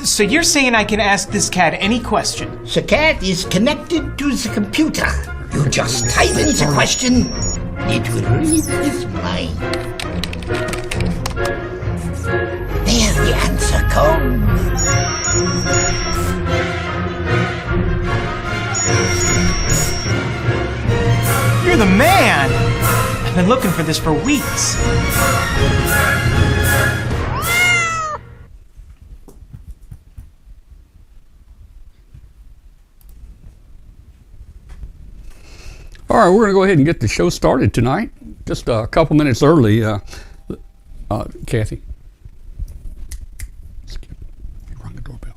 So you're saying I can ask this cat any question? The cat is connected to the computer. You just type in the question, it will read his mind. There the answer comes. You're the man! I've been looking for this for weeks. All right, we're going to go ahead and get the show started tonight. Just a couple minutes early, Kathy. Rung the doorbell.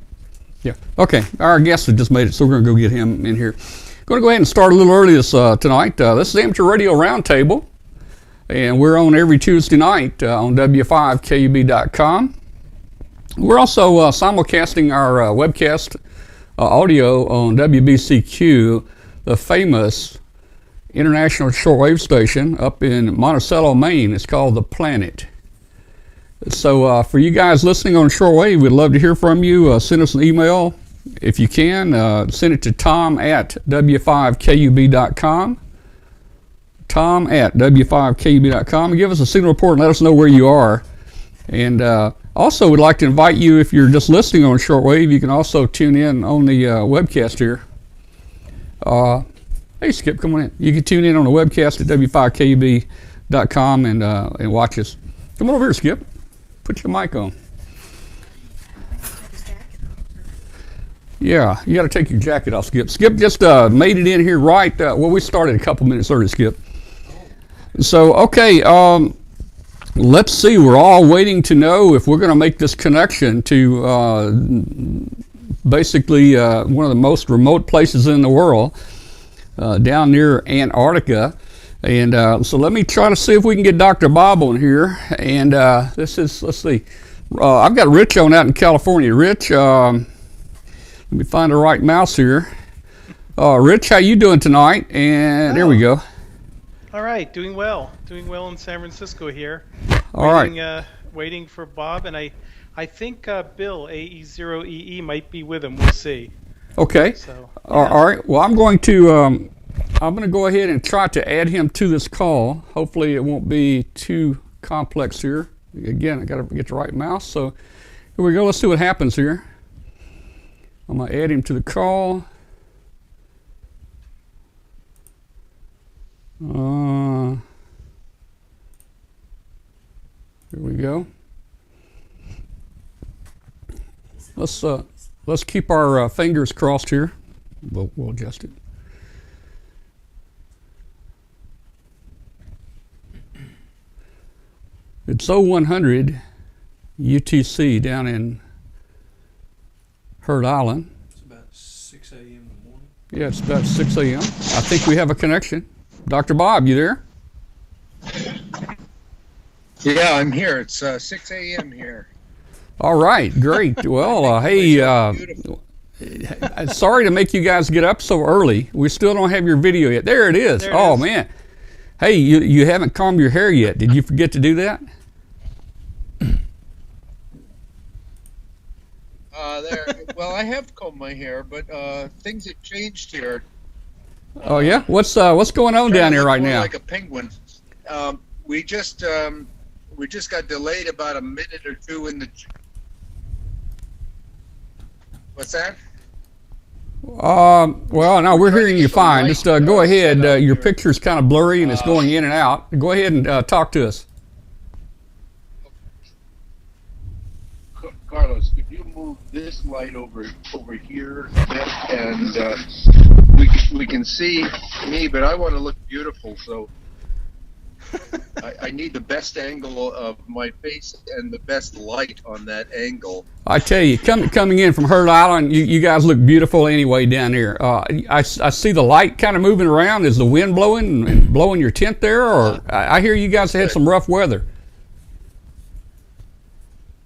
Yeah. Okay. Our guest has just made it, so we're going to go get him in here. Going to go ahead and start a little early tonight. This is Amateur Radio Roundtable, and we're on every Tuesday night on W5KUB.com. We're also simulcasting our webcast audio on WBCQ, the famous international shortwave station up in Monticello, Maine. It's called The Planet. So for you guys listening on shortwave, we'd love to hear from you. Send us an email if you can. Send it to tom@w5kub.com. tom@w5kub.com. Give us a signal report and let us know where you are. And also, we'd like to invite you, if you're just listening on shortwave, you can also tune in on the webcast here. Hey, Skip, come on in. You can tune in on the webcast at w5kub.com and watch us. Come on over here, Skip. Put your mic on. Yeah, you got to take your jacket off, Skip. Skip just made it in here right. Well, we started a couple minutes early, Skip. So, okay, let's see. We're all waiting to know if we're going to make this connection to basically one of the most remote places in the world. Down near Antarctica, and so let me try to see if we can get Dr. Bob on here. And let's see, I've got Rich on out in California. Rich, let me find the right mouse here. Rich, how you doing tonight? And there we go. All right, doing well in San Francisco here. All right. Waiting for Bob, and I think Bill AE0EE might be with him. We'll see. Okay. So, yeah. All right. Well, I'm going to go ahead and try to add him to this call. Hopefully, it won't be too complex here. Again, I got to get the right mouse. So here we go. Let's see what happens here. I'm going to add him to the call. Here we go. Let's keep our fingers crossed here. We'll adjust it. It's 0100 UTC down in Heard Island. It's about 6 a.m. in the morning. Yeah, it's about 6 a.m. I think we have a connection. Dr. Bob, you there? Yeah, I'm here. It's 6 a.m. here. All right, great. Well, hey, sorry to make you guys get up so early. We still don't have your video yet. There it is. There it is. Man. Hey, you haven't combed your hair yet. Did you forget to do that? Well, I have combed my hair, but things have changed here. Oh yeah, what's going on down here right now? Like a penguin. We just got delayed about a minute or two in the. What's that? Well, no, we're hearing you fine. Just go ahead. Your picture's kind of blurry and it's going in and out. Go ahead and talk to us. Carlos, could you move this light over here a bit, and we can see me, but I want to look beautiful, so I need the best angle of my face and the best light on that angle. I tell you, coming in from Heard Island, you guys look beautiful anyway down here. I see the light kind of moving around. Is the wind blowing and blowing your tent there, or I hear you guys had some rough weather?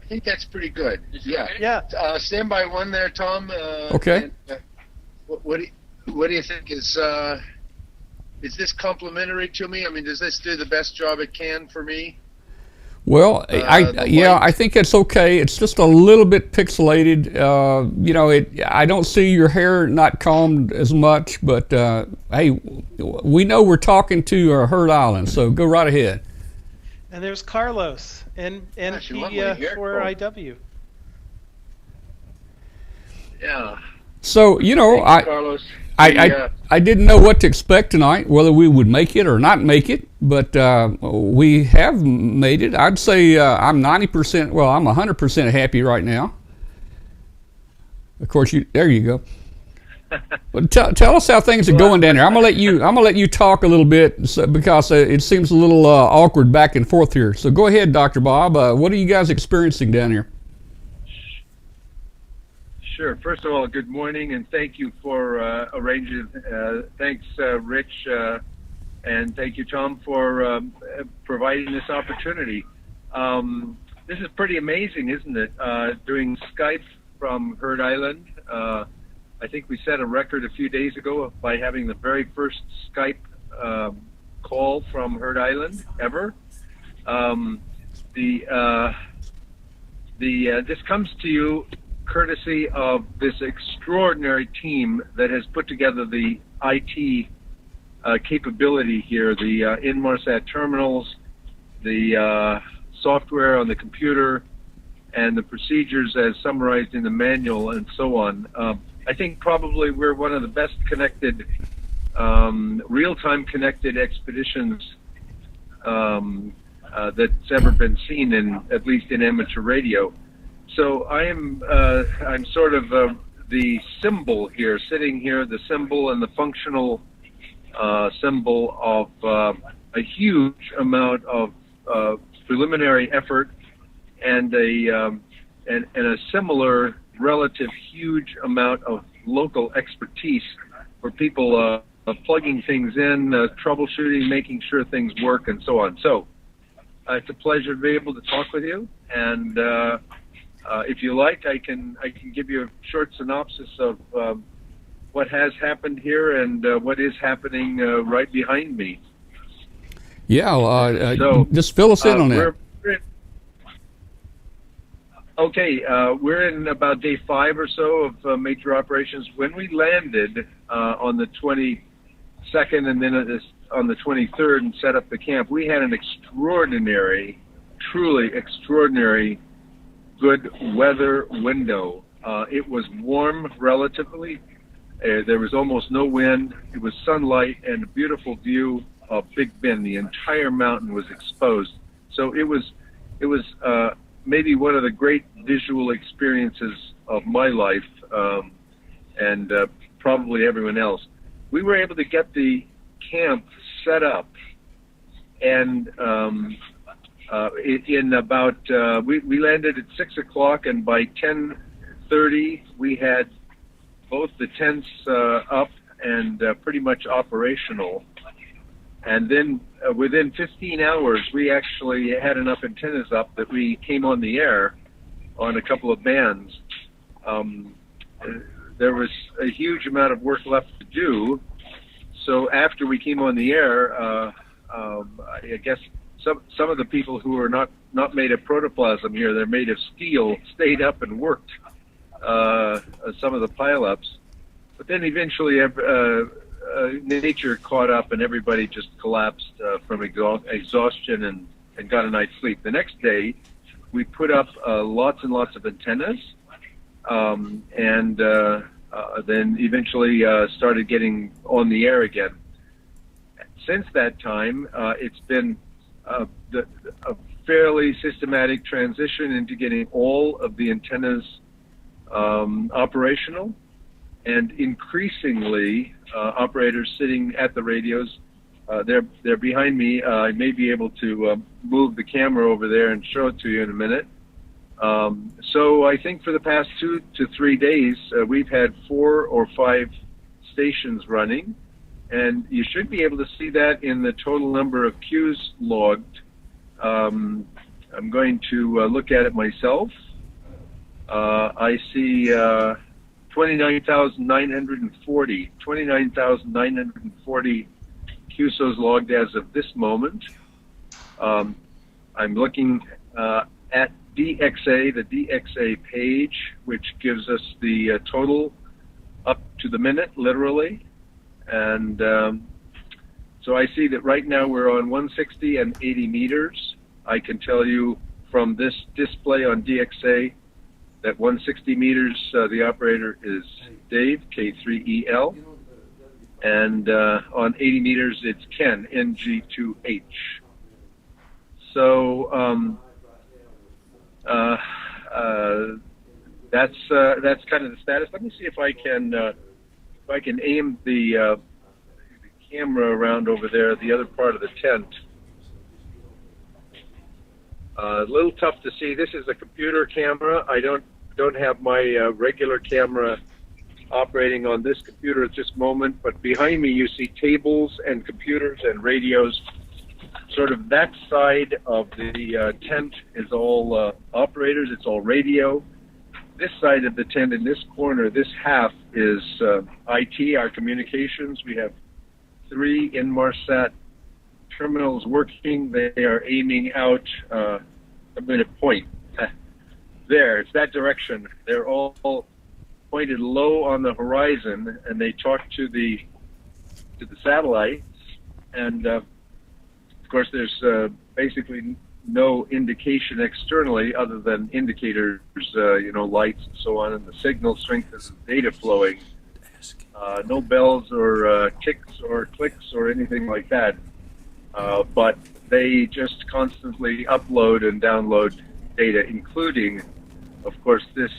I think that's pretty good. Yeah. Yeah. Stand by one there, Tom. Okay. And, what do you think? Is this complimentary to me? I mean, does this do the best job it can for me? Well, I think it's okay. It's just a little bit pixelated. I don't see your hair not combed as much, but hey, we know we're talking to Heard Island, so go right ahead. And there's Carlos, NP4IW. Yeah. So Carlos. I didn't know what to expect tonight, whether we would make it or not make it, but we have made it. I'd say I'm 90%. Well, I'm 100% happy right now. Of course, there you go. But tell us how things are going down there. I'm gonna let you talk a little bit because it seems a little awkward back and forth here. So go ahead, Dr. Bob. What are you guys experiencing down here? Sure. First of all, good morning, and thank you for arranging. Thanks, Rich, and thank you, Tom, for providing this opportunity. This is pretty amazing, isn't it? Doing Skype from Heard Island. I think we set a record a few days ago by having the very first Skype call from Heard Island ever. This comes to you courtesy of this extraordinary team that has put together the IT capability here, the Inmarsat terminals, the software on the computer, and the procedures as summarized in the manual, and so on. I think probably we're one of the best connected, real-time connected expeditions that's ever been seen at least in amateur radio. So I'm sort of the symbol here, sitting here, the symbol and the functional symbol of a huge amount of preliminary effort and a similar relative huge amount of local expertise for people plugging things in, troubleshooting, making sure things work, and so on. So it's a pleasure to be able to talk with you, and if you like, I can give you a short synopsis of what has happened here and what is happening right behind me. Yeah, just fill us in on that. We're in about day 5 or so of major operations. When we landed on the 22nd and then on the 23rd and set up the camp, we had an extraordinary, truly extraordinary good weather window. It was warm relatively. There was almost no wind. It was sunlight and a beautiful view of Big Bend. The entire mountain was exposed. So it was maybe one of the great visual experiences of my life, and probably everyone else. We were able to get the camp set up, and in about we landed at 6 o'clock, and by 10:30 we had both the tents up and pretty much operational. And then within 15 hours, we actually had enough antennas up that we came on the air on a couple of bands. There was a huge amount of work left to do. So after we came on the air, I guess some of the people who are not made of protoplasm here, they're made of steel, stayed up and worked some of the pileups. But then eventually nature caught up and everybody just collapsed from exhaustion and got a night's sleep. The next day, we put up lots and lots of antennas, and then eventually started getting on the air again. Since that time, it's been a fairly systematic transition into getting all of the antennas operational, and increasingly operators sitting at the radios. They're behind me. I may be able to move the camera over there and show it to you in a minute. So I think for the past 2 to 3 days, we've had 4 or 5 stations running, and you should be able to see that in the total number of queues logged. I'm going to look at it myself. I see 29,940 QSOs logged as of this moment. I'm looking at DXA, the DXA page, which gives us the total up to the minute, literally. And so I see that right now we're on 160 and 80 meters. I can tell you from this display on DXA that 160 meters, the operator is Dave, K3EL. And on 80 meters, it's Ken, NG2H. So that's kind of the status. Let me see if I can aim the camera around over there, the other part of the tent. A little tough to see. This is a computer camera. I don't have my regular camera operating on this computer at this moment, but behind me you see tables and computers and radios. Sort of that side of the tent is all operators, it's all radio. This side of the tent, in this corner, this half is IT, our communications. We have 3 Inmarsat terminals working. They are aiming out, I'm going to point. There, it's that direction. They're all pointed low on the horizon, and they talk to the satellites. And of course, there's basically no indication externally other than indicators, lights and so on, and the signal strength and the data flowing. No bells or ticks or clicks or anything like that. But they just constantly upload and download data, including, of course, this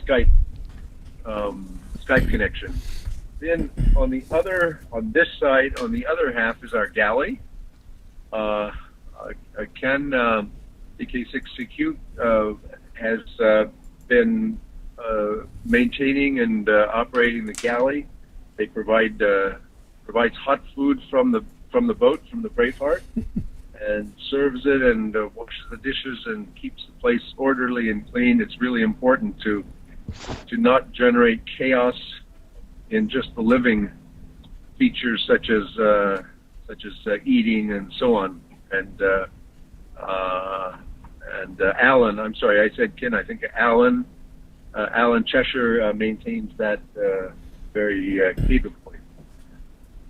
Skype connection. Then on this side, on the other half, is our galley. Ken, DK6CQ, has been maintaining and operating the galley. They provides hot food from the boat, from the Braveheart, and serves it and washes the dishes and keeps the place orderly and clean. It's really important to not generate chaos in just the living features such as eating and so on. And Alan, I'm sorry, I said Ken, I think Alan Cheshire maintains that very capably.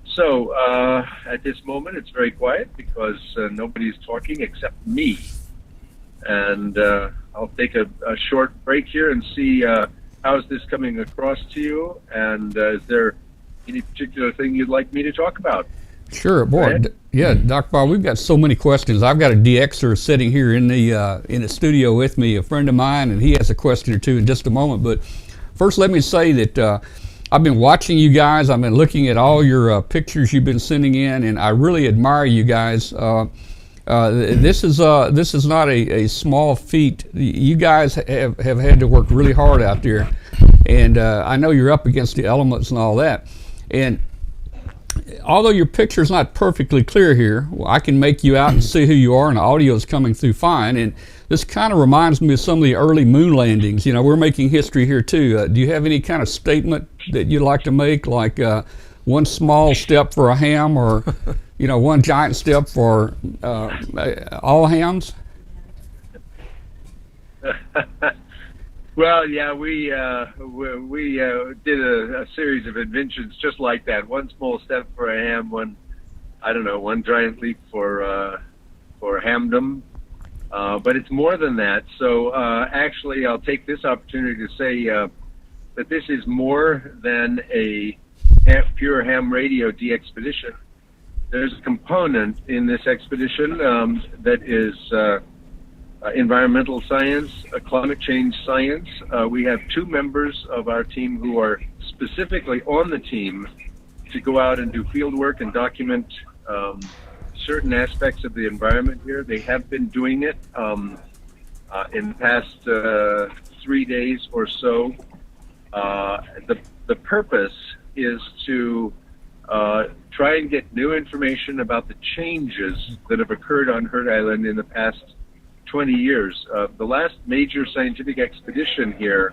So at this moment, it's very quiet because nobody's talking except me. And I'll take a short break here and see how is this coming across to you, and is there any particular thing you'd like me to talk about? Sure, boy. Yeah, Dr. Bob, we've got so many questions. I've got a DXer sitting here in the studio with me, a friend of mine, and he has a question or two in just a moment. But first, let me say that I've been watching you guys. I've been looking at all your pictures you've been sending in, and I really admire you guys. This is not a small feat. You guys have had to work really hard out there, and I know you're up against the elements and all that. And although your picture's not perfectly clear here, I can make you out and see who you are, and the audio is coming through fine. And this kind of reminds me of some of the early moon landings. You know, we're making history here too. Do you have any kind of statement that you'd like to make, like one small step for a ham, or one giant step for all hams? Well, yeah, we did a series of inventions just like that. One small step for a ham, one giant leap for hamdom. But it's more than that. So actually, I'll take this opportunity to say that this is more than a pure ham radio Dxpedition. There's a component in this expedition that is environmental science, climate change science. We have 2 members of our team who are specifically on the team to go out and do field work and document certain aspects of the environment here. They have been doing it in the past 3 days or so. The purpose is to try and get new information about the changes that have occurred on Heard Island in the past 20 years. The last major scientific expedition here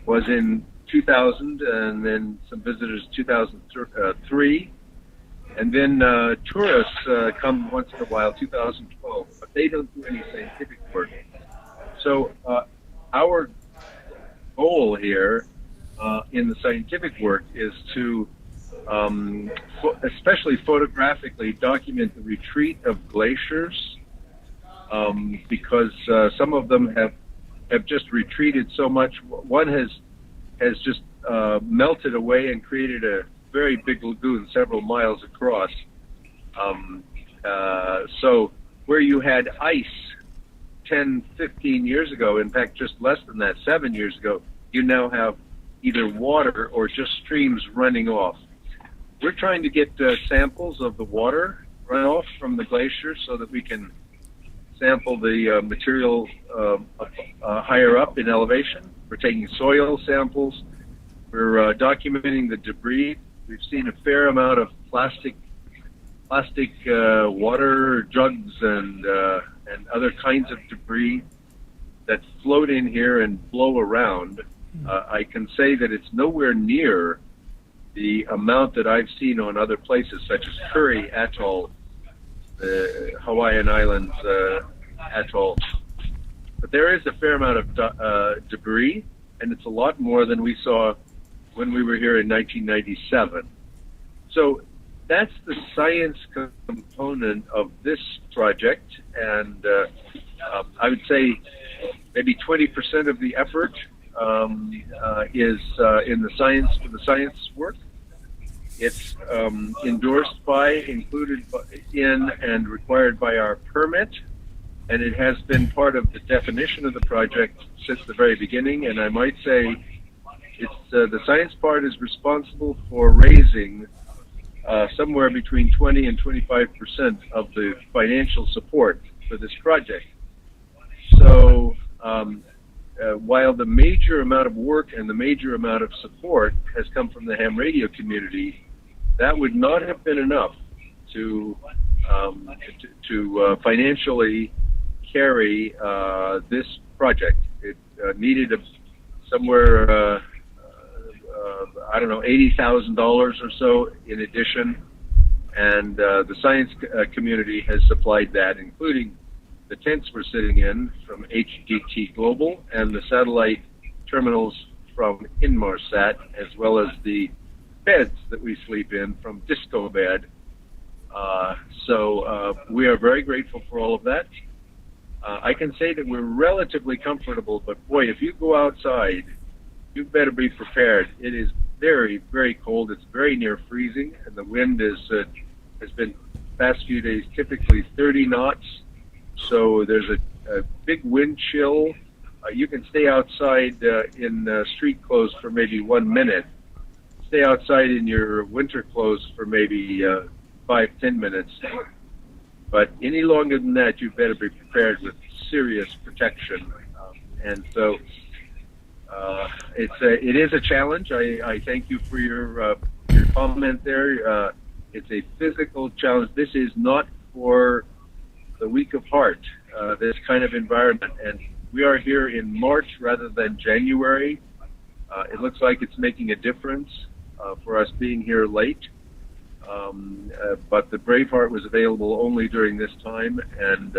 was in 2000, and then some visitors 2003, and then tourists come once in a while, 2012. But they don't do any scientific work. So our goal here in the scientific work is to especially photographically document the retreat of glaciers, because some of them have just retreated so much. One has just melted away and created a very big lagoon several miles across. So where you had ice 10, 15 years ago, in fact just less than that, 7 years ago, you now have either water or just streams running off. We're trying to get samples of the water runoff from the glacier so that we can sample the material higher up in elevation. We're taking soil samples. We're documenting the debris. We've seen a fair amount of plastic water jugs and other kinds of debris that float in here and blow around. I can say that it's nowhere near the amount that I've seen on other places, such as Curry Atoll, the Hawaiian Islands atoll. But there is a fair amount of debris, and it's a lot more than we saw when we were here in 1997. So that's the science component of this project, and I would say maybe 20% of the effort is in the science, for the science work. It's endorsed by, included in, and required by our permit, and it has been part of the definition of the project since the very beginning. And I might say it's the science part is responsible for raising somewhere between 20 and 25% of the financial support for this project. So while the major amount of work and the major amount of support has come from the ham radio community, that would not have been enough to financially carry this project. It needed somewhere I don't know, $80,000 or so in addition, and the science community has supplied that, including the tents we're sitting in from HDT Global and the satellite terminals from Inmarsat, as well as the beds that we sleep in from Disco Bed. So we are very grateful for all of that. I can say that we're relatively comfortable, but boy, if you go outside, you better be prepared. It is very, very cold. It's very near freezing, and the wind has been past few days typically 30 knots. So there's a big wind chill. You can stay outside in street clothes for maybe 1 minute. Stay outside in your winter clothes for maybe 5-10 minutes. But any longer than that, you better be prepared with serious protection. And so it is a challenge. I thank you for your comment there. It's a physical challenge. This is not for the weak of heart, this kind of environment. And we are here in March rather than January. It looks like it's making a difference for us being here late. But the Braveheart was available only during this time, and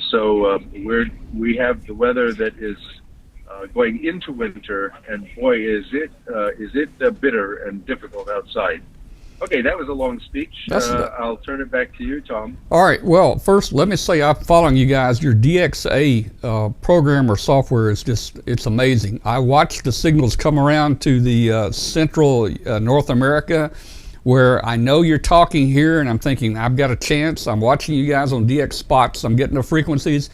so we have the weather that is going into winter, and boy, is it bitter and difficult outside. Okay, that was a long speech. I'll turn it back to you, Tom. All right. Well, first, let me say I'm following you guys. Your DXA program or software is it's amazing. I watched the signals come around to the central North America, where I know you're talking here, and I'm thinking, I've got a chance. I'm watching you guys on DX spots. I'm getting the frequencies,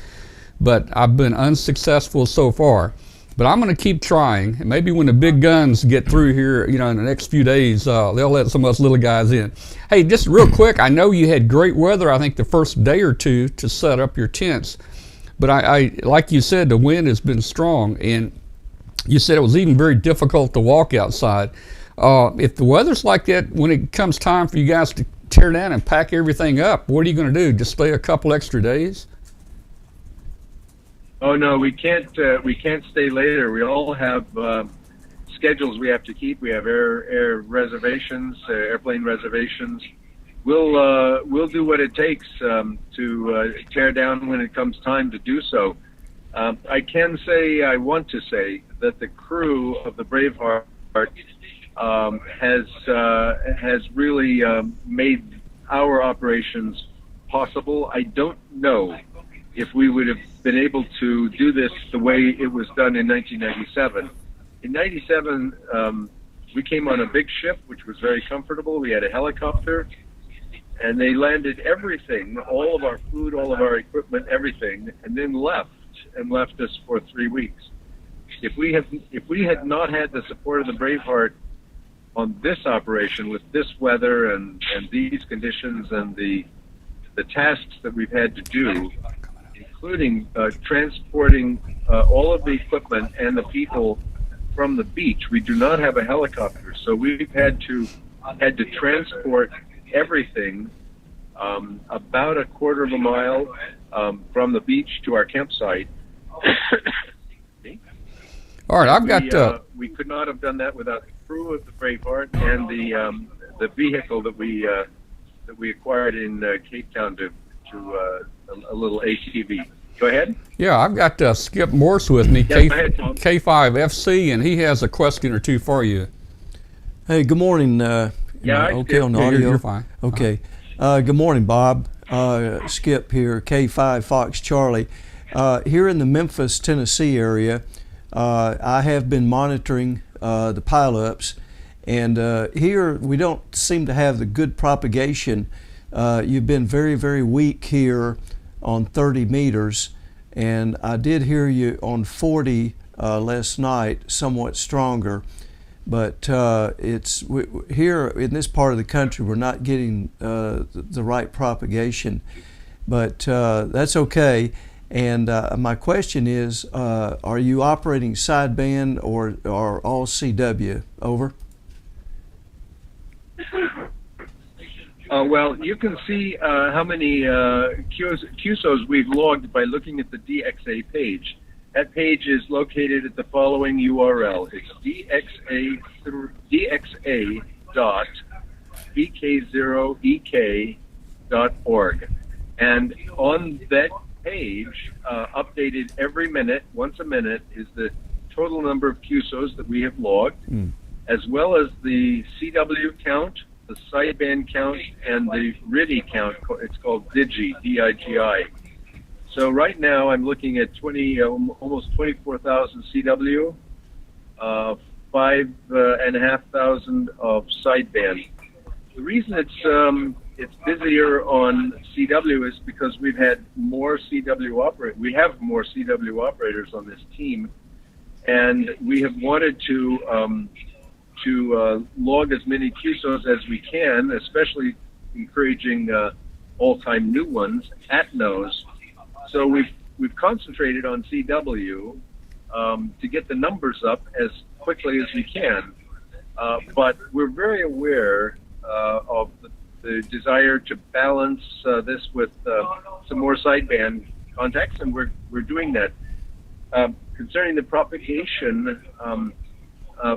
but I've been unsuccessful so far. But I'm going to keep trying. And maybe when the big guns get through here, in the next few days, they'll let some of us little guys in. Hey, just real quick, I know you had great weather, I think, the first day or two to set up your tents. But I like you said, the wind has been strong, and you said it was even very difficult to walk outside. If the weather's like that, when it comes time for you guys to tear down and pack everything up, what are you going to do? Just stay a couple extra days? Oh no, we can't stay later. We all have schedules we have to keep. We have air reservations, airplane reservations. we'll do what it takes to tear down when it comes time to do so. I want to say that the crew of the Braveheart has really made our operations possible. I don't know if we would have been able to do this the way it was done in 1997. In 97, we came on a big ship, which was very comfortable. We had a helicopter, and they landed everything, all of our food, all of our equipment, everything, and then left us for 3 weeks. If we had not had the support of the Braveheart on this operation with this weather and these conditions and the tasks that we've had to do, including transporting all of the equipment and the people from the beach. We do not have a helicopter, so we've had to transport everything about a quarter of a mile from the beach to our campsite. All right, I've got. We could not have done that without the crew of the Braveheart and the vehicle that we acquired in Cape Town to a little ATV. Go ahead. Yeah, I've got Skip Morse with me, Yeah, go ahead, Tom. K5FC, and he has a question or two for you. Hey, good morning. Yeah, okay on the Yeah, audio? you're fine. Okay. Good morning, Bob. Skip here, K5 Fox Charlie. Here in the Memphis, Tennessee area, I have been monitoring the pileups, and here we don't seem to have the good propagation. You've been very, very weak here on 30 meters, and I did hear you on 40 last night, somewhat stronger. But here in this part of the country, we're not getting the right propagation, but that's okay. And my question is, are you operating sideband or all CW? Over. Well, you can see how many QSOs we've logged by looking at the DXA page. That page is located at the following URL. It's dxa.bk0ek.org. And on that page, updated every minute, once a minute, is the total number of QSOs that we have logged, as well as the CW count, the sideband count, and the RIDI count. It's called Digi, D-I-G-I. So right now I'm looking at almost 24,000 CW, 5,500 of sideband. The reason it's busier on CW is because we've had more CW operators. We have more CW operators on this team, and we have wanted to log as many QSOs as we can, especially encouraging all-time new ones at NOS. So we've concentrated on CW to get the numbers up as quickly as we can, but we're very aware of the desire to balance this with some more sideband contacts, and we're doing that. Concerning the propagation,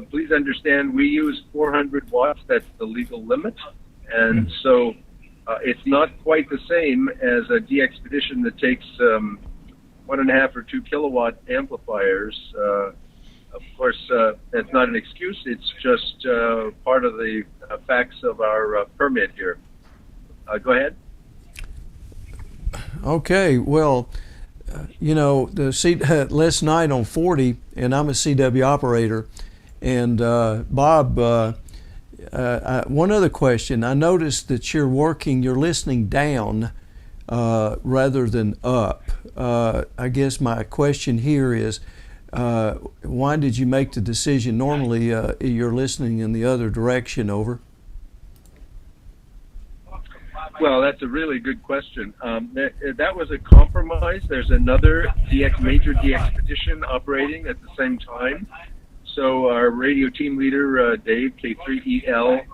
please understand we use 400 watts. That's the legal limit, and so it's not quite the same as a Dxpedition that takes 1.5 or 2 kilowatt amplifiers. Of course, that's not an excuse. It's just part of the facts of our permit here. Go ahead. Okay. Well, last night on 40, and I'm a CW operator, and Bob. One other question. I noticed that you're listening down rather than up. I guess my question here is, why did you make the decision? Normally, you're listening in the other direction. Over. Well, that's a really good question. That was a compromise. There's another major Dxpedition operating at the same time. So our radio team leader, Dave, K3EL,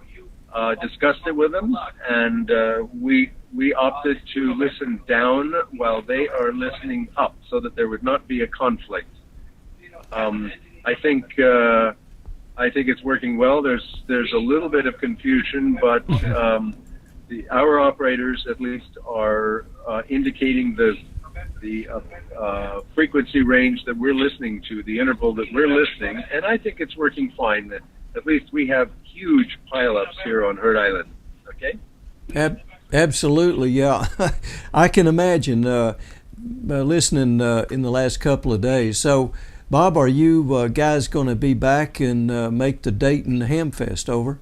discussed it with them, and we opted to listen down while they are listening up so that there would not be a conflict. I think it's working well. There's a little bit of confusion, but our operators at least are indicating the frequency range that we're listening to, the interval that we're listening, and I think it's working fine. At least we have huge pileups here on Heard Island. Okay. Absolutely, yeah. I can imagine listening in the last couple of days. So, Bob, are you guys going to be back and make the Dayton Hamfest over?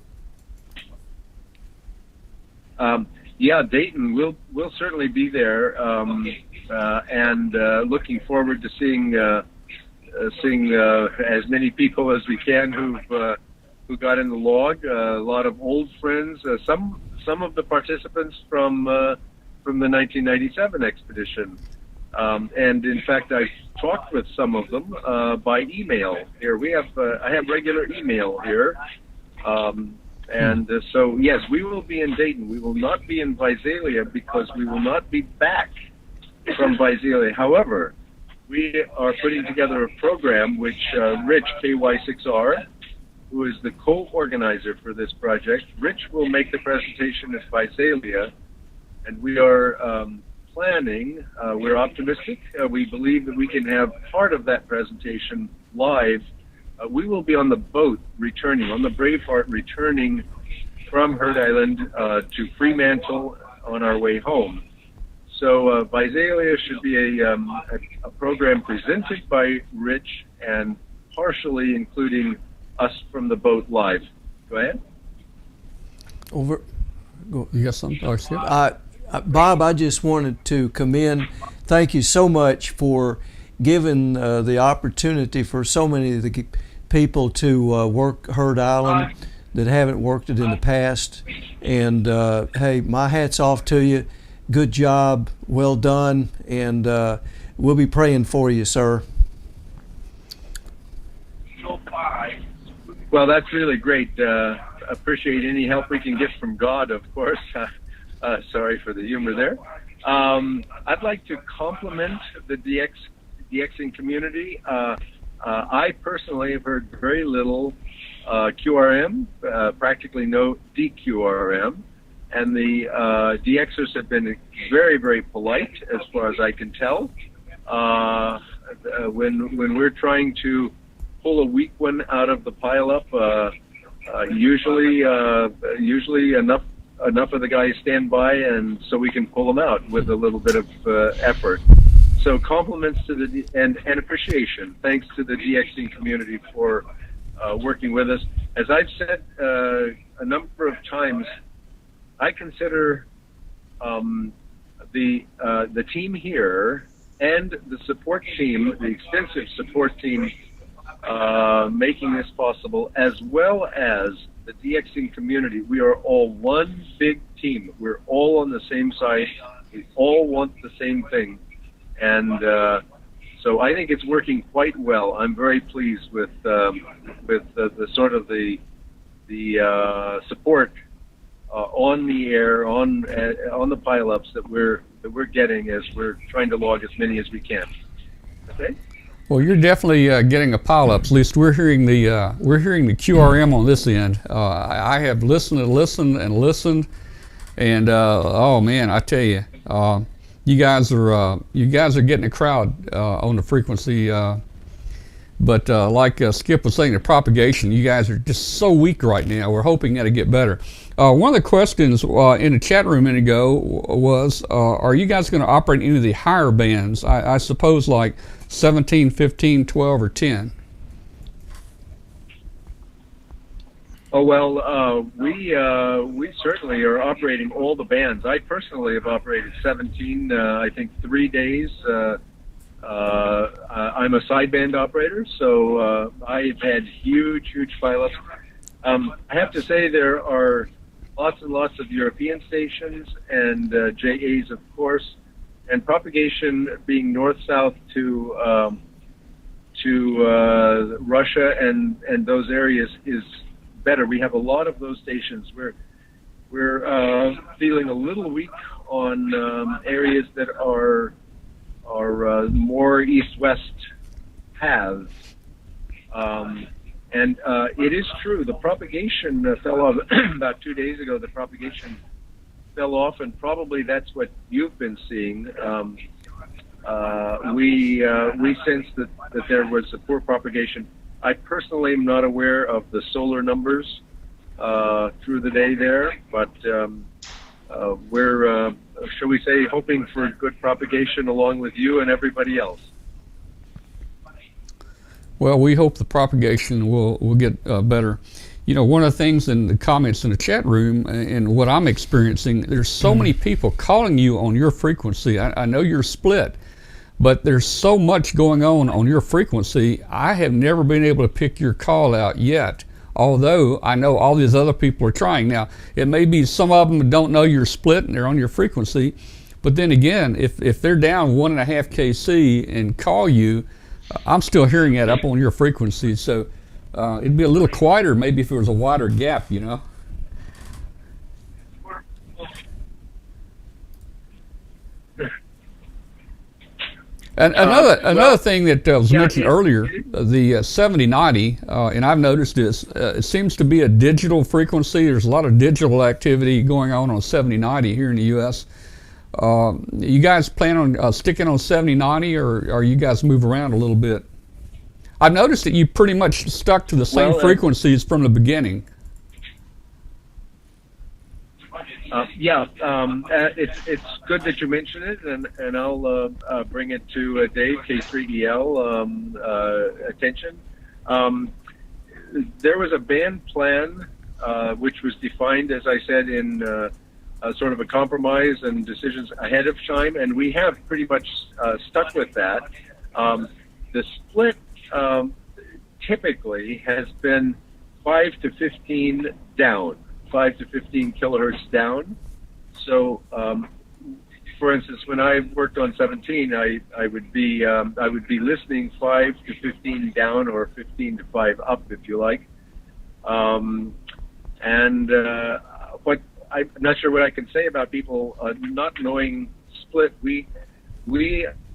Yeah, Dayton, we'll certainly be there, and looking forward to seeing as many people as we can who got in the log. A lot of old friends, some of the participants from the 1997 expedition, and in fact, I've talked with some of them by email. Here I have regular email here. And so, yes, we will be in Dayton. We will not be in Visalia because we will not be back from Visalia. However, we are putting together a program which Rich, KY6R, who is the co-organizer for this project, Rich will make the presentation at Visalia, and we are planning, we're optimistic. We believe that we can have part of that presentation live. We will be on the boat returning, on the Braveheart returning from Heard Island to Fremantle on our way home. So Visalia should be a program presented by Rich and partially including us from the boat live. Go ahead. Over. You got something? Bob, I just wanted to commend, thank you so much for giving the opportunity for so many of the people to work Heard Island that haven't worked it in the past. And hey, my hat's off to you. Good job, well done, and we'll be praying for you, sir. Well, that's really great. Appreciate any help we can get from God, of course. Sorry for the humor there. I'd like to compliment the DXing community. I personally have heard very little QRM, practically no DQRM, and the DXers have been very, very polite as far as I can tell. When we're trying to pull a weak one out of the pileup, usually enough of the guys stand by, and so we can pull them out with a little bit of effort. So compliments to the and appreciation. Thanks to the DXing community for working with us. As I've said a number of times, I consider the team here and the support team, the extensive support team making this possible, as well as the DXing community. We are all one big team. We're all on the same side. We all want the same thing. And so I think it's working quite well. I'm very pleased with the sort of the support on the air, on the pileups that we're getting as we're trying to log as many as we can. Okay. Well, you're definitely getting a pileup. At least we're hearing the QRM on this end. I have listened, and oh man, I tell you, you guys are getting a crowd on the frequency. But like Skip was saying, the propagation, you guys are just so weak right now. We're hoping that'll get better. One of the questions in the chat room a minute ago was, are you guys going to operate any of the higher bands? I suppose like 17, 15, 12, or 10? Oh, well, we certainly are operating all the bands. I personally have operated 17, I think 3 days. I'm a sideband operator, so I've had huge pileups. I have to say there are lots and lots of European stations and JAs, of course, and propagation being north-south to Russia and those areas is better. We have a lot of those stations. We're feeling a little weak on areas that are more east-west paths. And it is true, the propagation fell off about 2 days ago. The propagation fell off, and probably that's what you've been seeing. We sensed that there was a poor propagation. I personally am not aware of the solar numbers through the day there, but we're, shall we say, hoping for good propagation along with you and everybody else. Well, we hope the propagation will get better. You know, one of the things in the comments in the chat room and what I'm experiencing, there's so many people calling you on your frequency. I know you're split, but there's so much going on your frequency. I have never been able to pick your call out yet, although I know all these other people are trying. Now, it may be some of them don't know you're split and they're on your frequency, but then again, if they're down 1.5 kc and call you, I'm still hearing it up on your frequency. So it'd be a little quieter maybe if there was a wider gap, you know. And another thing that was mentioned earlier, the 7090, and I've noticed this, it seems to be a digital frequency. There's a lot of digital activity going on 7090 here in the U.S. You guys plan on sticking on 7090, or you guys move around a little bit? I've noticed that you pretty much stuck to the same frequencies from the beginning. It's good that you mention it, and I'll bring it to Dave K3EL attention. There was a band plan which was defined, as I said, in sort of a compromise and decisions ahead of time, and we have pretty much stuck with that. The split typically has been 5 to 15 down. 5 to 15 kilohertz down. So, for instance, when I worked on 17, I would be listening 5 to 15 down, or 15 to 5 up, if you like. What I'm not sure what I can say about people not knowing split. We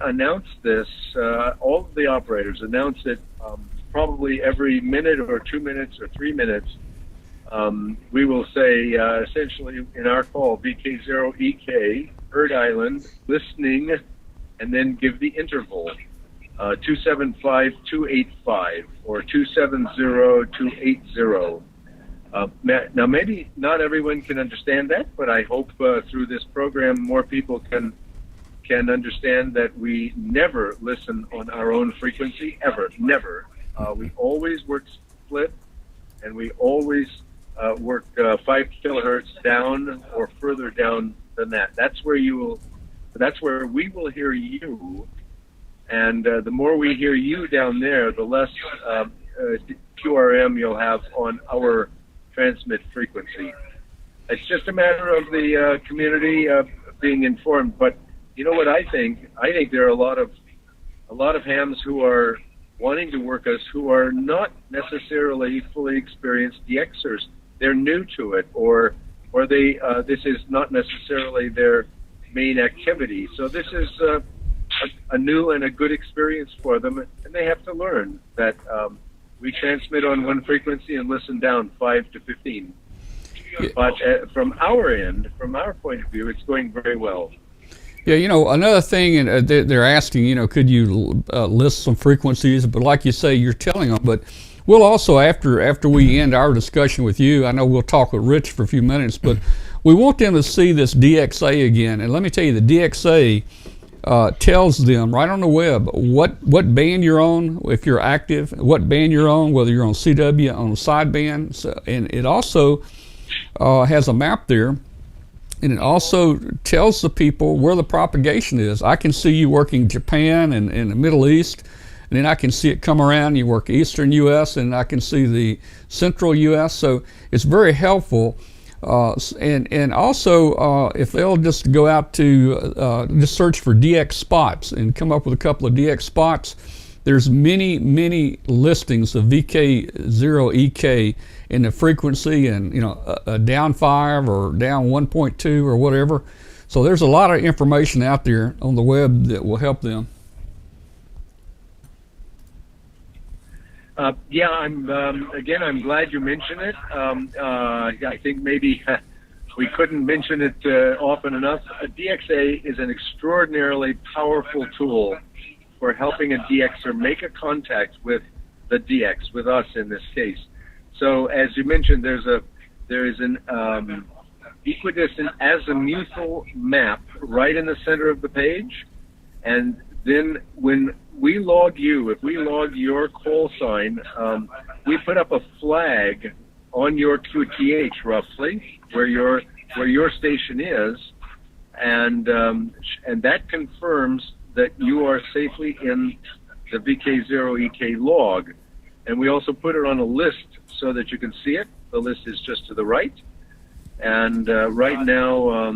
announced this. All of the operators announced it probably every minute or 2 minutes or 3 minutes. We will say, essentially, in our call, BK0EK, Heard Island, listening, and then give the interval, 275-285, or 270-280. Now, maybe not everyone can understand that, but I hope through this program more people can understand that we never listen on our own frequency, ever, never. We always work split, and we always work 5 kilohertz down or further down than that. That's where we will hear you, and the more we hear you down there, the less QRM you'll have on our transmit frequency. It's just a matter of the community being informed. But you know what I think? I think there are a lot of hams who are wanting to work us who are not necessarily fully experienced DXers. They're new to it, or they this is not necessarily their main activity. So this is a new and a good experience for them, and they have to learn that we transmit on one frequency and listen down 5 to 15. But from our end, from our point of view, it's going very well. Yeah, you know, another thing, and they're asking, you know, could you list some frequencies? But like you say, you're telling them. But we'll also, after we end our discussion with you, I know we'll talk with Rich for a few minutes, but we want them to see this DXA again. And let me tell you, the DXA tells them right on the web what band you're on, if you're active, what band you're on, whether you're on CW, on sideband. So, and it also has a map there. And it also tells the people where the propagation is. I can see you working Japan and the Middle East, and then I can see it come around. You work Eastern U.S., and I can see the Central U.S. So it's very helpful. And also, if they'll just go out to just search for DX spots and come up with a couple of DX spots, there's many listings of VK0EK in the frequency, and you know, a down 5 or down 1.2 or whatever. So there's a lot of information out there on the web that will help them. Yeah, I'm glad you mentioned it. I think maybe we couldn't mention it often enough. A DXA is an extraordinarily powerful tool for helping a DXer make a contact with the DX, with us in this case. So as you mentioned, there is an equidistant azimuthal map right in the center of the page, and then when we log you, if we log your call sign, we put up a flag on your QTH roughly where your station is, and that confirms that you are safely in the VK0EK log. And we also put it on a list so that you can see it. The list is just to the right. And right now,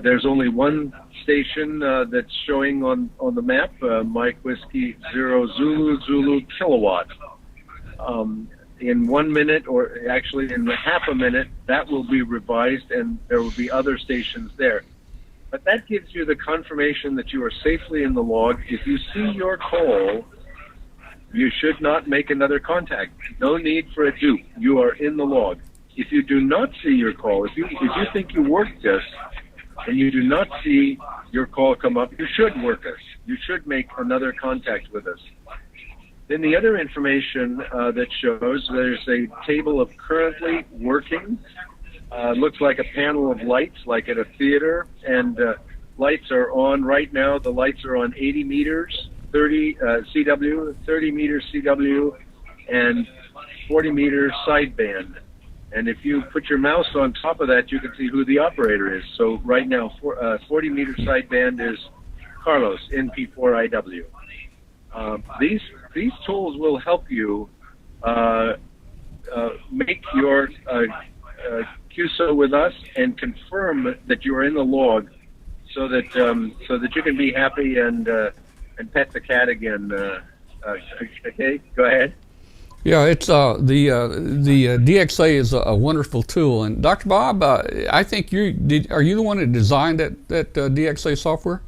there's only one station that's showing on the map, Mike Whiskey 0 Zulu Kilowatt. In 1 minute, or actually in half a minute, that will be revised and there will be other stations there. But that gives you the confirmation that you are safely in the log. If you see your call, you should not make another contact. No need for a dupe. You are in the log. If you do not see your call, if you think you worked this and you do not see your call come up, you should work us. You should make another contact with us. Then the other information that shows, there's a table of currently working. Looks like a panel of lights, like at a theater, and lights are on right now. The lights are on 80 meters, 30 CW, 30 meters CW, and 40 meters sideband. And if you put your mouse on top of that, you can see who the operator is. So right now, 40 meter sideband is Carlos, NP4IW. These tools will help you make your QSO with us and confirm that you are in the log, so that you can be happy and pet the cat again. Okay, go ahead. Yeah, it's the DXA is a wonderful tool, and Dr. Bob, I think are you the one that designed that DXA software?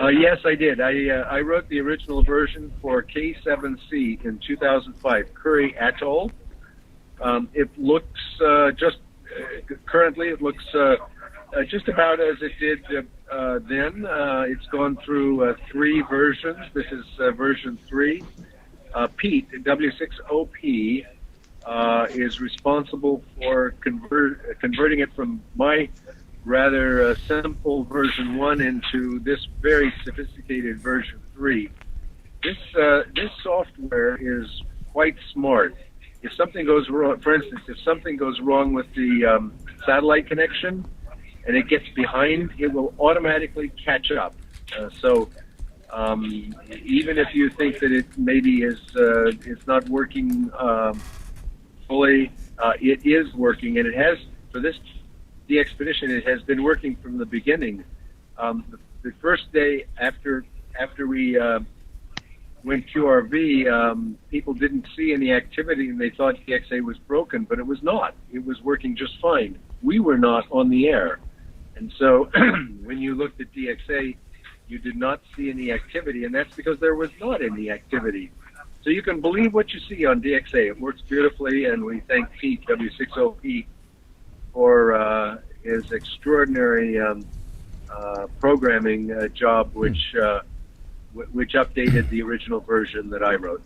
Yes, I did. I wrote the original version for K7C in 2005, Curry Atoll. It looks currently it looks just about as it did then. It's gone through 3 versions. This is version 3. Pete, W6OP, is responsible for converting it from my rather simple version 1 into this very sophisticated version 3. This software is quite smart. If something goes wrong, for instance, if something goes wrong with the satellite connection and it gets behind, it will automatically catch up. So even if you think that it maybe is not working fully, it is working, and it has, for this Dxpedition, it has been working from the beginning. The first day after we went QRV, people didn't see any activity and they thought DXA was broken, but it was not. It was working just fine. We were not on the air. And so when you looked at DXA, you did not see any activity, and that's because there was not any activity. So you can believe what you see on DXA. It works beautifully, and we thank Pete, W6OP, for his extraordinary programming job, which updated the original version that I wrote.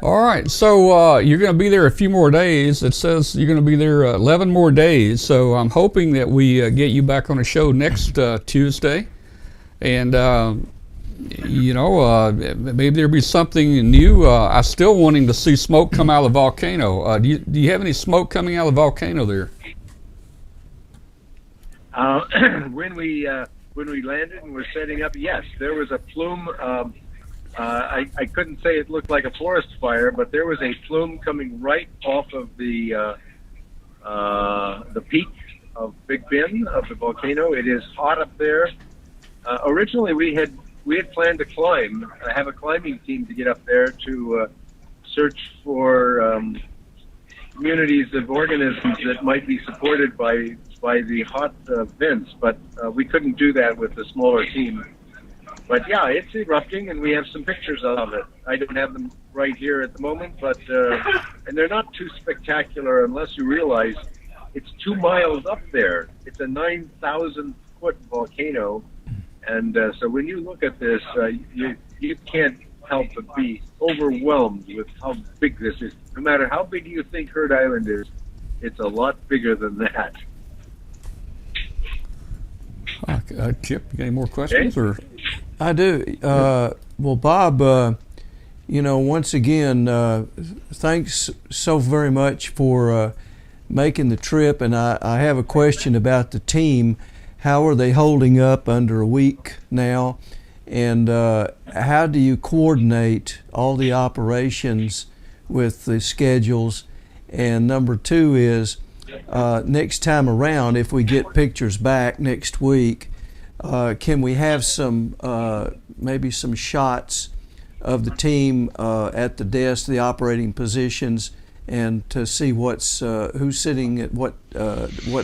All right, so you're going to be there a few more days. It says you're going to be there 11 more days, so I'm hoping that we get you back on the show next Tuesday. And, maybe there'll be something new. I'm still wanting to see smoke come out of the volcano. Do you have any smoke coming out of the volcano there? When we landed and were setting up, yes, there was a plume. I couldn't say it looked like a forest fire, but there was a plume coming right off of the peak of Big Bend of the volcano. It is hot up there. Originally, we had planned to have a climbing team to get up there to search for communities of organisms that might be supported by the hot vents, but we couldn't do that with the smaller team. But yeah, it's erupting, and we have some pictures of it. I don't have them right here at the moment, but and they're not too spectacular unless you realize it's 2 miles up there. It's a 9,000-foot volcano, and so when you look at this, you can't help but be overwhelmed with how big this is. No matter how big you think Heard Island is, it's a lot bigger than that. Chip, you got any more questions? Okay. Or I do. Well, Bob, once again, thanks so very much for making the trip. And I have a question about the team. How are they holding up under a week now? And how do you coordinate all the operations with the schedules? And number 2 is, next time around, if we get pictures back next week, can we have some maybe some shots of the team at the desk, the operating positions, and to see who's sitting at what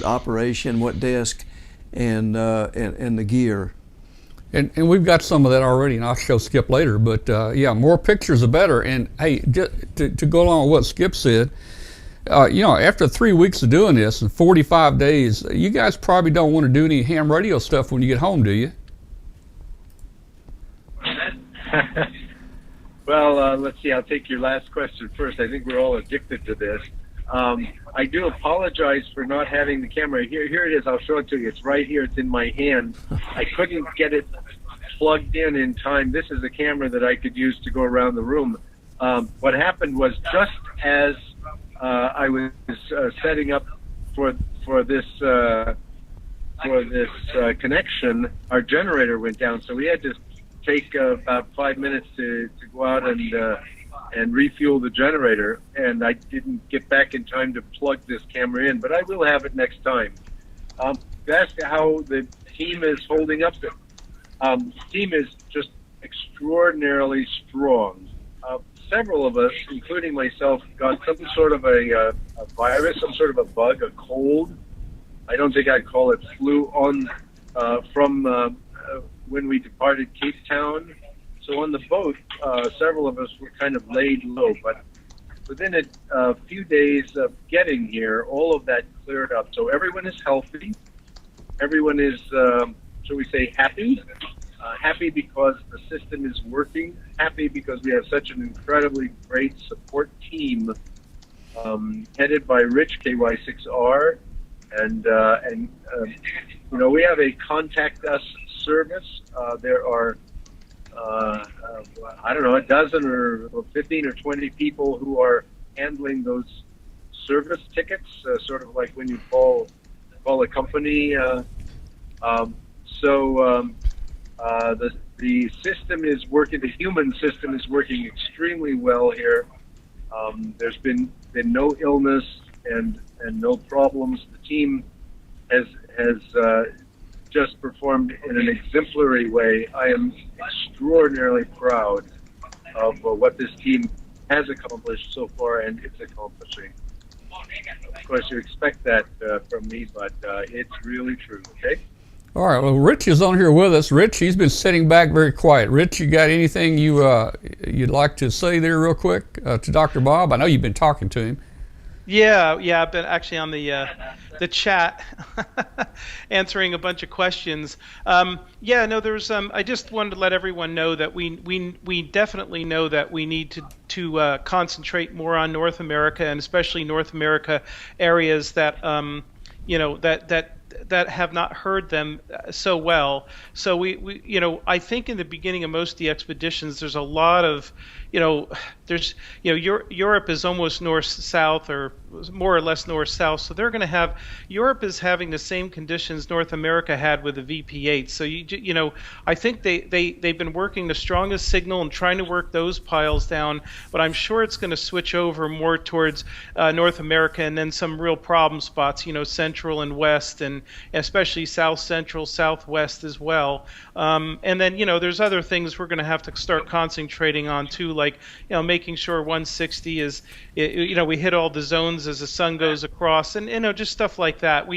operation, what desk, and the gear. And we've got some of that already, and I'll show Skip later. But yeah, more pictures are better. And hey, to go along with what Skip said, after 3 weeks of doing this and 45 days, you guys probably don't want to do any ham radio stuff when you get home, do you? Well, let's see. I'll take your last question first. I think we're all addicted to this. I do apologize for not having the camera. Here it is. I'll show it to you. It's right here. It's in my hand. I couldn't get it plugged in time. This is a camera that I could use to go around the room. What happened was just as I was setting up for this connection, our generator went down, so we had to take about 5 minutes to go out and refuel the generator, and I didn't get back in time to plug this camera in, but I will have it next time. That's how the team is holding up. The team is just extraordinarily strong. Several of us, including myself, got some sort of a virus, some sort of a bug, a cold. I don't think I'd call it flu from when we departed Cape Town. So on the boat, several of us were kind of laid low, but within a few days of getting here, all of that cleared up. So everyone is healthy. Everyone is, shall we say, happy. Happy because the system is working. Happy because we have such an incredibly great support team headed by Rich KY6R, and we have a contact us service. There are I don't know, a dozen or 15 or 20 people who are handling those service tickets, sort of like when you call a company. The system is working. The human system is working extremely well here. There's been no illness and no problems. The team has just performed in an exemplary way. I am extraordinarily proud of what this team has accomplished so far, and it's accomplishing. Of course, you expect that from me, but it's really true. Okay. All right, well, Rich is on here with us. Rich, he's been sitting back very quiet. Rich, you got anything you'd like to say there real quick to Dr. Bob? I know you've been talking to him. Yeah, I've been actually on the chat answering a bunch of questions. There's I just wanted to let everyone know that we definitely know that we need to concentrate more on North America, and especially North America areas that that have not heard them so well. So we I think in the beginning of most of the expeditions, there's a lot of Europe is almost north-south or more or less north-south, so they're going to have, Europe is having the same conditions North America had with the VP8. So I think they've been working the strongest signal and trying to work those piles down, but I'm sure it's going to switch over more towards North America, and then some real problem spots, central and west, and especially south central, southwest as well. And then there's other things we're going to have to start concentrating on too, like making sure 160 is we hit all the zones as the sun goes across, and just stuff like that.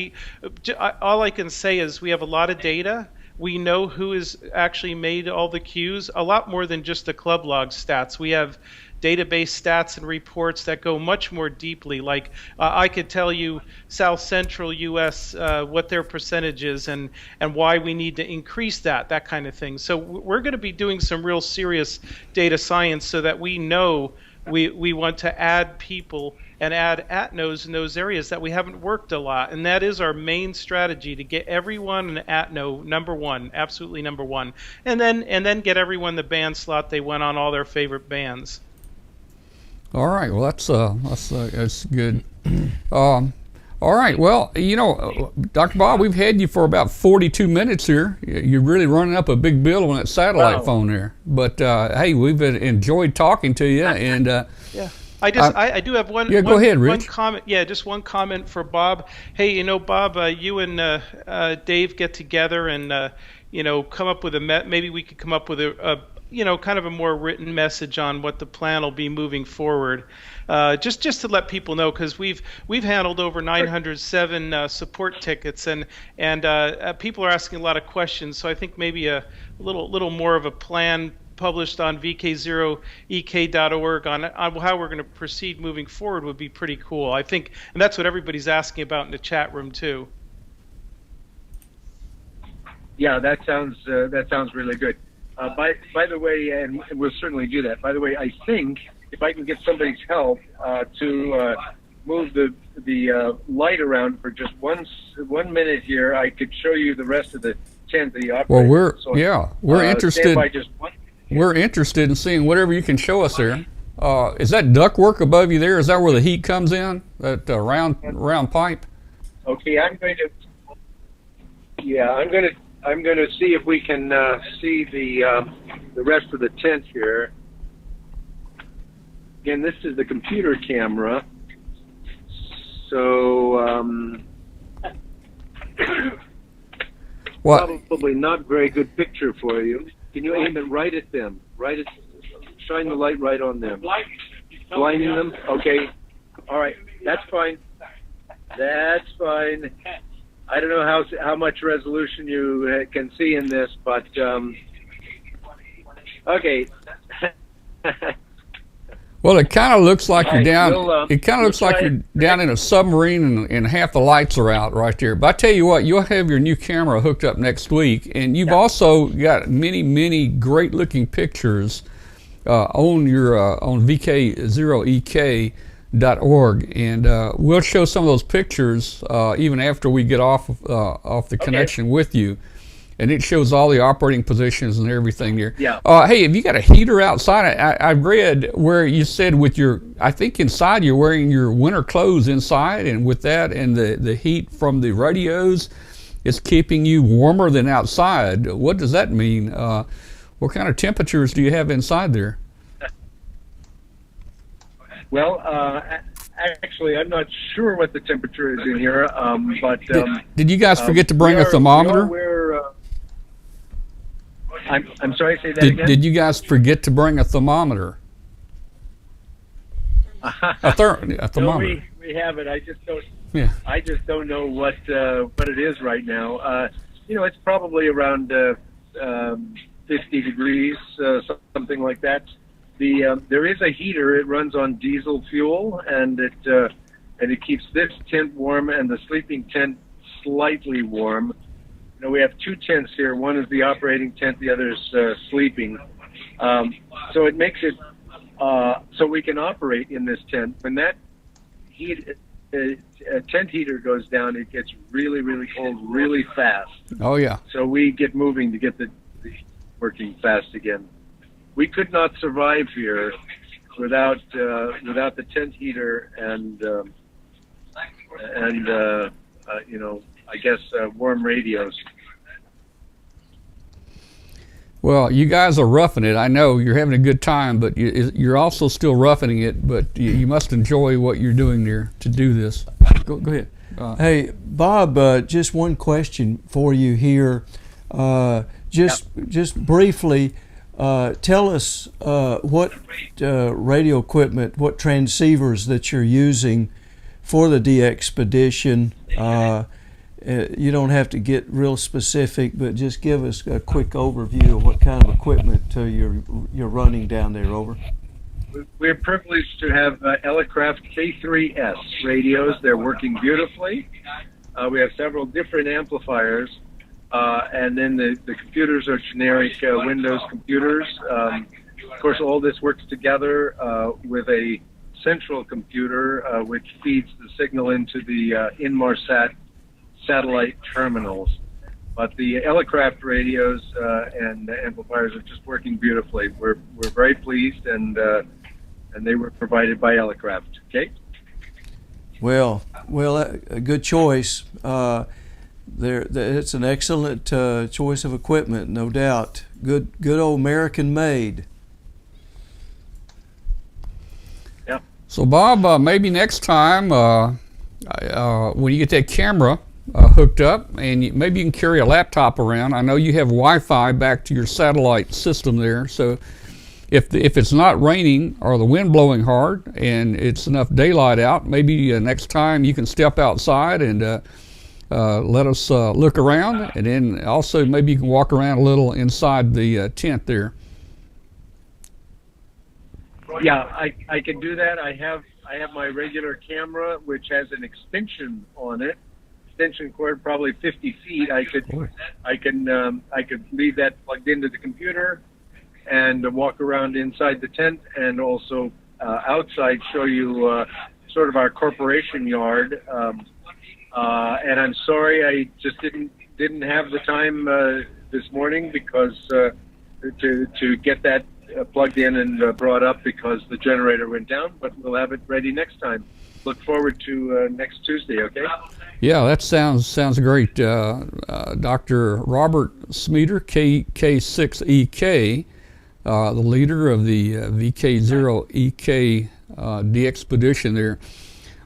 All I can say is we have a lot of data. We know who has actually made all the cues, a lot more than just the club log stats. We have database stats and reports that go much more deeply. Like I could tell you South Central U.S. What their percentage is and why we need to increase that kind of thing. So we're going to be doing some real serious data science so that we know we want to add people and add atnos in those areas that we haven't worked a lot. And that is our main strategy, to get everyone an atno number one, absolutely number one. And then get everyone the band slot they went on all their favorite bands. All right. Well, that's good. All right. Well, Dr. Bob, we've had you for about 42 minutes here. You're really running up a big bill on that satellite phone there. But hey, we've enjoyed talking to you. And yeah. I do have one. Yeah, go ahead, Rich. One comment. Yeah, just one comment for Bob. Hey, Bob, you and Dave get together and come up with maybe we could come up with a kind of a more written message on what the plan will be moving forward. Just to let people know, because we've handled over 907 support tickets, and people are asking a lot of questions. So I think maybe a little more of a plan published on vk0ek.org on how we're going to proceed moving forward would be pretty cool. I think, and that's what everybody's asking about in the chat room too. Yeah, that sounds really good. By the way, and we'll certainly do that. By the way, I think if I can get somebody's help to move the light around for just 1 minute here, I could show you the rest of the tent that he operates. Well, we're interested. Stand by just 1 We're interested in seeing whatever you can show us there. Is that ductwork above you there? Is that where the heat comes in? That round pipe? Okay, I'm going to see if we can see the rest of the tent here. Again, this is the computer camera. So probably not very good picture for you. Can you aim it right at them? Shine the light right on them. Blinding them? Okay. All right. That's fine. That's fine. I don't know how much resolution you can see in this, but okay. Well, it kind of looks like you're down. It kind of looks like you're down in a submarine, and half the lights are out right there. But I tell you what, you'll have your new camera hooked up next week, and you've also got many great-looking pictures on your on vk0ek.org, and we'll show some of those pictures even after we get off the connection with you. And it shows all the operating positions and everything there. Yeah. Hey, have you got a heater outside? I read where you said I think inside you're wearing your winter clothes inside, and with that and the heat from the radios, it's keeping you warmer than outside. What does that mean? What kind of temperatures do you have inside there? Well, actually, I'm not sure what the temperature is in here, but... Did you guys forget to bring a thermometer? I'm sorry, say that again? Did you guys forget to bring a thermometer? A thermometer. No, we have it. I just don't. Yeah. I just don't know what it is right now. It's probably around 50 degrees, something like that. There is a heater. It runs on diesel fuel, and it keeps this tent warm and the sleeping tent slightly warm. We have two tents here. One is the operating tent, the other is sleeping. So it makes it so we can operate in this tent. When that tent heater goes down, it gets really, really cold really fast. Oh, yeah. So we get moving to get the working fast again. We could not survive here without the tent heater and I guess warm radios. Well, you guys are roughing it. I know you're having a good time, but you're also still roughing it. But you must enjoy what you're doing there to do this. Go ahead. Hey, Bob, just one question for you here. Just briefly, tell us what radio equipment, what transceivers that you're using for the Dxpedition. You don't have to get real specific, but just give us a quick overview of what kind of equipment you're running down there. Over. We're privileged to have Elecraft K3S radios. They're working beautifully. We have several different amplifiers, and then the computers are generic Windows computers. Of course, all this works together with a central computer which feeds the signal into the Inmarsat satellite terminals. But the Elecraft radios and amplifiers are just working beautifully. We're very pleased, and they were provided by Elecraft. Okay. Well, a good choice. It's an excellent choice of equipment, no doubt. Good old American made. Yeah. So Bob, maybe next time when you get that camera hooked up, and maybe you can carry a laptop around. I know you have Wi-Fi back to your satellite system there, so if it's not raining or the wind blowing hard and it's enough daylight out, maybe next time you can step outside and let us look around, and then also maybe you can walk around a little inside the tent there. Yeah, I can do that. I have my regular camera, which has an extension on it. Extension cord, probably 50 feet. I could leave that plugged into the computer and walk around inside the tent, and also outside show you sort of our corporation yard. And I'm sorry I just didn't have the time this morning because to get that plugged in and brought up because the generator went down. But we'll have it ready next time. Look forward to next Tuesday. Okay. Yeah, that sounds great. Dr. Robert Schmieder, K6EK, the leader of the VK0EK Dxpedition there.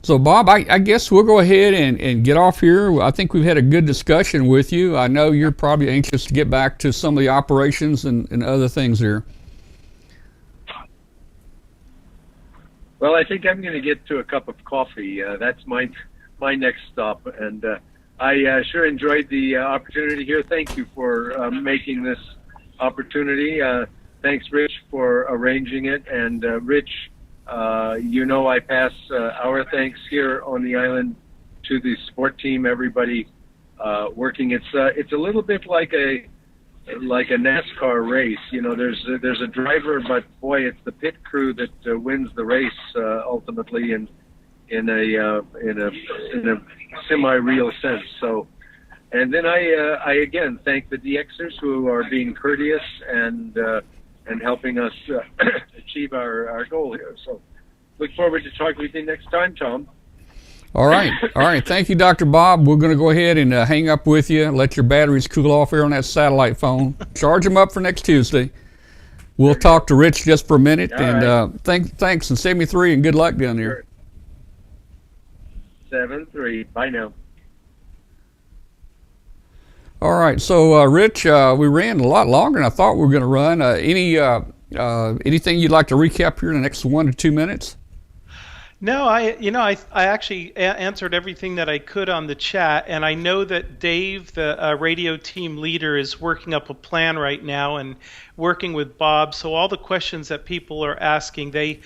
So Bob, I guess we'll go ahead and get off here. I think we've had a good discussion with you. I know you're probably anxious to get back to some of the operations and other things there. Well, I think I'm going to get to a cup of coffee. That's my next stop. And I sure enjoyed the opportunity here. Thank you for making this opportunity. Thanks, Rich, for arranging it. And Rich, I pass our thanks here on the island to the support team, everybody working. It's a little bit like a NASCAR race. There's a driver, but boy, it's the pit crew that wins the race ultimately in a semi-real sense. So, and then I again thank the DXers who are being courteous and helping us achieve our goal here. So, look forward to talking with you next time, Tom. All right. Thank you, Dr. Bob. We're going to go ahead and hang up with you. Let your batteries cool off here on that satellite phone. Charge them up for next Tuesday. We'll talk to Rich just for a minute. All and thanks, and 73, and good luck down there. 7-3. Bye now. All right. So, Rich, we ran a lot longer than I thought we were going to run. Anything you'd like to recap here in the next 1 to 2 minutes? No, I actually answered everything that I could on the chat, and I know that Dave, the radio team leader, is working up a plan right now and working with Bob. So all the questions that people are asking, they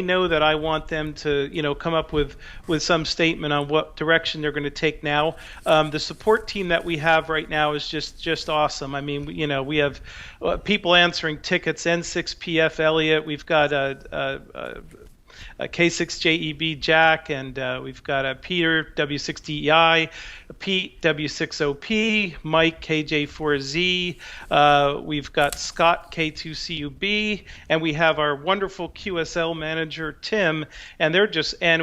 know that I want them to, come up with some statement on what direction they're going to take now. The support team that we have right now is just awesome. I mean, we have people answering tickets, N6PF Elliott. We've got K6JEB Jack, and we've got Peter W6DEI, Pete W6OP, Mike KJ4Z, we've got Scott K2CUB, and we have our wonderful QSL manager Tim, and we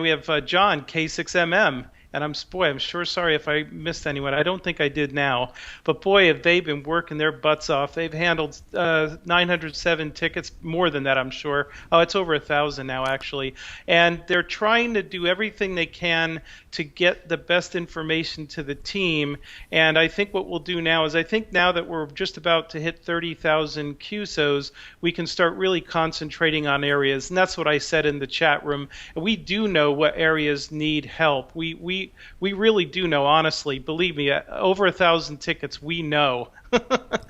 have John K6MM. And I'm sure sorry if I missed anyone. I don't think I did now. But boy, have they been working their butts off. They've handled 907 tickets, more than that, I'm sure. Oh, it's over 1,000 now, actually. And they're trying to do everything they can to get the best information to the team. And I think what we'll do now is, now that we're just about to hit 30,000 QSOs, we can start really concentrating on areas. And that's what I said in the chat room. We do know what areas need help. We we really do know. Honestly, believe me, over 1,000 tickets, we know.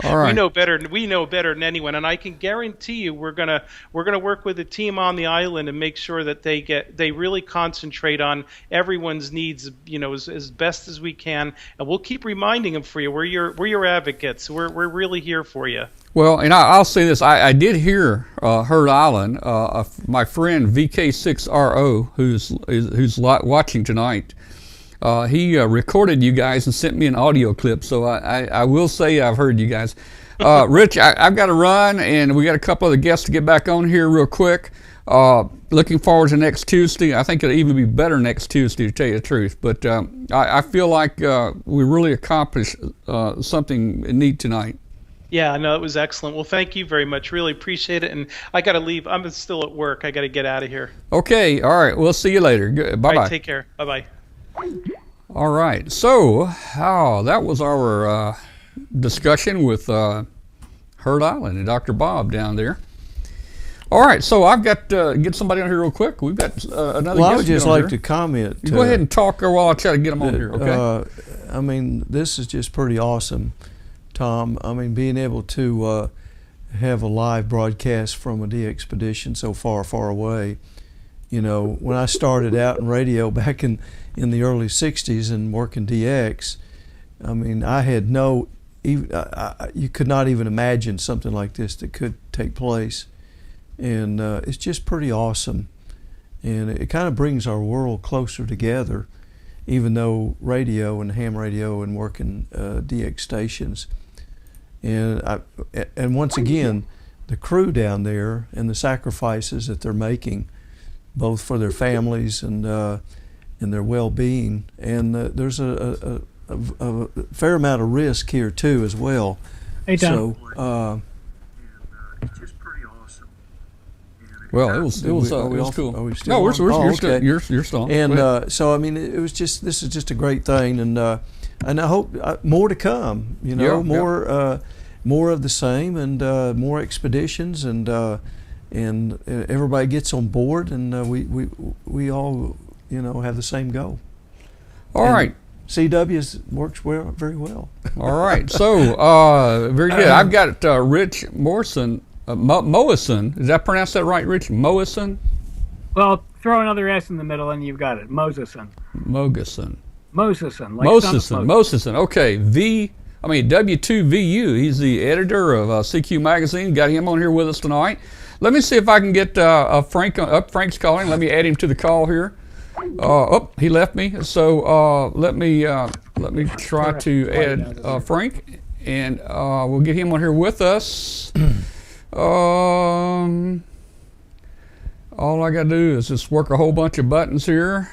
All right. We know better than anyone, and I can guarantee you we're gonna work with the team on the island and make sure that they really concentrate on everyone's needs, as best as we can, and we'll keep reminding them for you. We're your advocates. We're really here for you. Well, and I'll say this: I did hear Heard Island. My friend VK6RO, who's watching tonight. He recorded you guys and sent me an audio clip, so I will say I've heard you guys. Rich, I've got to run, and we got a couple of the guests to get back on here real quick. Looking forward to next Tuesday. I think it'll even be better next Tuesday, to tell you the truth. But I feel like we really accomplished something neat tonight. Yeah, no, it was excellent. Well, thank you very much. Really appreciate it. And I got to leave. I'm still at work. I got to get out of here. Okay, all right. We'll see you later. Bye-bye. All right, take care. Bye-bye. All right, so that was our discussion with Heard Island and Dr. Bob down there. All right, so I've got to get somebody on here real quick. We've got another Well, guest I would just on like here. to comment. You go ahead and talk while I try to get them on here, okay? I mean, this is just pretty awesome, Tom. I mean, being able to have a live broadcast from a Dxpedition so far, far away. When I started out in radio back in the early 60s and working DX, I mean, I had you could not even imagine something like this that could take place. And it's just pretty awesome. And it kind of brings our world closer together, even though radio and ham radio and working DX stations. And once again, the crew down there and the sacrifices that they're making, both for their families and their well-being, and there's a fair amount of risk here too as well. Hey, Tom. So it's just pretty awesome. Well, it was cool. Are we still No, we're on? still, Okay. you're still on. And so I mean, this is just a great thing, and I hope more to come. More of the same, and more expeditions, and everybody gets on board, and we all have the same goal. All right. CW works very well. All right. So very good. I've got Rich Morrison, Moseson. Did I pronounce that right, Rich? Moseson? Well, throw another S in the middle and you've got it. Moseson. Moseson. Moseson. Like Moseson. Okay. W2VU. He's the editor of CQ Magazine. Got him on here with us tonight. Let me see if I can get Frank up. Frank's calling. Let me add him to the call here. He left me. So let me try to add Frank, and we'll get him on here with us. All I gotta do is just work a whole bunch of buttons here.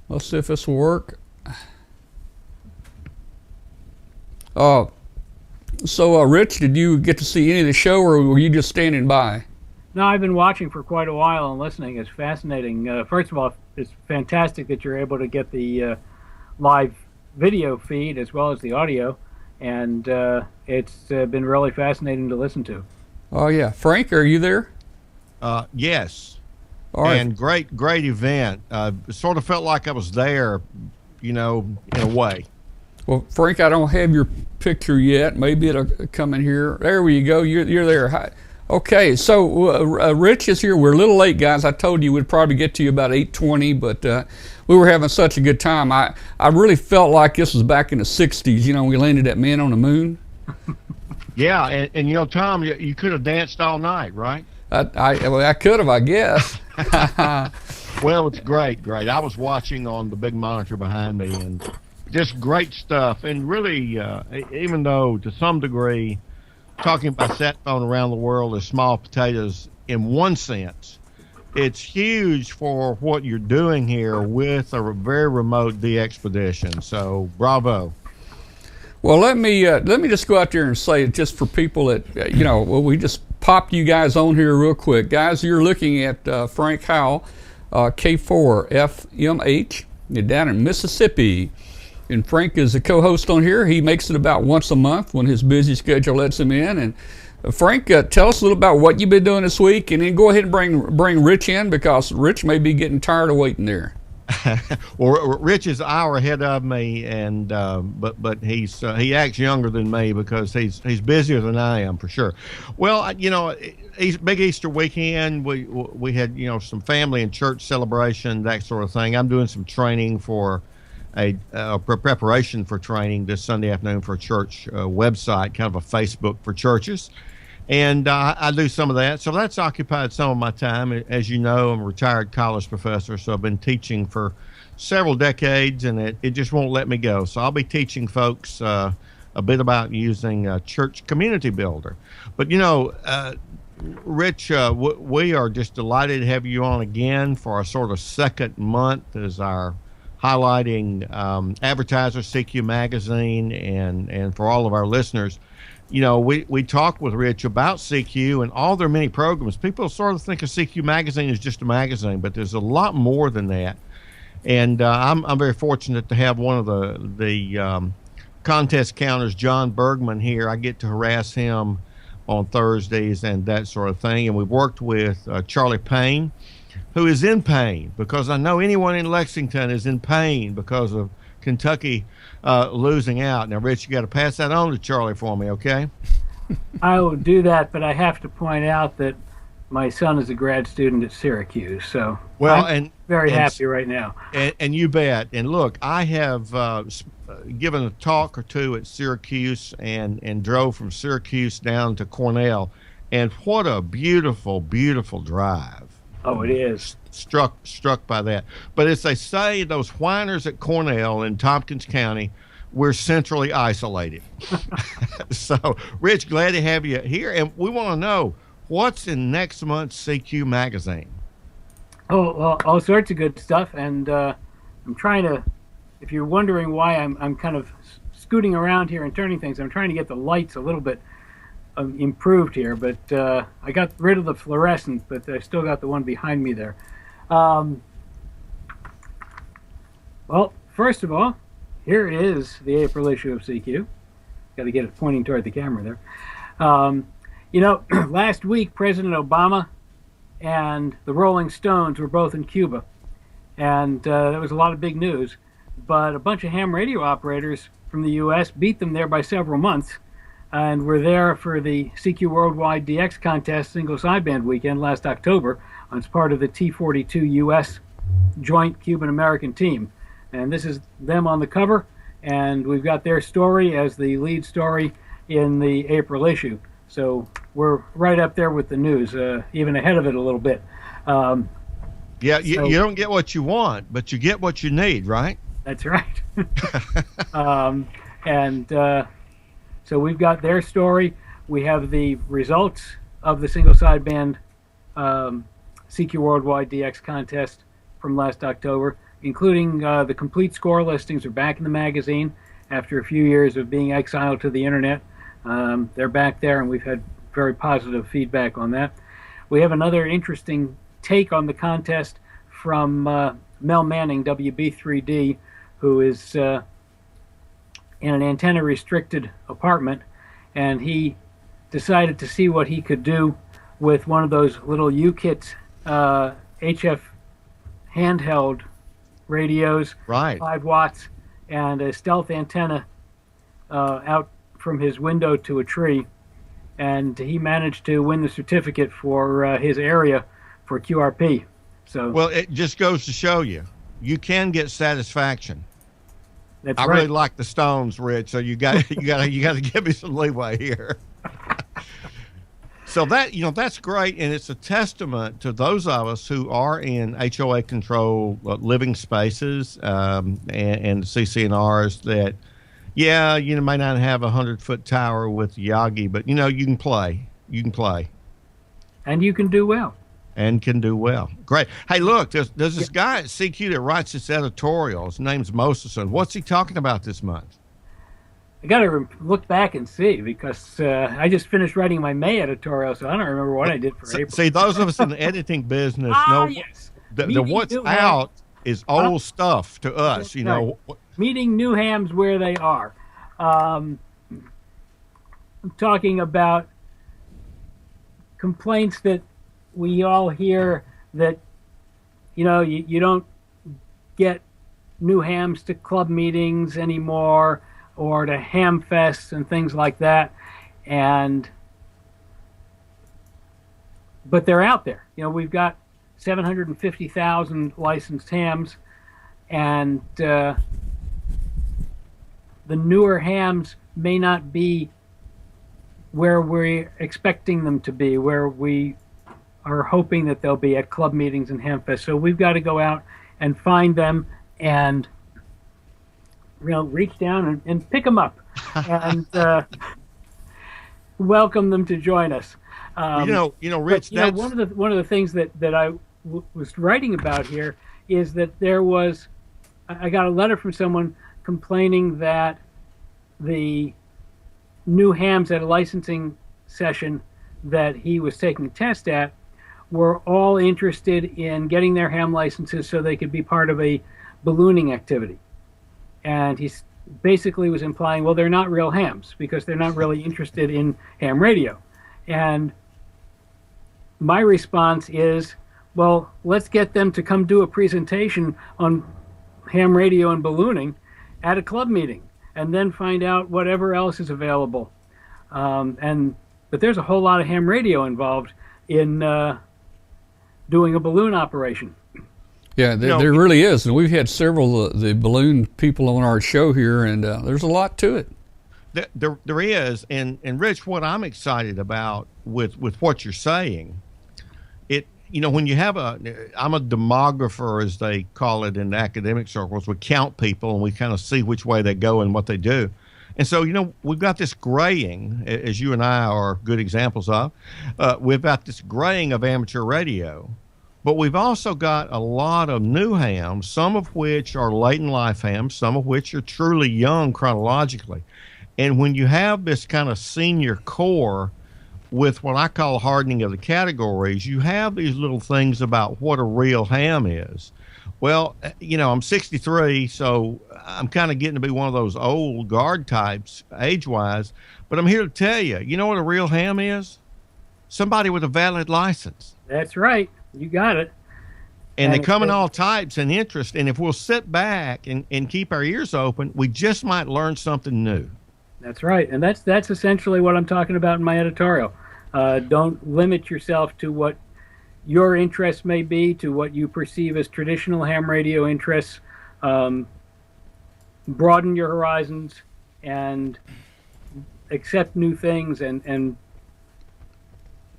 Let's see if this will work. So Rich, did you get to see any of the show, or were you just standing by? No, I've been watching for quite a while and listening. It's fascinating. First of all, it's fantastic that you're able to get the live video feed as well as the audio, and it's been really fascinating to listen to. Oh yeah, Frank, are you there? Yes. All right. And great event. Sort of felt like I was there, in a way. Well, Frank, I don't have your picture yet. Maybe it'll come in here. There you go. You're there. Hi. Okay, so Rich is here. We're a little late, guys. I told you we'd probably get to you about 8:20, but we were having such a good time. I really felt like this was back in the 60s. We landed that man on the moon. Yeah, and Tom, you could have danced all night, right? I could have, I guess. Well, it's great. I was watching on the big monitor behind me, and just great stuff. And really, even though to some degree, talking about sat phone around the world is small potatoes in one sense, it's huge for what you're doing here with a very remote Dxpedition. So, bravo. Well, let me just go out there and say it just for people that we just popped you guys on here real quick, guys. You're looking at Frank Howell, K5FC. You're down in Mississippi. And Frank is a co-host on here. He makes it about once a month when his busy schedule lets him in. And Frank, tell us a little about what you've been doing this week, and then go ahead and bring Rich in, because Rich may be getting tired of waiting there. Well, Rich is an hour ahead of me, and but he acts younger than me because he's busier than I am for sure. Well, big Easter weekend. We had some family and church celebration, that sort of thing. I'm doing some training for a preparation for training this Sunday afternoon for a church website, kind of a Facebook for churches. And I do some of that. So that's occupied some of my time. As you know, I'm a retired college professor, so I've been teaching for several decades, and it just won't let me go. So I'll be teaching folks a bit about using Church Community Builder. But, Rich, we are just delighted to have you on again for our sort of second month as our highlighting advertiser, CQ Magazine, and for all of our listeners. We talk with Rich about CQ and all their many programs. People sort of think of CQ Magazine as just a magazine, but there's a lot more than that. And I'm very fortunate to have one of the contest counters, John Bergman, here. I get to harass him on Thursdays and that sort of thing. And we've worked with Charlie Payne, who is in pain, because I know anyone in Lexington is in pain because of Kentucky losing out. Now, Rich, you got to pass that on to Charlie for me, okay? I will do that, but I have to point out that my son is a grad student at Syracuse, so I'm very happy right now. And you bet. And look, I have given a talk or two at Syracuse and drove from Syracuse down to Cornell, and what a beautiful, beautiful drive. Oh, it is. Struck by that. But as they say, those whiners at Cornell in Tompkins County, we're centrally isolated. So, Rich, glad to have you here. And we want to know, what's in next month's CQ magazine? Oh, well, all sorts of good stuff. And I'm trying to, if you're wondering why I'm kind of scooting around here and turning things, I'm trying to get the lights a little bit improved here, but I got rid of the fluorescent, but I still got the one behind me there. Well, first of all, here is the April issue of CQ. Got to get it pointing toward the camera there. Last week President Obama and the Rolling Stones were both in Cuba, and there was a lot of big news, but a bunch of ham radio operators from the U.S. beat them there by several months. And we're there for the CQ Worldwide DX Contest single sideband weekend last October. It's part of the T42 U.S. joint Cuban-American team. And this is them on the cover, and we've got their story as the lead story in the April issue. So we're right up there with the news, even ahead of it a little bit. You don't get what you want, but you get what you need, right? That's right. So we've got their story. We have the results of the single sideband CQ Worldwide DX contest from last October, including the complete score listings are back in the magazine after a few years of being exiled to the internet. They're back there, and we've had very positive feedback on that. We have another interesting take on the contest from Mel Manning, WB3D, who is in an antenna-restricted apartment, and he decided to see what he could do with one of those little UKIT HF handheld radios, right, 5 watts, and a stealth antenna out from his window to a tree, and he managed to win the certificate for his area for QRP. So, well, it just goes to show you can get satisfaction. That's I right. really like the Stones, Rich. So you got to give me some leeway here. So that's great, and it's a testament to those of us who are in HOA control living spaces and CCNRs that, you may not have a 100-foot tower with Yagi, but you can play. And you can do well. Great. Hey, look, there's this guy at CQ that writes this editorial. His name's Moseson. What's he talking about this month? I got to look back and see, because I just finished writing my May editorial, so I don't remember what I did for April. See, those of us in the editing business know yes. the what's out is old stuff to us. Right. Meeting new hams where they are. I'm talking about complaints that we all hear that, you don't get new hams to club meetings anymore or to ham fests and things like that. But they're out there. You know, we've got 750,000 licensed hams, and the newer hams may not be where we're expecting them to be, where we are hoping that they'll be at club meetings and ham fests. So we've got to go out and find them and, you know, reach down and pick them up and welcome them to join us. Rich, but, one of the things that I was writing about here is that I got a letter from someone complaining that the new hams at a licensing session that he was taking a test at were all interested in getting their ham licenses so they could be part of a ballooning activity. And he basically was implying, well, they're not real hams because they're not really interested in ham radio. And my response is, well, let's get them to come do a presentation on ham radio and ballooning at a club meeting, and then find out whatever else is available. But there's a whole lot of ham radio involved in doing a balloon operation. Yeah, there really is, and we've had several of the balloon people on our show here, and there's a lot to it. There is, and Rich, what I'm excited about with what you're saying, when you have I'm a demographer, as they call it in academic circles. We count people and we kind of see which way they go and what they do. And so, we've got this graying, as you and I are good examples of. We've got this graying of amateur radio, but we've also got a lot of new hams, some of which are late in life hams, some of which are truly young chronologically. And when you have this kind of senior core with what I call hardening of the categories, you have these little things about what a real ham is. Well, I'm 63, so I'm kind of getting to be one of those old guard types age-wise, but I'm here to tell you, you know what a real ham is? Somebody with a valid license. That's right. You got it. And they come in all types and interests, and if we'll sit back and keep our ears open, we just might learn something new. That's right, and that's essentially what I'm talking about in my editorial. Don't limit yourself to what your interests may be, to what you perceive as traditional ham radio interests. Broaden your horizons and accept new things, and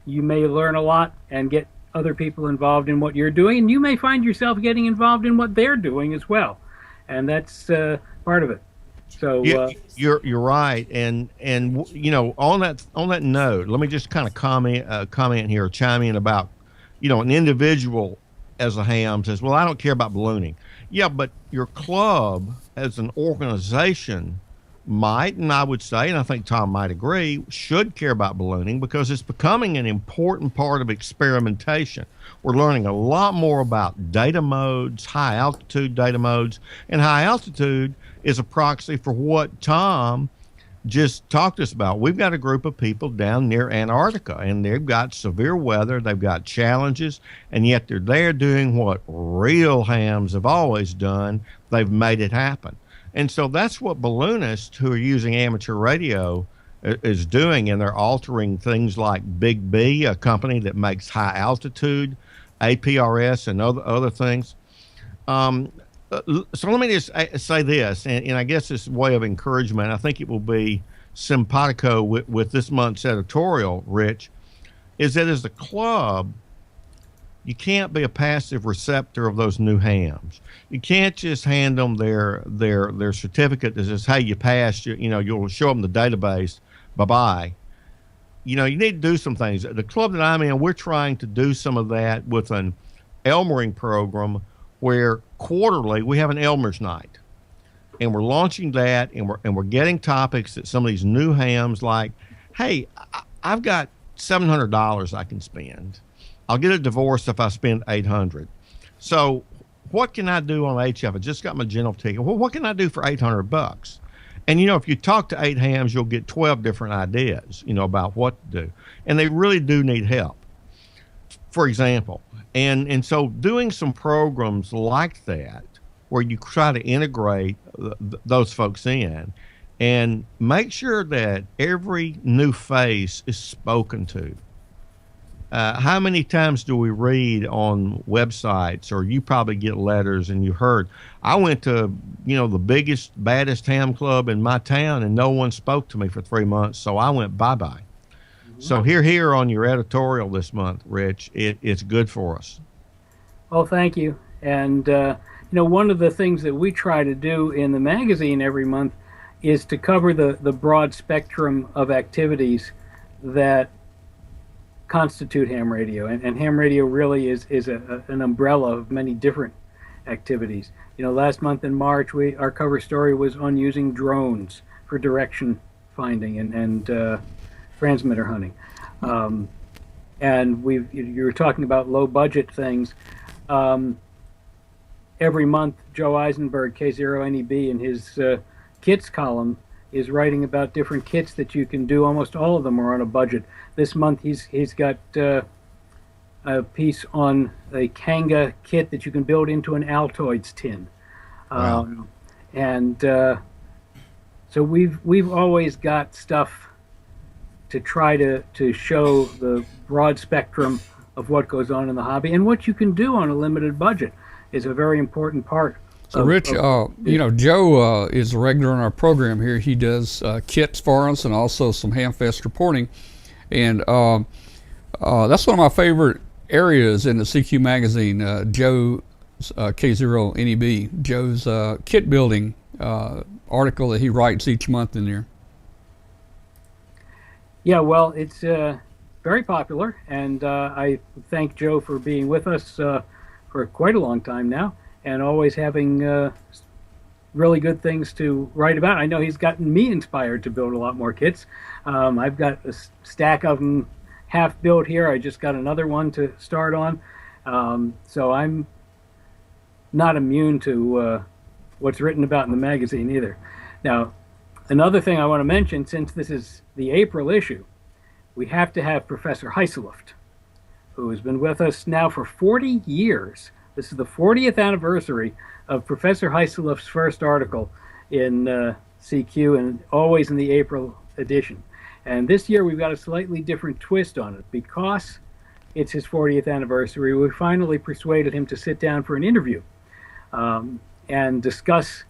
you may learn a lot and get other people involved in what you're doing, and you may find yourself getting involved in what they're doing as well, and that's part of it. So you're right, and on that note, let me just kind of comment here, chime in about an individual as a ham says, well, I don't care about ballooning. Yeah, but your club as an organization might, and I would say, and I think Tom might agree, should care about ballooning because it's becoming an important part of experimentation. We're learning a lot more about data modes, high altitude data modes, and high altitude is a proxy for what Tom just talked to us about. We've got a group of people down near Antarctica, and they've got severe weather, they've got challenges, and yet they're there doing what real hams have always done. They've made it happen. And so that's what balloonists who are using amateur radio is doing, and they're altering things like Big B, a company that makes high altitude, APRS, and other things. So let me just say this, and I guess this way of encouragement, I think it will be simpatico with this month's editorial, Rich, is that as a club, you can't be a passive receptor of those new hams. You can't just hand them their certificate that says, hey, you passed, you'll show them the database, bye-bye. You need to do some things. The club that I'm in, we're trying to do some of that with an Elmering program where quarterly we have an Elmer's night, and we're launching that, and we're getting topics that some of these new hams like, hey, I've got $700 I can spend. I'll get a divorce if I spend $800. So what can I do on HF? I just got my general ticket. Well, what can I do for $800? And if you talk to 8 hams, you'll get 12 different ideas, about what to do. And they really do need help. For example, and so doing some programs like that where you try to integrate those folks in and make sure that every new face is spoken to. How many times do we read on websites, or you probably get letters and you heard, I went to, the biggest, baddest ham club in my town and no one spoke to me for 3 months, so I went bye-bye. Mm-hmm. So here on your editorial this month, Rich, it's good for us. Oh, thank you. And, one of the things that we try to do in the magazine every month is to cover the broad spectrum of activities that constitute ham radio, and ham radio really is an umbrella of many different activities. Last month in March, our cover story was on using drones for direction finding and transmitter hunting, and you were talking about low budget things. Every month, Joe Eisenberg, K0NEB, in his kits column is writing about different kits that you can do. Almost all of them are on a budget. This month he's got a piece on a Kanga kit that you can build into an Altoids tin. Wow. And so we've always got stuff to try to show the broad spectrum of what goes on in the hobby, and what you can do on a limited budget is a very important part. So Rich, Joe is a regular in our program here. He does kits for us and also some Hamfest reporting. And that's one of my favorite areas in the CQ magazine, Joe's K0NEB, Joe's kit building article that he writes each month in there. Yeah, well, it's very popular, and I thank Joe for being with us for quite a long time now, and always having really good things to write about. I know he's gotten me inspired to build a lot more kits. I've got a stack of them half built here. I just got another one to start on. So I'm not immune to what's written about in the magazine either. Now, another thing I want to mention, since this is the April issue, we have to have Professor Heiseluft, who has been with us now for 40 years. This is the 40th anniversary of Professor Heiseluft's first article in CQ, and always in the April edition. And this year we've got a slightly different twist on it. Because it's his 40th anniversary, we finally persuaded him to sit down for an interview and discuss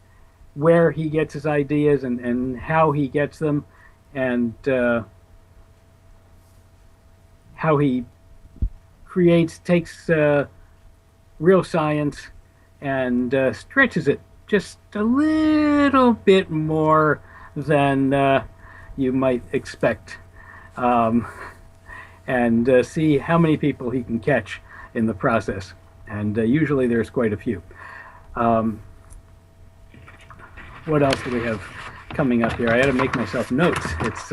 where he gets his ideas and how he gets them, and how he takes real science and stretches it just a little bit more than you might expect, and see how many people he can catch in the process. And usually there's quite a few. What else do we have coming up here? I had to make myself notes. It's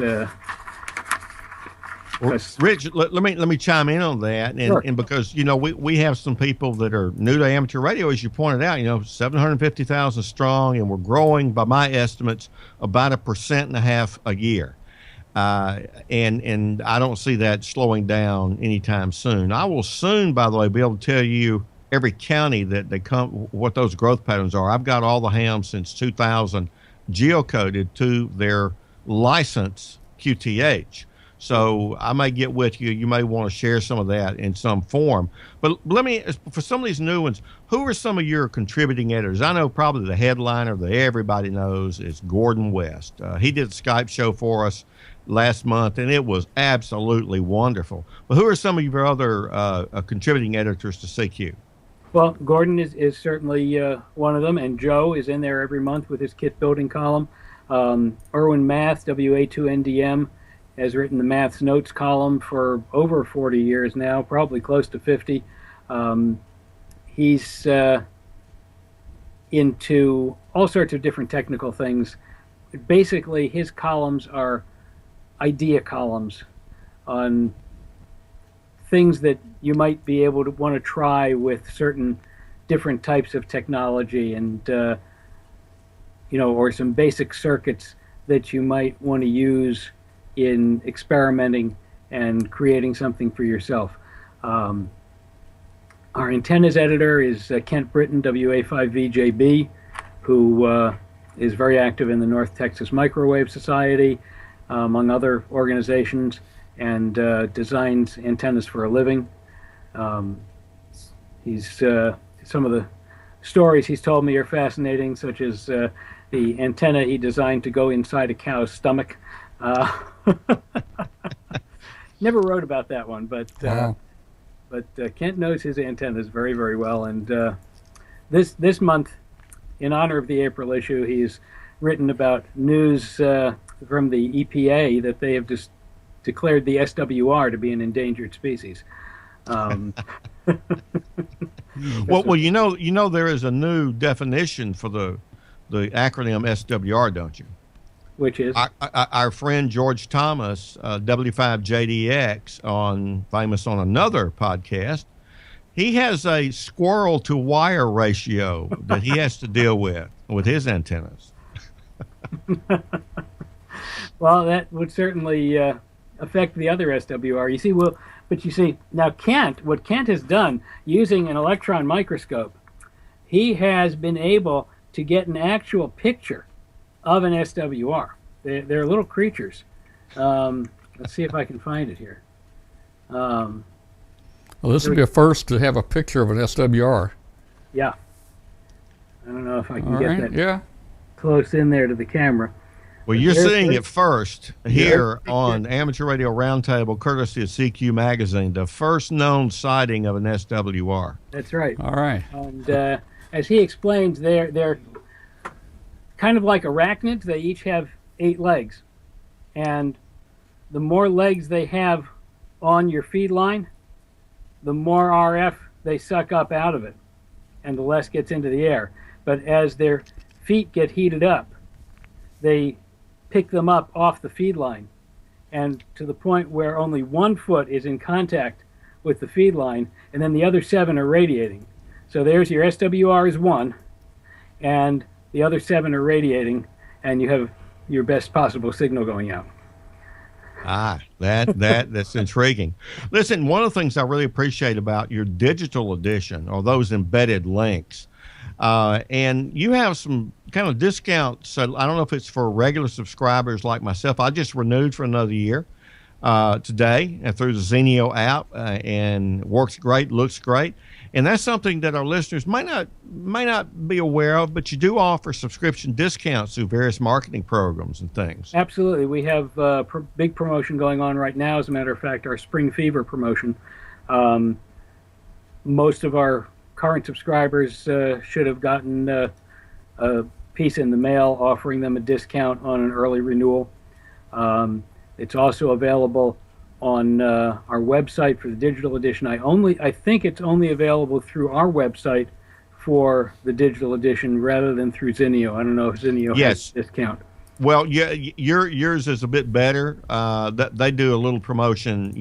well, Rich, let me chime in on that, and, Sure. and because we have some people that are new to amateur radio, as you pointed out, 750,000 strong, and we're growing by my estimates about 1.5% a year, and I don't see that slowing down anytime soon. I will soon, by the way, be able to tell you every county that they come, what those growth patterns are. I've got all the hams since 2000 geocoded to their license QTH. So I may get with you. You may want to share some of that in some form. But let me, for some of these new ones, who are some of your contributing editors? I know probably the headliner that everybody knows is Gordon West. He did a Skype show for us last month, and it was absolutely wonderful. But who are some of your other contributing editors to CQ? Well, Gordon is certainly one of them, and Joe is in there every month with his kit building column. Erwin Math, WA2NDM, has written the Maths Notes column for over 40 years now, probably close to 50. He's into all sorts of different technical things. Basically, his columns are idea columns on things that you might be able to want to try with certain different types of technology, and or some basic circuits that you might want to use in experimenting and creating something for yourself. Our antennas editor is Kent Britton, WA5VJB, who is very active in the North Texas Microwave Society, among other organizations, and designs antennas for a living. Some of the stories he's told me are fascinating, such as the antenna he designed to go inside a cow's stomach. Never wrote about that one, but Wow. Kent knows his antennas very, very well. And this month, in honor of the April issue, he's written about news from the EPA that they have just declared the SWR to be an endangered species. Well, you know, there is a new definition for the acronym SWR, don't you? Which is? Our friend George Thomas, W5JDX, famous on another podcast, he has a squirrel to wire ratio that he has to deal with his antennas. Well, that would certainly affect the other SWR. You see, but you see, now what Kent has done, using an electron microscope, he has been able to get an actual picture of an SWR. They're little creatures. Let's see if I can find it here. Well, this would be a first to have a picture of an SWR. Yeah. I don't know if I can All get right, that yeah. close in there to the camera. Well, you're There's- seeing there's- it first here on Amateur Radio Roundtable, courtesy of CQ Magazine, the first known sighting of an SWR. That's right. All right. And as he explains, they're kind of like arachnids. They each have 8 legs. And the more legs they have on your feed line, the more RF they suck up out of it, and the less gets into the air. But as their feet get heated up, they pick them up off the feed line, and to the point where only 1 foot is in contact with the feed line, and then the other 7 are radiating. So there's your SWR is 1, and the other 7 are radiating, and you have your best possible signal going out. That's intriguing. Listen, one of the things I really appreciate about your digital edition are those embedded links. And you have some kind of discounts. So I don't know if it's for regular subscribers like myself. I just renewed for another year today through the Zenio app, and works great, looks great. And that's something that our listeners may not be aware of, but you do offer subscription discounts through various marketing programs and things. Absolutely. We have a big promotion going on right now. As a matter of fact, our Spring Fever promotion. Most of our current subscribers should have gotten a piece in the mail offering them a discount on an early renewal. It's also available on our website for the digital edition. I think it's only available through our website for the digital edition rather than through Zenio. I don't know if Zenio has a discount. Well, yeah, yours is a bit better. They do a little promotion,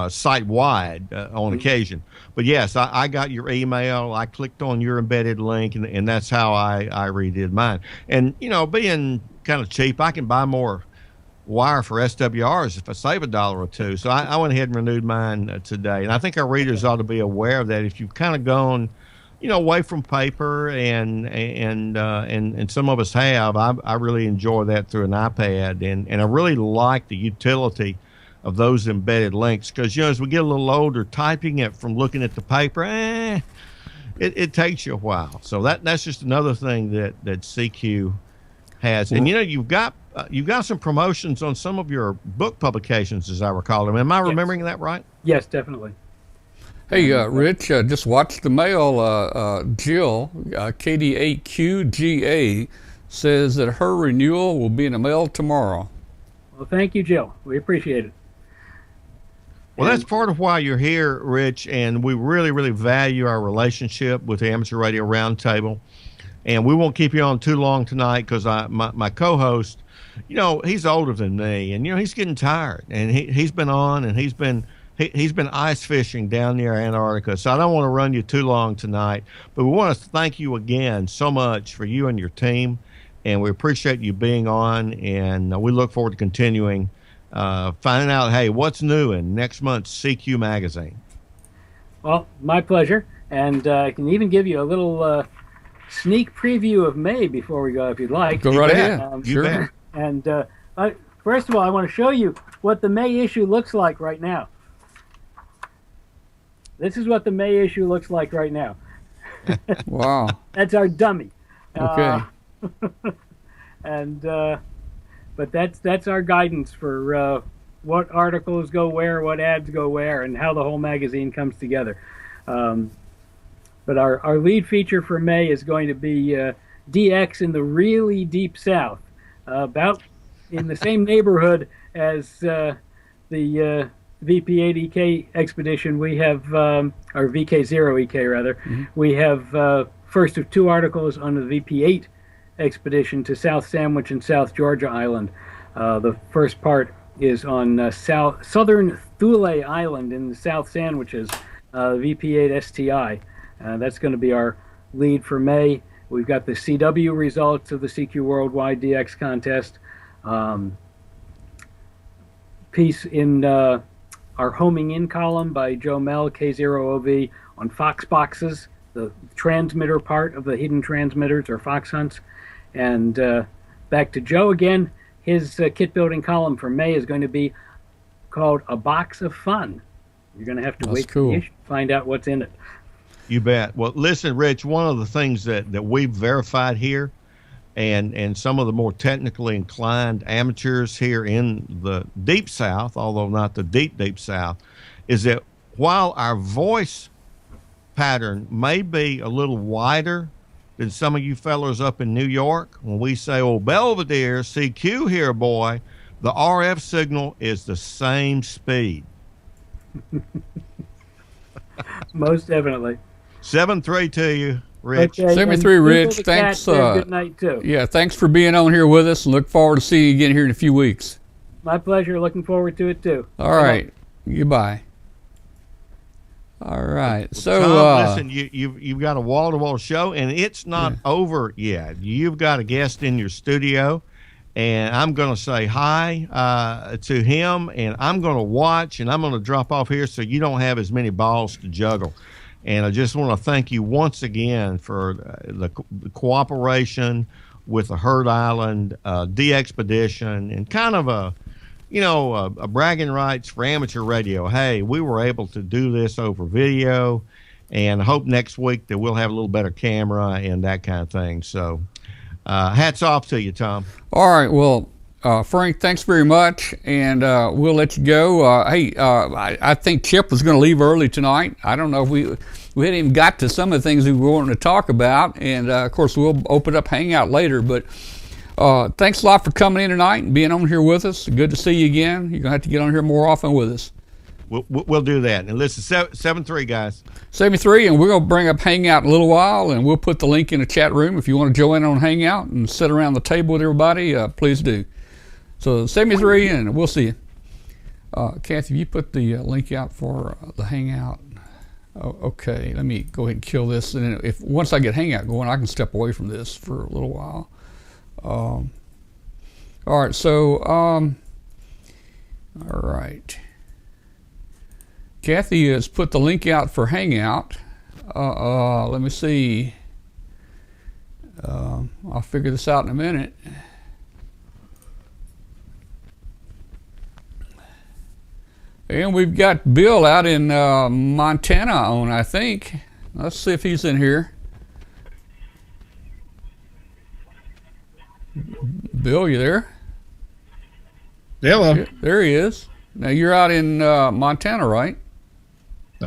site-wide on occasion. But yes, I got your email. I clicked on your embedded link, and that's how I redid mine. And, being kind of cheap, I can buy more wire for SWRs if I save $1 or $2. So I went ahead and renewed mine today. And I think our readers ought to be aware of that. If you've kind of gone away from paper, and some of us have, I really enjoy that through an iPad, and I really like the utility of those embedded links, because as we get a little older, typing it from looking at the paper, it takes you a while. So that's just another thing that CQ has. And you've got some promotions on some of your book publications, as I recall them. Am I remembering that right? Yes, definitely. Hey, Rich, just watched the mail. Jill, KD8QGA, says that her renewal will be in the mail tomorrow. Well, thank you, Jill. We appreciate it. Well, that's part of why you're here, Rich, and we really, really value our relationship with the Amateur Radio Roundtable. And we won't keep you on too long tonight, because my co-host, he's older than me, and he's getting tired, and he's been on, and he's been ice fishing down near Antarctica, so I don't want to run you too long tonight. But we want to thank you again so much for you and your team, and we appreciate you being on, and we look forward to continuing finding out, hey, what's new in next month's CQ Magazine. Well, my pleasure. And I can even give you a little sneak preview of May before we go, if you'd like. Go right ahead. Sure. And first of all, I want to show you what the May issue looks like right now. This is what the May issue looks like right now. Wow. That's our dummy. Okay. But that's our guidance for what articles go where, what ads go where, and how the whole magazine comes together. But our lead feature for May is going to be DX in the really deep South, about in the same neighborhood as the VP80K expedition. We have, or VK0EK rather, we have first of two articles on the VP8 expedition to South Sandwich and South Georgia Island. The first part is on southern Thule Island in the South Sandwiches, VP8 STI. That's going to be our lead for May. We've got the CW results of the CQ Worldwide DX contest. Piece in our homing in column by Joe Mell, K0OV, on fox boxes, the transmitter part of the hidden transmitters or fox hunts. And back to Joe again. His kit building column for May is going to be called A Box of Fun. You're going to have to wait for the issue to find out what's in it. You bet. Well, listen, Rich, one of the things that we've verified here, and some of the more technically inclined amateurs here in the Deep South, although not the deep South, is that while our voice pattern may be a little wider than some of you fellas up in New York, when we say, oh, Belvedere, CQ here, boy, the RF signal is the same speed. Most definitely. 7-3 to you, Rich. Okay, 73, Rich. Thanks. Good night, too. Yeah, thanks for being on here with us. Look forward to seeing you again here in a few weeks. My pleasure. Looking forward to it, too. All right. Goodbye. All right. So, Tom, listen, you've got a wall-to-wall show, and it's not over yet. You've got a guest in your studio, and I'm going to say hi to him, and I'm going to watch, and I'm going to drop off here so you don't have as many balls to juggle. And I just want to thank you once again for the cooperation with the Heard Island Dxpedition, and kind of a bragging rights for amateur radio. Hey, we were able to do this over video, and I hope next week that we'll have a little better camera and that kind of thing. So hats off to you, Tom. All right. Well, Frank, thanks very much, and we'll let you go. I think Chip was going to leave early tonight. I don't know if we hadn't even got to some of the things we were wanting to talk about, and of course we'll open up Hangout later, but thanks a lot for coming in tonight and being on here with us. Good to see you again. You're going to have to get on here more often with us. We'll do that. And listen, 7-3, guys. 73, and we're going to bring up Hangout in a little while, and we'll put the link in the chat room. If you want to join on Hangout and sit around the table with everybody, please do. So 73, and we'll see you. Kathy, you put the link out for the Hangout. Oh, okay, let me go ahead and kill this. And then once I get Hangout going, I can step away from this for a little while. All right, so, all right. Kathy has put the link out for Hangout. Let me see. I'll figure this out in a minute. And we've got Bill out in Montana on, I think. Let's see if he's in here. Bill, you there? Hello. There he is. Now you're out in Montana, right?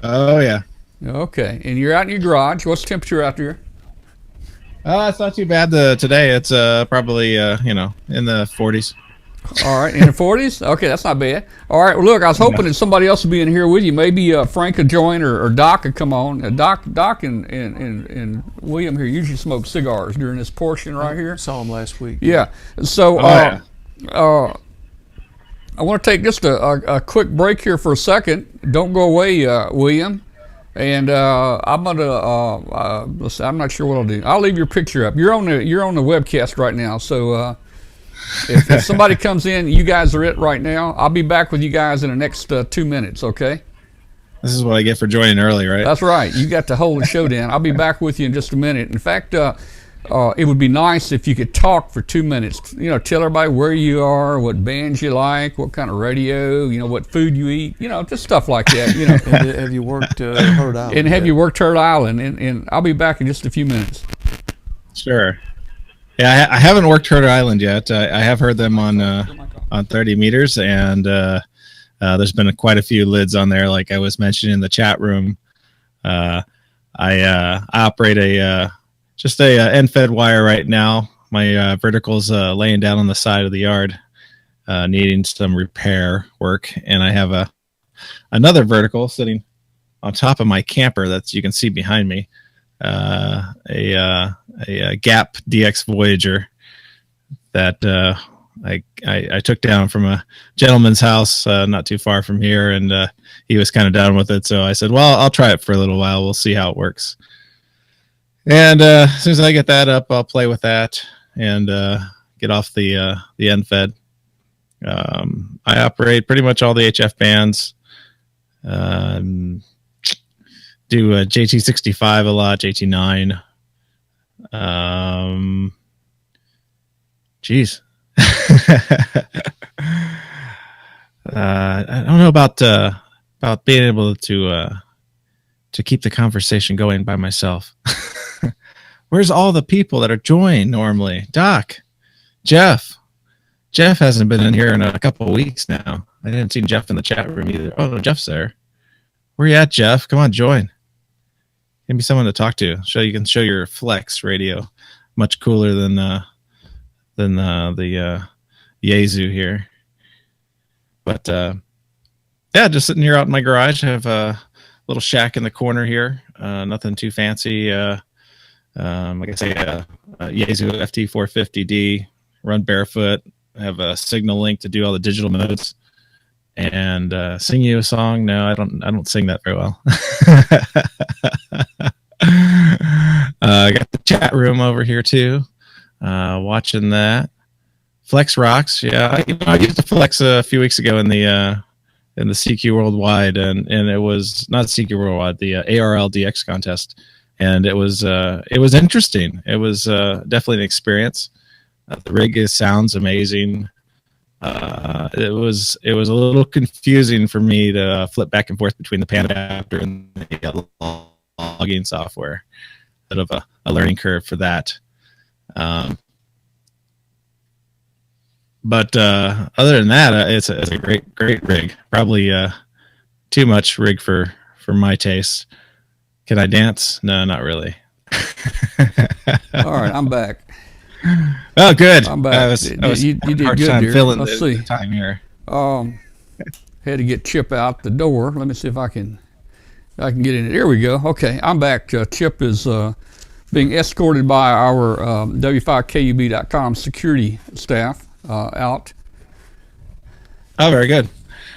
Oh yeah. Okay, and you're out in your garage. What's the temperature out there? It's not too bad today. It's probably in the 40s. All right, in the 40s? Okay, that's not bad. All right, well, look, I was hoping that somebody else would be in here with you. Maybe Frank could join or Doc could come on. Doc and William here usually smoke cigars during this portion right here. Saw him last week. Yeah. So I want to take just a quick break here for a second. Don't go away, William. And I'm gonna. Listen, I'm not sure what I'll do. I'll leave your picture up. You're on the webcast right now, so. If somebody comes in, you guys are it right now. I'll be back with you guys in the next 2 minutes, okay? This is what I get for joining early, right? That's right. You got to hold the show down. I'll be back with you in just a minute. In fact, it would be nice if you could talk for 2 minutes. You know, tell everybody where you are, what bands you like, what kind of radio, you know, what food you eat, you know, just stuff like that. You know, And have you worked Heard Island? and have you worked Heard Island? And I'll be back in just a few minutes. Sure. Yeah, I haven't worked Heard Island yet. I have heard them on 30 meters, and there's been quite a few lids on there, like I was mentioning in the chat room. I operate just a end-fed wire right now. My vertical's laying down on the side of the yard, needing some repair work, and I have another vertical sitting on top of my camper that you can see behind me, a Gap DX Voyager that I took down from a gentleman's house not too far from here, and he was kind of done with it, so I said, well, I'll try it for a little while. We'll see how it works. And as soon as I get that up, I'll play with that and get off the end fed. I operate pretty much all the HF bands. Do JT65 a lot, JT9. Geez. I don't know about being able to keep the conversation going by myself. Where's all the people that are joined normally? Doc, Jeff hasn't been in here in a couple of weeks now. I didn't see Jeff in the chat room either. Oh, no, Jeff's there. Where you at, Jeff? Come on, join. Give me someone to talk to. You can show your flex radio. Much cooler than the Yaesu here. But yeah, just sitting here out in my garage. I have a little shack in the corner here. Nothing too fancy. Like I say, Yaesu FT450D. Run barefoot. I have a signal link to do all the digital modes. And sing you a song? No, I don't sing that very well. I got the chat room over here too. Watching that. Flex rocks. Yeah, I used to flex a few weeks ago in the CQ Worldwide, and it was not CQ Worldwide, the ARL DX contest, and it was interesting. It was definitely an experience. The rig sounds amazing. It was a little confusing for me to flip back and forth between the pan adapter and the logging software. Bit of a learning curve for that. But other than that, it's a great rig. Probably too much rig for my taste. Can I dance? No, not really. All right, I'm back. Oh, good. I'm back. You did good there. Let's see. Time here. Had to get Chip out the door. Let me see if I can get in it. Here we go. Okay, I'm back. Chip is being escorted by our W5KUB.com security staff out. Oh, very good.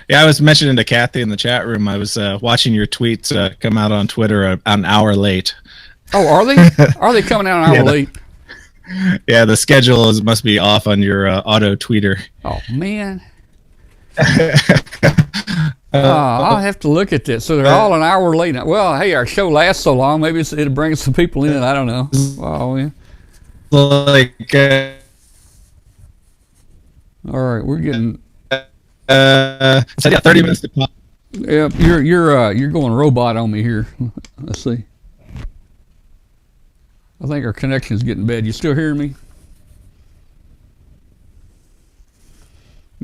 Yeah, I was mentioning to Kathy in the chat room, I was watching your tweets come out on Twitter an hour late. Oh, are they? Are they coming out an hour late? Yeah, the schedule must be off on your auto tweeter. Oh, man. I'll have to look at this. So they're all an hour late. Well, hey, our show lasts so long. Maybe it'll bring some people in. I don't know. Oh, yeah. Like, all right, we're getting. So yeah, 30 minutes to pop. Yeah, you're going robot on me here. Let's see. I think our connection is getting bad. You still hearing me?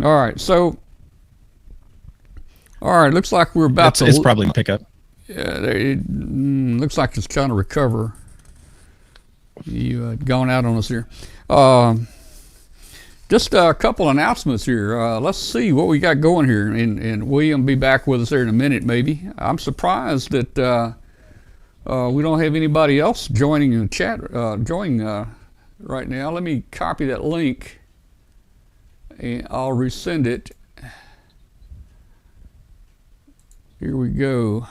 All right, so. All right, looks like we're about to. It's probably pick up. Yeah, it looks like it's trying to recover. You gone out on us here. Just a couple announcements here. Let's see what we got going here, and William will be back with us there in a minute, maybe. I'm surprised that we don't have anybody else joining in the chat, right now. Let me copy that link, and I'll resend it. Here we go.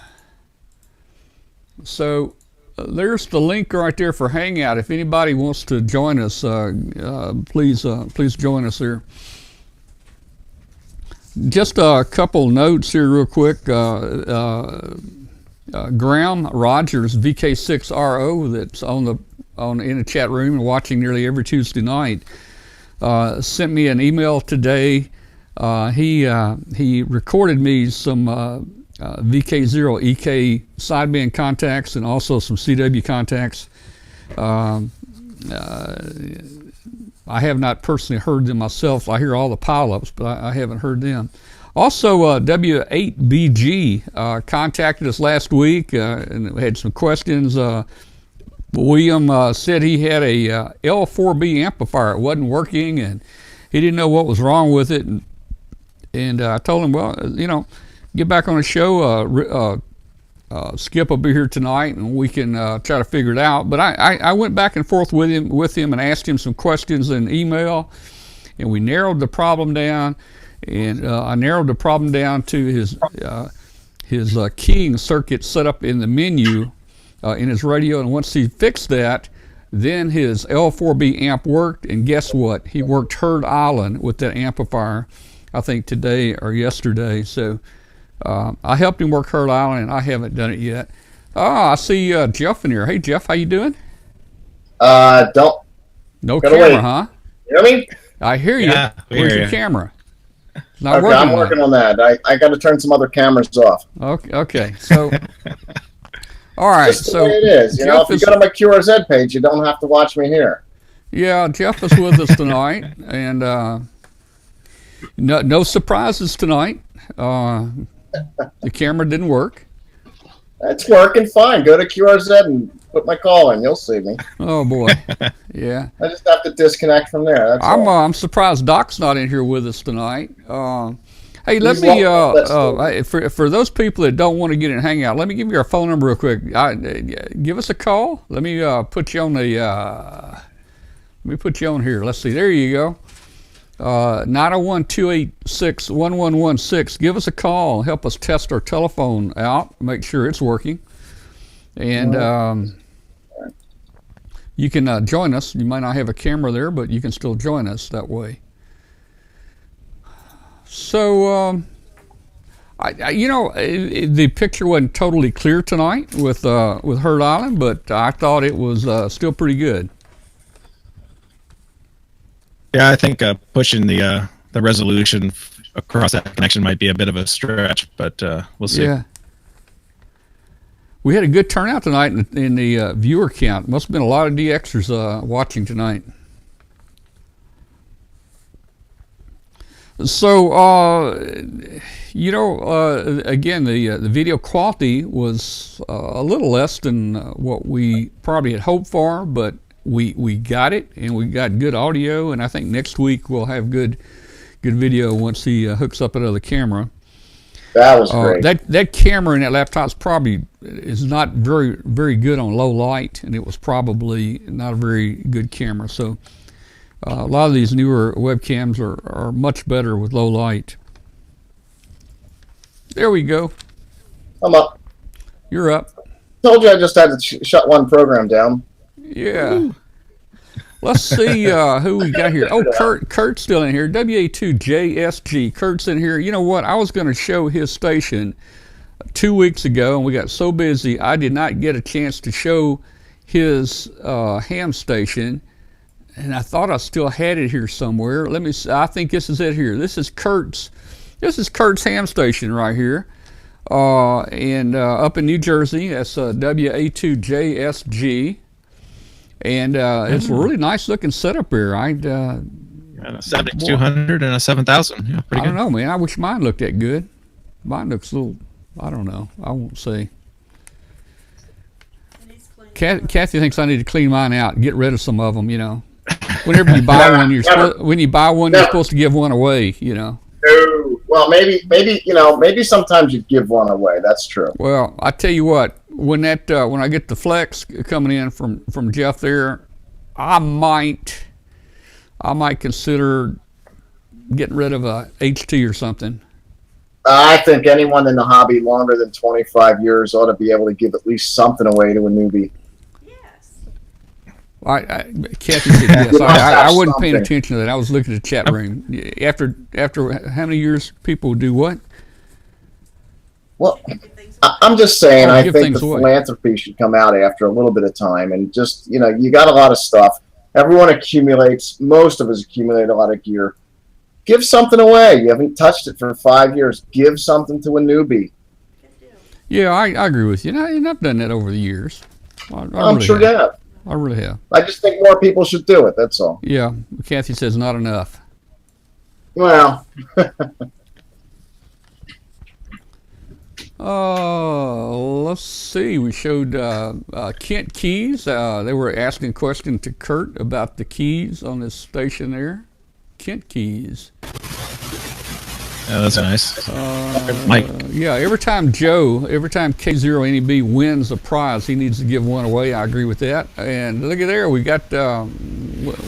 So there's the link right there for Hangout. If anybody wants to join us, please join us there. Just a couple notes here real quick. Graham Rogers, VK6RO, that's in the chat room and watching nearly every Tuesday night, sent me an email today. He recorded me some VK0EK sideband contacts and also some CW contacts. I have not personally heard them myself. I hear all the pileups, but I haven't heard them. Also, W8BG contacted us last week and had some questions. William said he had a L4B amplifier. It wasn't working, and he didn't know what was wrong with it. And I told him, well, get back on the show. Skip will be here tonight, and we can try to figure it out. But I went back and forth with him and asked him some questions in email, and we narrowed the problem down. And I narrowed the problem down to his keying circuit set up in the menu in his radio. And once he fixed that, then his L4B amp worked. And guess what? He worked Heard Island with that amplifier, I think today or yesterday. So I helped him work Heard Island, and I haven't done it yet. I see Jeff in here. Hey, Jeff, how you doing? Don't. No camera, huh? You hear me? I hear you. Yeah, Where's your camera? It's not Okay, working. I'm working on that. I got to turn some other cameras off. Okay. So, all right. Just the So way it is. You know, if you go to my QRZ page, you don't have to watch me here. Yeah, Jeff is with us tonight, and no surprises tonight. The camera didn't work. It's working fine. Go to QRZ and put my call in. You'll see me. Oh boy, yeah. I just have to disconnect from there. That's all. I'm surprised Doc's not in here with us tonight. Hey, let me for those people that don't want to get in Hangout, let me give you our phone number real quick. Give us a call. Let me put you on the. Let me put you on here. Let's see. There you go. 901-286-1116. Give us a call. Help us test our telephone out. Make sure it's working. And you can join us. You might not have a camera there, but you can still join us that way. So, the picture wasn't totally clear tonight with Heard Island, but I thought it was still pretty good. Yeah, I think pushing the resolution across that connection might be a bit of a stretch, but we'll see. Yeah. We had a good turnout tonight in the viewer count. Must have been a lot of DXers watching tonight. So, again, the video quality was a little less than what we probably had hoped for, but we got it, and we got good audio, and I think next week we'll have good video once he hooks up another camera. That was great. That camera in that laptop is not very, very good on low light, and it was probably not a very good camera. So a lot of these newer webcams are much better with low light. There we go. I'm up. You're up. Told you I just had to shut one program down. Yeah. Ooh. Let's see who we got here. Oh, Kurt's still in here. WA2JSG. Kurt's in here. You know what? I was going to show his station 2 weeks ago, and we got so busy I did not get a chance to show his ham station, and I thought I still had it here somewhere. Let me see. I think this is it here. This is Kurt's ham station right here, and up in New Jersey. That's WA2JSG. And it's a really nice looking setup here. A 7200 and a 7000. Yeah, pretty good. I don't know, man. I wish mine looked that good. Mine looks a little, I don't know. I won't say. Kathy thinks I need to clean mine out and get rid of some of them, Whenever you buy one, you're supposed to give one away, No. Well, maybe sometimes you give one away. That's true. Well, I tell you what, when I get the flex coming in from Jeff there, I might consider getting rid of a HT or something. I think anyone in the hobby longer than 25 years ought to be able to give at least something away to a newbie. Kathy said yes. You must have I wasn't paying something. attention to that. I was looking at the chat room. After how many years people do what? Well, I'm just saying, I give think things the away. philanthropy should come out after a little bit of time, and just, you got a lot of stuff. Everyone accumulates. Most of us accumulate a lot of gear. Give something away. You haven't touched it for 5 years. Give something to a newbie. Yeah, I agree with you. And I've done that over the years. I'm really sure you have. I really have. I just think more people should do it. That's all. Yeah, Kathy says not enough. Well, let's see. We showed Kent Keys. They were asking a question to Kurt about the keys on this station there. Kent Keys. Oh, that's nice. Mike. Yeah, every time K0NEB wins a prize, he needs to give one away. I agree with that. And look at there, we got who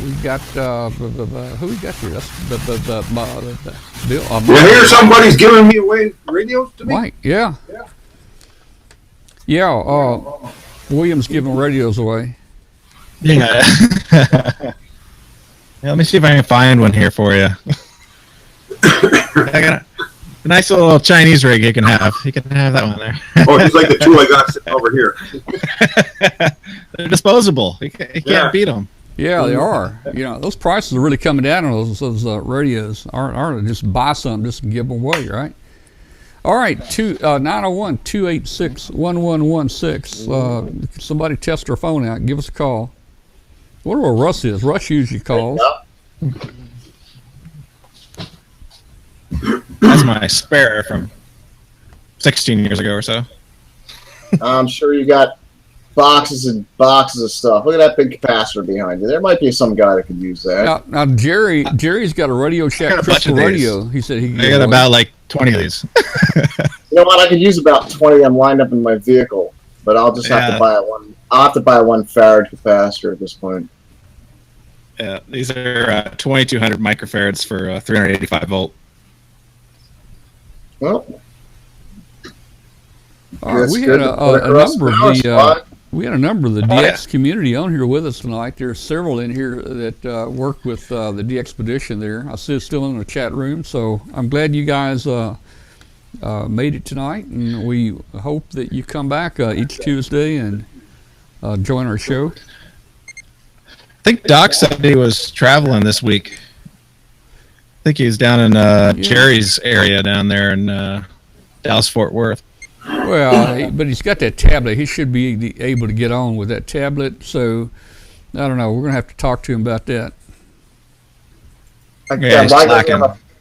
we got here? That's Bill. I hear somebody's giving me away radios to me. Mike, yeah. William's giving radios away. Yeah. Yeah, let me see if I can find one here for you. I got a nice little Chinese rig you can have. You can have that one there. Oh, just like the two I got sitting over here. They're disposable. You can't beat them. Yeah, they are. Those prices are really coming down on those radios. Aren't just buy some, just give them away, right? All right, 901-286-1116. Somebody test our phone out. Give us a call. I wonder where Russ is. Russ usually calls. That's my spare from 16 years ago or so. I'm sure you got boxes and boxes of stuff. Look at that big capacitor behind you. There might be some guy that could use that. Now Jerry's got a Radio Shack crystal radio. He said he could I got about like 20 of these. You know what? I could use about 20 of them lined up in my vehicle, but I'll just have to buy one. I'll have to buy a 1 farad capacitor at this point. Yeah, these are 2200 microfarads for 385 volt. Well, we had a number of the DX community on here with us tonight. There are several in here that work with the Dxpedition there. I see it's still in the chat room, so I'm glad you guys made it tonight, and we hope that you come back each Tuesday and join our show. I think Doc said he was traveling this week. I think he was down in Jerry's area down there in Dallas Fort Worth. Well, but he's got that tablet. He should be able to get on with that tablet. So I don't know. We're gonna have to talk to him about that. You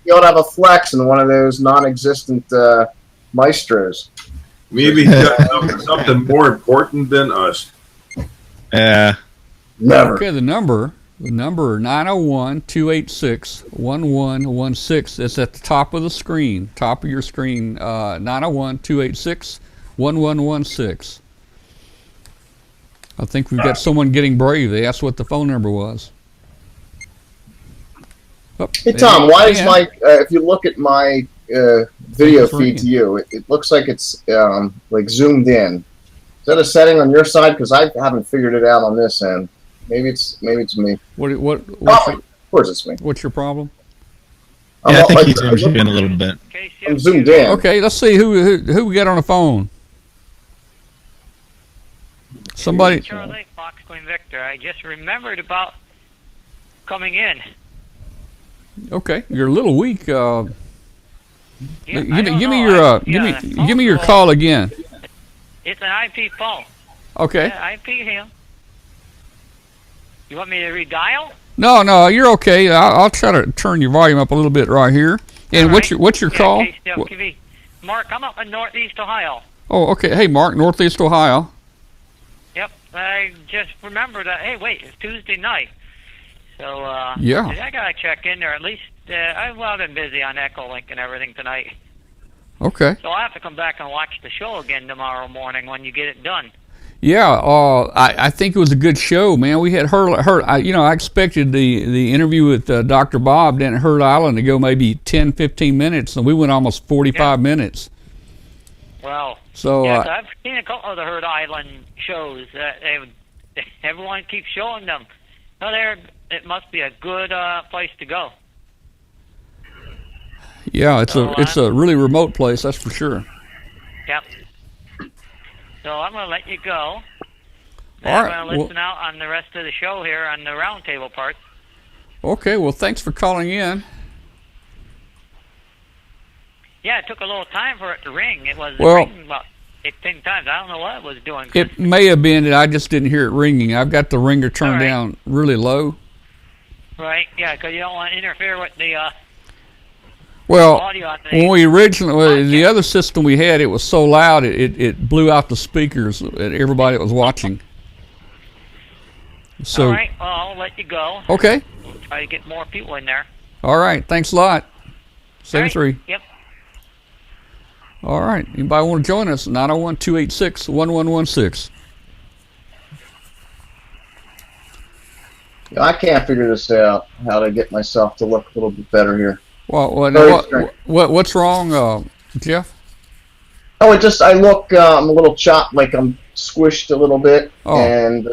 don't have a flex in one of those non-existent maestros. Maybe he's got something more important than us. Yeah. Never. Okay, the number 901-286-1116. It's at the top of the screen, top of your screen. 901-286-1116. I think we've got someone getting brave. They asked what the phone number was. Oh, Hey Tom, why is my if you look at my video feed to you, it looks like it's like zoomed in. Is that a setting on your side? Because I haven't figured it out on this end. Maybe it's me. Of course it's me. What's your problem? Yeah, I think he's zoomed in a little bit. I'm zoomed in. Okay, let's see who we got on the phone. Somebody. Charlie, Fox Queen Victor. I just remembered about coming in. Okay, you're a little weak. Give me your call again. It's an IP phone. Okay. IP here. You want me to redial? No, you're okay. I'll try to turn your volume up a little bit right here. And what's your call? Mark, I'm up in Northeast Ohio. Oh, okay. Hey, Mark, Northeast Ohio. Yep, I just remembered that. Hey, wait, it's Tuesday night. So, yeah. I gotta check in there at least. I've been busy on Echolink and everything tonight. Okay. So I'll have to come back and watch the show again tomorrow morning when you get it done. Yeah, I think it was a good show, man. We had I expected the interview with Dr. Bob down at Heard Island to go maybe 10, 15 minutes, and we went almost 45 minutes. Well, so I've seen a couple of the Heard Island shows. everyone keeps showing them. No, it must be a good place to go. Yeah, it's a really remote place, that's for sure. Yep. So I'm going to let you go. All right. I'm going to listen out on the rest of the show here on the roundtable part. Okay, well, thanks for calling in. Yeah, it took a little time for it to ring. It was Well, ringing about 15 times. I don't know what it was doing. It may have been that I just didn't hear it ringing. I've got the ringer turned All right. down really low. Right, yeah, because you don't want to interfere with the Well, audio on the when we originally, the other system we had, it was so loud it blew out the speakers at everybody that was watching. So, All right, well, I'll let you go. okay. Try to get more people in there. All right, thanks a lot. 73. Yep. All right, anybody want to join us? 901-286-1116. I can't figure this out, how to get myself to look a little bit better here. Well, what's wrong, Jeff? Oh, I look, I'm a little chopped, like I'm squished a little bit, and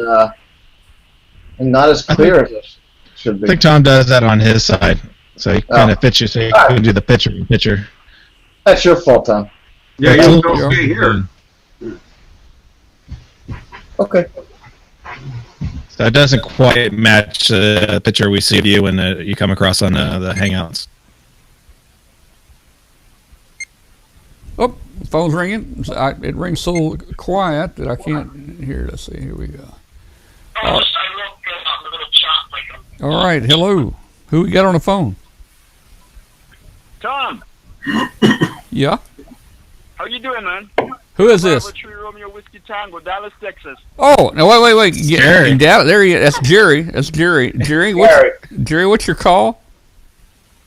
not as clear as it should be. I think Tom does that on his side, so he kind of fits you, so you can do the picture. That's your fault, Tom. Yeah, you don't stay here. Okay. So it doesn't quite match the picture we see of you when you come across on the Hangouts. Oh, the phone's ringing. It rings so quiet that I can't hear it. Let's see. Here we go. All right. Hello. Who we got on the phone? Tom, Yeah. how you doing, man? Who is this? Bravo 3 Romeo Whiskey Tango, Dallas, Texas. Oh, no, wait. Jerry. There he is. That's Jerry. Jerry, what's your call?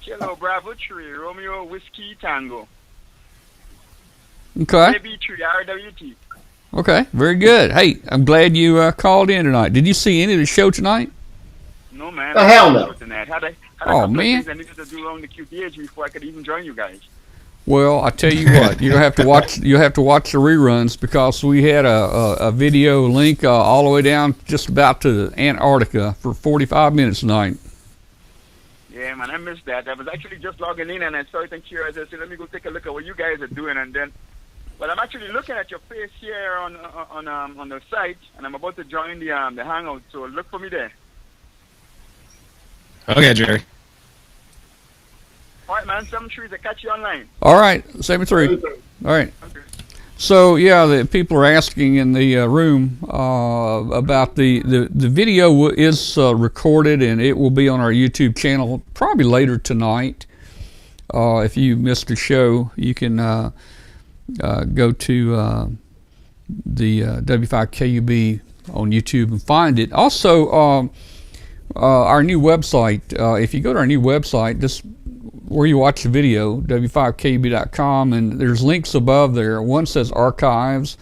Hello, Bravo 3 Romeo Whiskey Tango. Okay. AB3 RWT. Okay. Very good. Hey, I'm glad you called in tonight. Did you see any of the show tonight? No, man. The hell no. Had a Oh, couple of man. things I needed to do on the QTH before I could even join you guys. Well, I tell you what, you have to watch the reruns, because we had a video link all the way down just about to Antarctica for 45 minutes tonight. Yeah, man, I missed that. I was actually just logging in and I saw it and curious. I said, let me go take a look at what you guys are doing, and then. But I'm actually looking at your face here on the site, and I'm about to join the Hangout. So look for me there. Okay, Jerry. All right, man. 73 to catch you online. All right, 73. All right. Okay. So yeah, the people are asking in the room about the video is recorded, and it will be on our YouTube channel probably later tonight. If you missed the show, you can go to the W5KUB on YouTube and find it. Also, our new website. If you go to our new website, just where you watch the video, W5KUB.com, and there's links above there. One says archives.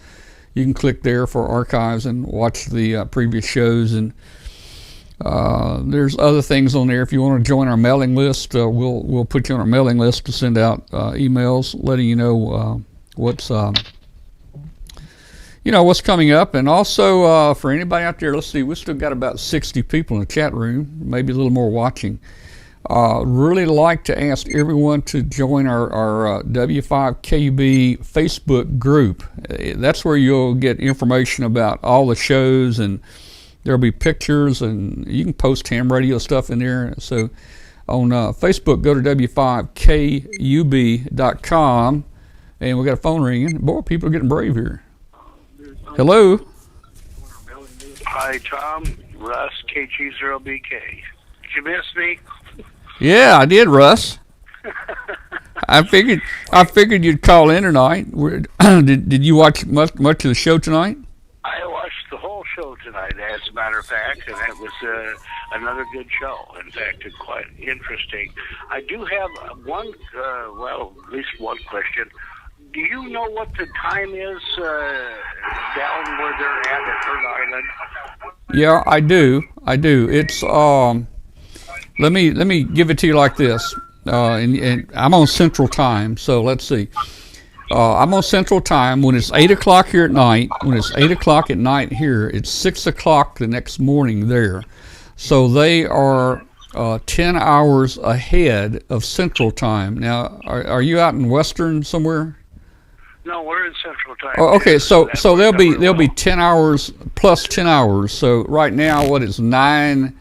You can click there for archives and watch the previous shows, and there's other things on there. If you want to join our mailing list, we'll put you on our mailing list to send out emails letting you know what's what's coming up. And also for anybody out there, let's see, we still got about 60 people in the chat room, maybe a little more watching. Really like to ask everyone to join our W5KUB Facebook group. That's where you'll get information about all the shows, and there'll be pictures, and you can post ham radio stuff in there. So on Facebook, go to W5KUB.com, and we got a phone ringing. Boy, people are getting brave here. Hello. Hi, Tom. Russ, KG0BK. Did you miss me? Yeah, I did, Russ. I figured you'd call in tonight. Did you watch much of the show tonight? I watched the whole show tonight, as a matter of fact, and it was another good show. In fact, it's quite interesting. I do have one, at least one question. Do you know what the time is down where they're at Heard Island? Yeah, I do. It's let me give it to you like this. And I'm on Central Time, so let's see. I'm on Central Time. When it's 8 o'clock here at night, here, it's 6 o'clock the next morning there. So they are 10 hours ahead of Central Time. Now, are you out in Western somewhere? No, we're in Central Time. Oh, okay, so they'll be 10 hours plus 10 hours. So right now, what is 9?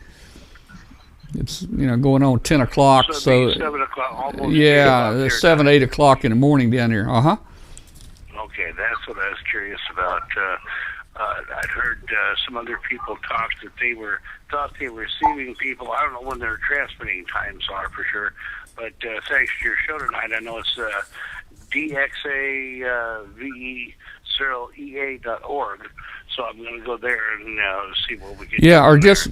It's going on 10 o'clock. So 7 o'clock, almost. yeah, 7, 8 o'clock in the morning down here. Okay, that's what I was curious about. I'd heard some other people talk that thought they were receiving people. I don't know when their transmitting times are for sure, but thanks to your show tonight, I know it's DXAVE0EA.org. So I'm going to go there and see what we can. Yeah, or just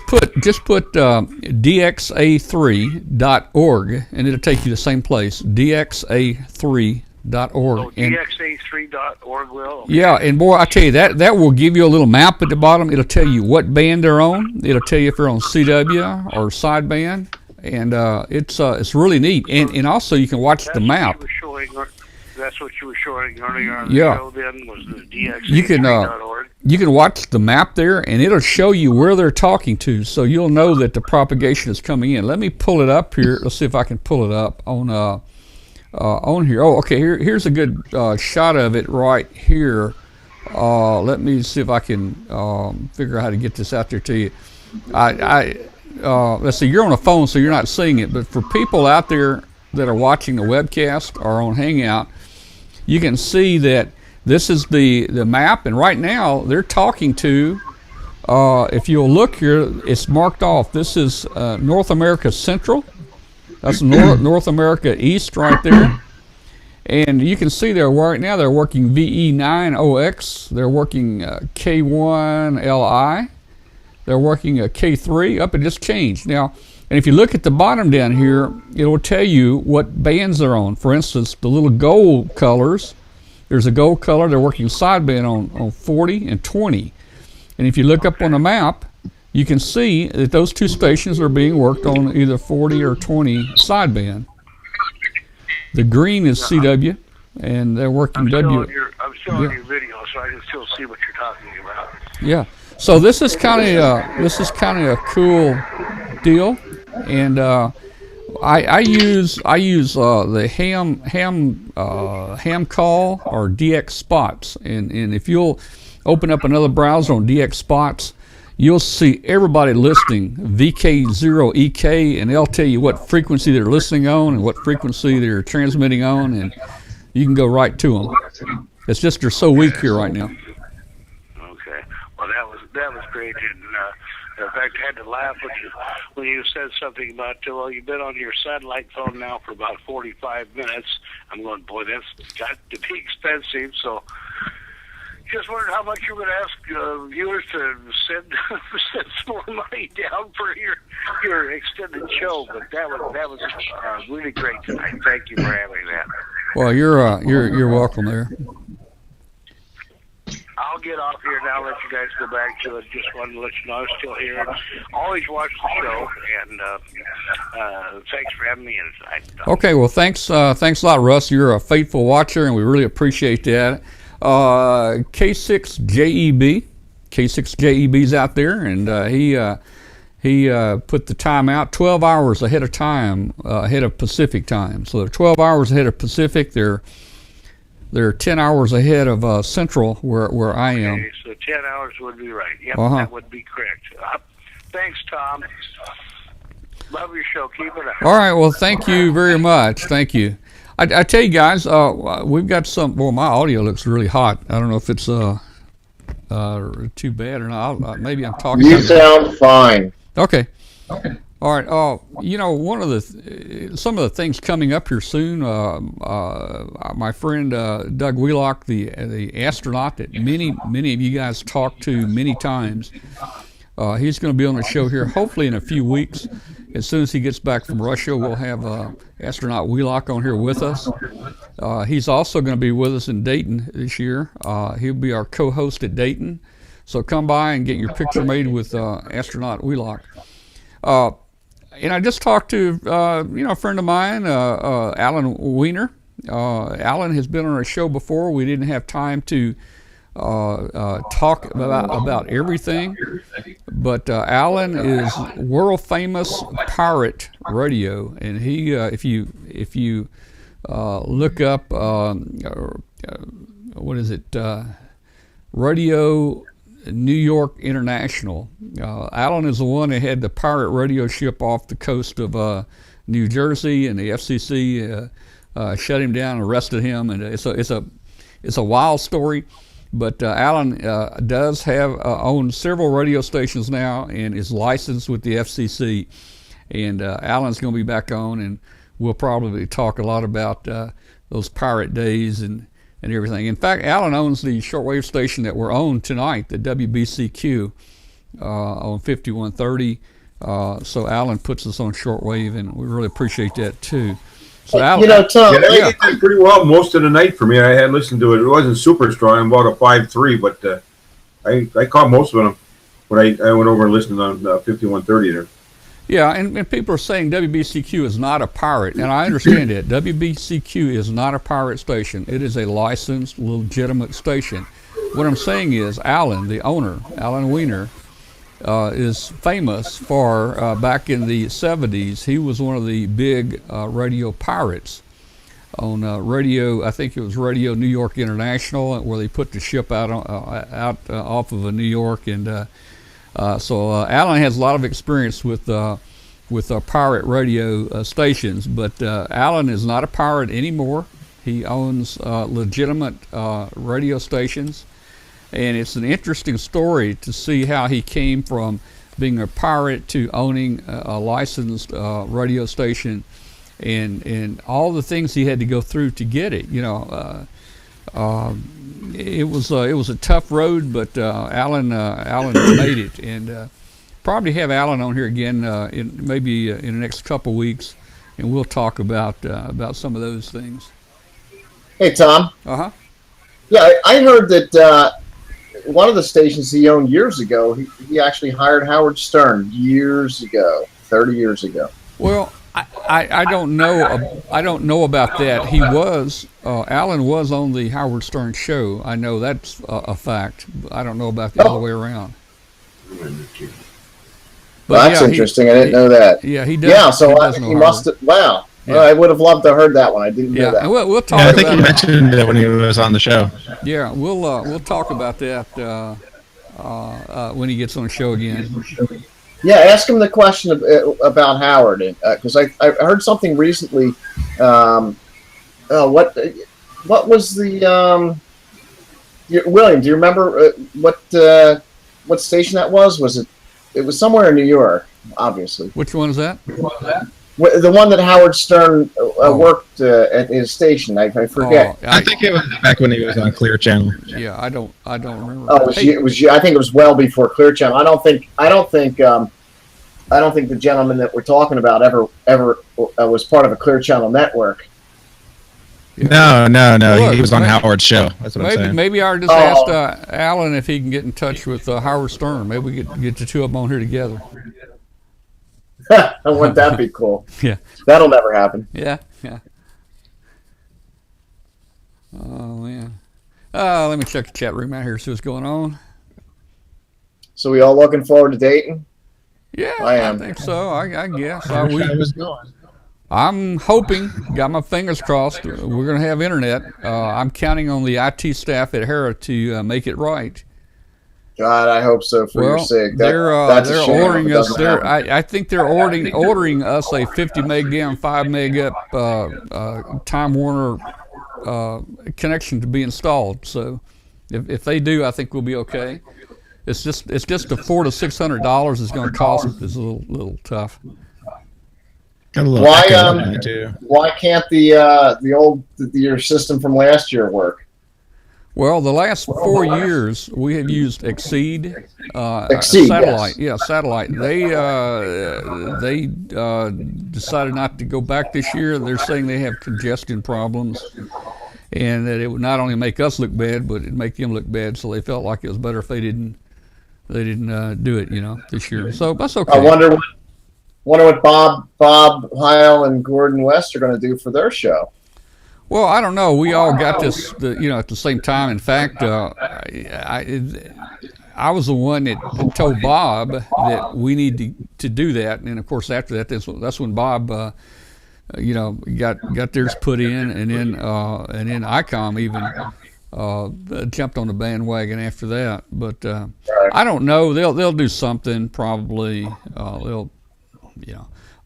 put DXA3.org and it'll take you to the same place. DXA3.org. DXA3.org will. Okay. Yeah, and boy, I tell you that will give you a little map at the bottom. It'll tell you what band they're on. It'll tell you if they're on CW or sideband, and it's really neat. And also you can watch the map. That's what you were showing earlier on the show. Then was the DXA3.org. You can watch the map there, and it'll show you where they're talking to, so you'll know that the propagation is coming in. Let me pull it up here. Let's see if I can pull it up on here. Oh, okay. Here's a good shot of it right here. Let me see if I can figure out how to get this out there to you. Let's see. You're on a phone, so you're not seeing it. But for people out there that are watching the webcast or on Hangout, you can see that this is the map, and right now they're talking to. If you'll look here, it's marked off. This is North America Central. That's North America East right there. And you can see there right now they're working VE9OX. They're working K1LI. They're working K3. Up, it just changed. Now, and if you look at the bottom down here, it will tell you what bands they're on. For instance, the little gold colors, there's a gold color. They're working sideband on 40 and 20. And if you look up on the map, you can see that those two stations are being worked on either 40 or 20 sideband. The green is CW, and they're working I'm W. I'm still on your video, so I can still see what you're talking about. Yeah. So this is kind of a cool deal, and I use the ham call or DX spots, and if you'll open up another browser on DX spots, you'll see everybody listening VK0EK, and they'll tell you what frequency they're listening on and what frequency they're transmitting on, and you can go right to them. It's just they're so weak here right now. Okay. Well, that was great, and in fact, I had to laugh when you said something about, well, you've been on your satellite phone now for about 45 minutes. I'm going, boy, that's got to be expensive. So just wondered how much you would ask viewers to send some more money down for your extended show. But that was really great tonight. Thank you for having that. Well, you're welcome there. I'll get off here now. Let you guys go back to it. Just wanted to let you know I was still here. Always watch the show, and thanks for having me in tonight. Okay, well, thanks a lot, Russ. You're a faithful watcher, and we really appreciate that. K6JEB's out there, and he put the time out 12 hours ahead of time, ahead of Pacific time. So they're 12 hours ahead of Pacific. They're 10 hours ahead of Central, where I am. Okay, so 10 hours would be right. Yep, that would be correct. Thanks, Tom. Love your show. Keep it up. All right. Well, thank you very much. Thank you. I tell you guys, we've got some. Well, my audio looks really hot. I don't know if it's too bad or not. Maybe I'm talking. You sound fine. Okay. All right. One of some of the things coming up here soon. My friend Doug Wheelock, the astronaut that many of you guys talked to many times. He's going to be on the show here hopefully in a few weeks. As soon as he gets back from Russia, we'll have astronaut Wheelock on here with us. He's also going to be with us in Dayton this year. He'll be our co-host at Dayton. So come by and get your picture made with astronaut Wheelock. And I just talked to a friend of mine, Alan Weiner, Alan has been on our show before. We didn't have time to talk about everything, but Alan is world famous pirate radio, and he if you look up what is it, Radio New York International. Alan is the one that had the pirate radio ship off the coast of New Jersey, and the FCC shut him down, arrested him, and it's a wild story. But Alan does have owns several radio stations now and is licensed with the FCC. And Alan's going to be back on, and we'll probably talk a lot about those pirate days and everything. In fact, Alan owns the shortwave station that we're on tonight, the WBCQ on 5130. So Alan puts us on shortwave, and we really appreciate that too. So Alan, Yeah, Tom, it did pretty well most of the night for me. I had listened to it. It wasn't super strong. I'm about a 5.3, but I caught most of them when I went over and listened on 5130 there. Yeah, and people are saying WBCQ is not a pirate, and I understand that. WBCQ is not a pirate station. It is a licensed, legitimate station. What I'm saying is Alan, the owner, Alan Weiner, is famous for, back in the 70s, he was one of the big radio pirates on radio, I think it was Radio New York International, where they put the ship out off of New York. And so Alan has a lot of experience with pirate radio stations, but Alan is not a pirate anymore. He owns legitimate radio stations. And it's an interesting story to see how he came from being a pirate to owning a licensed radio station, and all the things he had to go through to get it. You know, it was a tough road, but Alan made it, and probably have Alan on here again maybe in the next couple weeks, and we'll talk about some of those things. Hey, Tom. Uh-huh. Yeah, I heard that one of the stations he owned years ago, he actually hired Howard Stern years ago, 30 years ago. Well, I don't know. I don't know about that. He was Alan was on the Howard Stern show. I know that's a fact. I don't know about the other way around. Well, that's interesting. I didn't know that. Yeah, he does. Yeah, so he must have. Wow. Yeah. I would have loved to have heard that one. I didn't know that. We'll talk. I think he mentioned it when he was on the show. Yeah, we'll talk about that when he gets on the show again. Yeah, ask him the question about Howard, because I heard something recently. What was the William? Do you remember what station that was? Was it? It was somewhere in New York, obviously. Which one is that? The one that Howard Stern worked at his station. I forget. I think it was back when he was on Clear Channel. Yeah, I don't remember. Oh, it was. I think it was well before Clear Channel. I don't think the gentleman that we're talking about ever was part of a Clear Channel network. No. He was on Howard's show. That's what I'm saying. Maybe I just asked Alan if he can get in touch with Howard Stern. Maybe we could get the two of them on here together. Wouldn't that be cool? Yeah. That'll never happen. Yeah. Oh, man. Let me check the chat room out here, see what's going on. So we all looking forward to dating? Yeah, I am. I think so. I guess. I was going. I'm hoping, got my fingers crossed, we're going to have internet. I'm counting on the IT staff at Hera to make it right. God, I hope so for your sake. They're ordering us. I think they're ordering us a 50 meg down, 5 meg up Time Warner connection to be installed. So if they do, I think we'll be okay. It's just the $400 to $600 is going to cost. It's a little tough. Why can't your system from last year work? Well, the last 4 years we have used Exceed satellite. Yes. Yeah, satellite. They decided not to go back this year. They're saying they have congestion problems, and that it would not only make us look bad, but it'd make them look bad. So they felt like it was better if they didn't do it, this year. So that's okay. I wonder what Bob Heil and Gordon West are going to do for their show. Well, I don't know. We all got this, at the same time. In fact, I was the one that told Bob that we need to do that, and of course after that, that's when Bob, got theirs put in, and then ICOM even jumped on the bandwagon after that. But I don't know. They'll do something probably.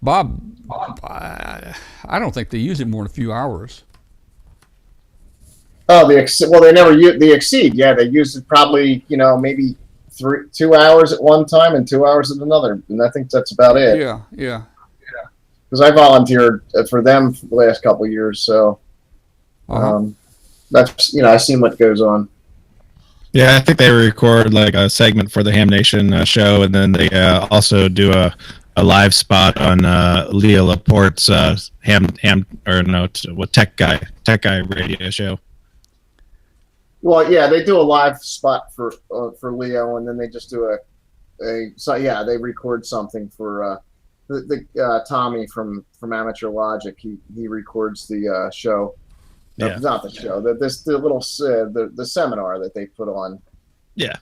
Bob, I don't think they use it more than a few hours. Oh, they never use the Exceed. Yeah, they use it probably, maybe 2 hours at one time and 2 hours at another, and I think that's about it. Yeah. Because I volunteered for them for the last couple of years, so that's I've seen what goes on. Yeah, I think they record like a segment for the Ham Nation show, and then they also do a live spot on Leah Laporte's Tech Guy radio show. Well, yeah, they do a live spot for Leo, and then they just do they record something for the Tommy from Amateur Logic. He records the show. Yeah. Not the show. The seminar that they put on. Yeah.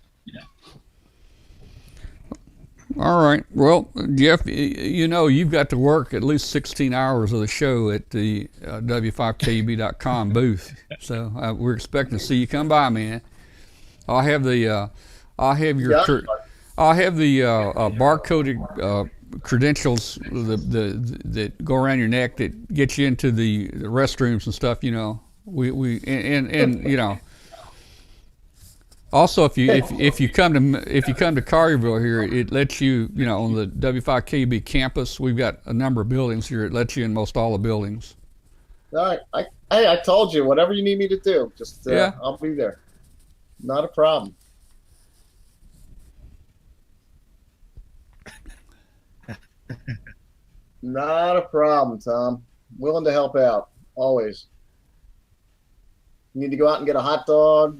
All right. Well, Jeff, you've got to work at least 16 hours of the show at the W5KUB.com booth. So we're expecting to see you come by, man. I'll have your barcoded credentials that go around your neck that get you into the restrooms and stuff. Also, if you come to Collierville here, it lets you, on the W5KB campus. We've got a number of buildings here. It lets you in most all the buildings. All right, I told you, whatever you need me to do, just I'll be there. Not a problem. Not a problem, Tom. Willing to help out, always. You need to go out and get a hot dog.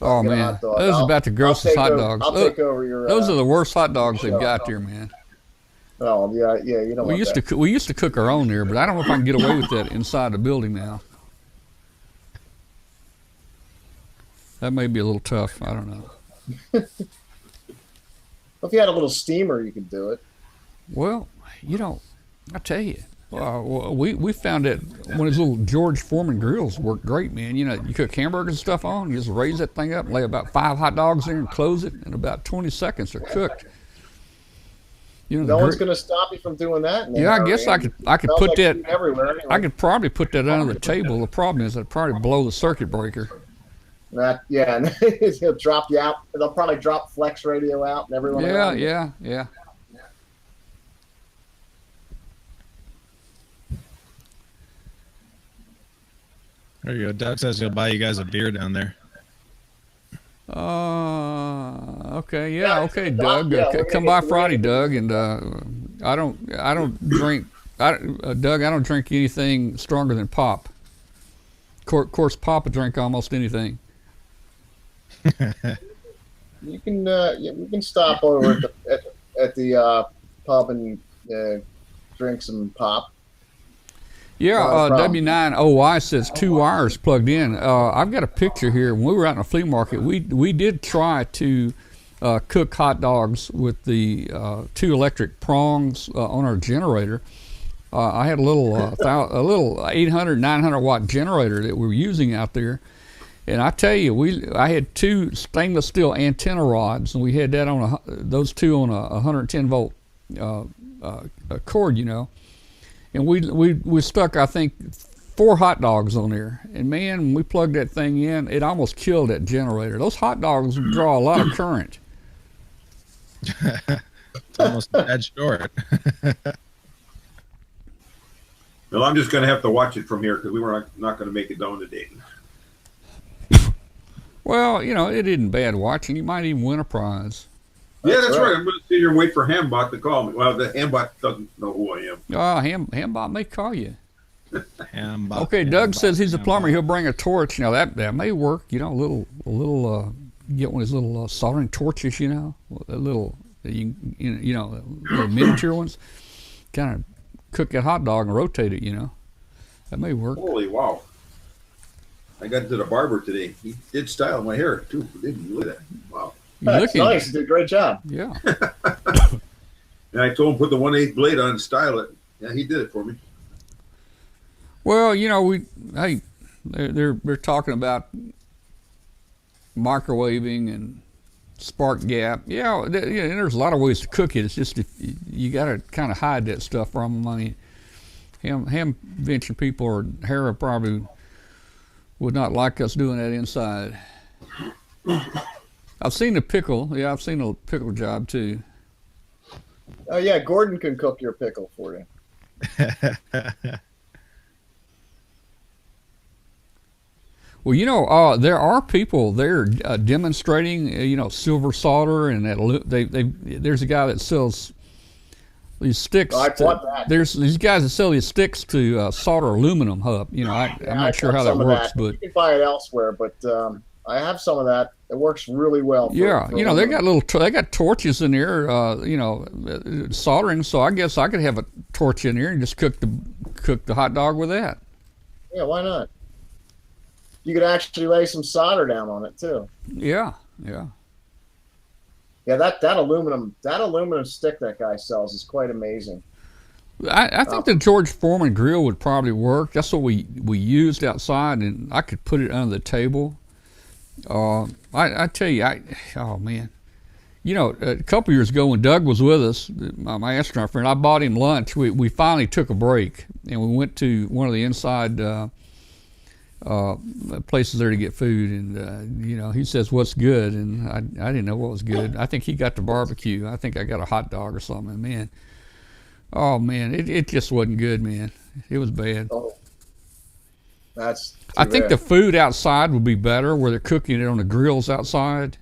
Oh man, those are about the grossest hot dogs. I'll take over your. Those are the worst hot dogs they've got there, man. Oh yeah. You don't. We used to cook our own there, but I don't know if I can get away with that inside the building now. That may be a little tough. I don't know. If you had a little steamer, you could do it. Well, I tell you. We found that one of those little George Foreman grills worked great, man. You cook hamburgers and stuff on, you just raise that thing up, lay about 5 hot dogs in and close it, and about 20 seconds they're cooked. No one's going to stop you from doing that. Yeah, I guess I could put that everywhere. Anyway. I could probably put that under the table. The problem is I'd probably blow the circuit breaker. And he'll drop you out. They'll probably drop Flex Radio out and everyone. Yeah. There you go. Doug says he'll buy you guys a beer down there. Okay. Yeah. Okay, Doug. Come by Friday, Doug. And I don't drink. Doug, I don't drink anything stronger than pop. Of course, Pop will drink almost anything. We can stop over at the pub and drink some pop. Yeah, W9OI says 2 wires plugged in. I've got a picture here. When we were out in a flea market, we did try to cook hot dogs with the 2 electric prongs on our generator. I had a little 800, 900 watt generator that we were using out there. And I tell you, I had 2 stainless steel antenna rods, and we had that on those 2 on a 110 volt cord, And we stuck, I think, 4 hot dogs on there. And man, when we plugged that thing in, it almost killed that generator. Those hot dogs draw a lot of current. It's almost dead short. Well, I'm just going to have to watch it from here because we were not going to make it down to Dayton. Well, it isn't bad watching. You might even win a prize. Yeah, that's right. I'm going to sit here and wait for Hambot to call me. Well, the Hambot doesn't know who I am. Hambot may call you. Hambot. Okay, Doug says he's a plumber. He'll bring a torch. Now that may work. A little get one of his little soldering torches. A little little miniature ones. Kind of cook that hot dog and rotate it. That may work. Holy wow! I got to the barber today. He did style my hair too. Didn't you? Look at that. Wow. That's nice. You did a great job. Yeah. And I told him put the 1/8 blade on and style it. Yeah, he did it for me. Well, you know, they're talking about microwaving and spark gap. Yeah, there's a lot of ways to cook it. It's just you got to kind of hide that stuff from them. I mean, ham venture people or Hera probably would not like us doing that inside. I've seen the pickle. Yeah, I've seen a pickle job too. Oh yeah, Gordon can cook your pickle for you. Well, you know, there are people there demonstrating, you know, silver solder, and there's a guy that sells these sticks. I bought that. There's these guys that sell these sticks to solder aluminum hub. You know, I'm not sure how that works, but you can buy it elsewhere. But I have some of that. It works really well. For you know, they got torches in there, you know, soldering. So I guess I could have a torch in there and just cook the hot dog with that. Yeah, why not? You could actually lay some solder down on it too. Yeah. Yeah, that aluminum stick that guy sells is quite amazing. I think the George Foreman grill would probably work. That's what we used outside, and I could put it under the table. I tell you, oh man, you know, a couple years ago when Doug was with us, my astronaut friend, I bought him lunch. We finally took a break, and we went to one of the inside places there to get food, and you know, he says, "What's good?" And I didn't know what was good. I think he got the barbecue. I think I got a hot dog or something. Man, oh man, it just wasn't good, man. It was bad. Oh, I think the food outside would be better, where they're cooking it on the grills outside.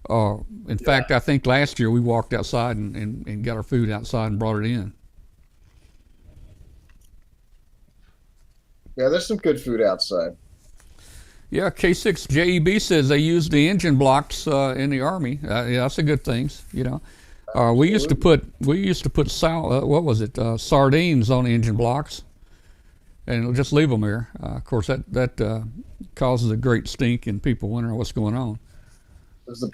In fact, I think last year we walked outside and got our food outside and brought it in. Yeah, there's some good food outside. Yeah, K6JEB says they use the engine blocks in the Army. Yeah, that's a good thing. You know, we used to put sardines on the engine blocks, and just leave them there. Of course, that causes a great stink, and people wondering what's going on. You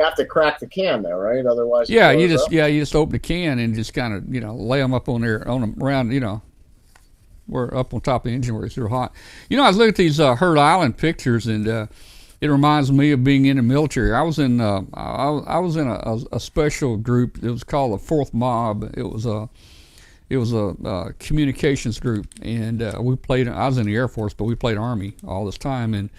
have to crack the can though, right? Otherwise, you just open the can and just kind of, you know, lay them up on there around, you know. We're up on top of the engine where it's real hot. You know, I was looking at these Heard Island pictures, and it reminds me of being in the military. I was in a special group. It was called the Fourth Mob. It was a communications group, and we played. I was in the Air Force, but we played Army all this time, and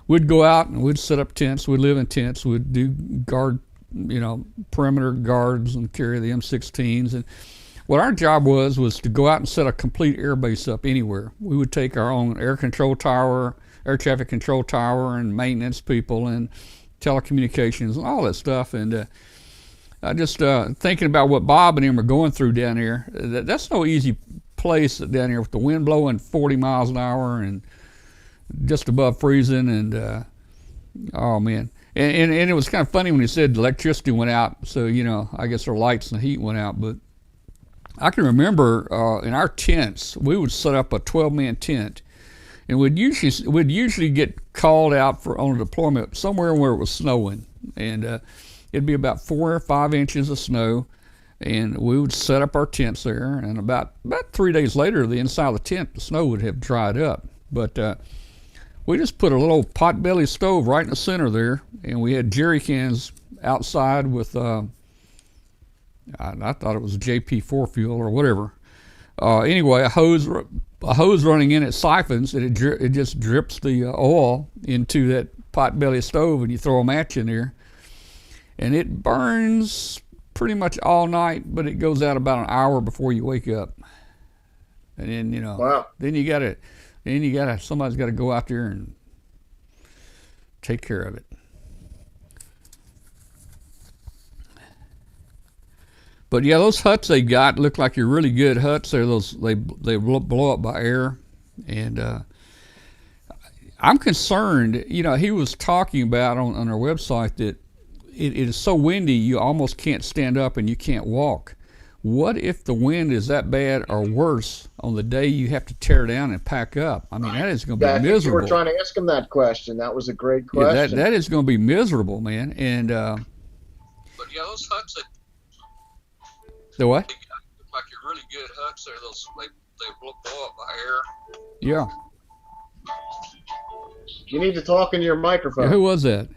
we'd go out and we'd set up tents. We'd live in tents. We'd do guard, you know, perimeter guards, and carry the M16s. And what our job was to go out and set a complete air base up anywhere. We would take our own air control tower, air traffic control tower, and maintenance people, and telecommunications, and all that stuff. And I just thinking about what Bob and him are going through down here. That's no easy place down here with the wind blowing 40 miles an hour and just above freezing. And oh man, and it was kind of funny when he said the electricity went out. So, you know, I guess our lights and the heat went out, but I can remember in our tents, we would set up a 12-man tent, and we'd usually get called out on a deployment somewhere where it was snowing, and it'd be about 4 or 5 inches of snow, and we would set up our tents there, and about 3 days later, the inside of the tent, the snow would have dried up. But we just put a little potbelly stove right in the center there, and we had jerry cans outside with I thought it was JP4 fuel or whatever. Anyway, a hose running in, it siphons, and it just drips the oil into that potbelly stove, and you throw a match in there, and it burns pretty much all night, but it goes out about an hour before you wake up. And then, you know, wow. Somebody's got to go out there and take care of it. But yeah, those huts they got look like they're really good huts. They blow up by air, and I'm concerned. You know, he was talking about on our website that it is so windy you almost can't stand up and you can't walk. What if the wind is that bad or worse on the day you have to tear down and pack up? I mean, that is going to be I think miserable. you were trying to ask him that question. That was a great Yeah, question. that is going to be miserable, man. And But yeah, those huts, the what? like your really good huts there, they blow up by air. Yeah. You need to talk into your microphone. Yeah, who was that?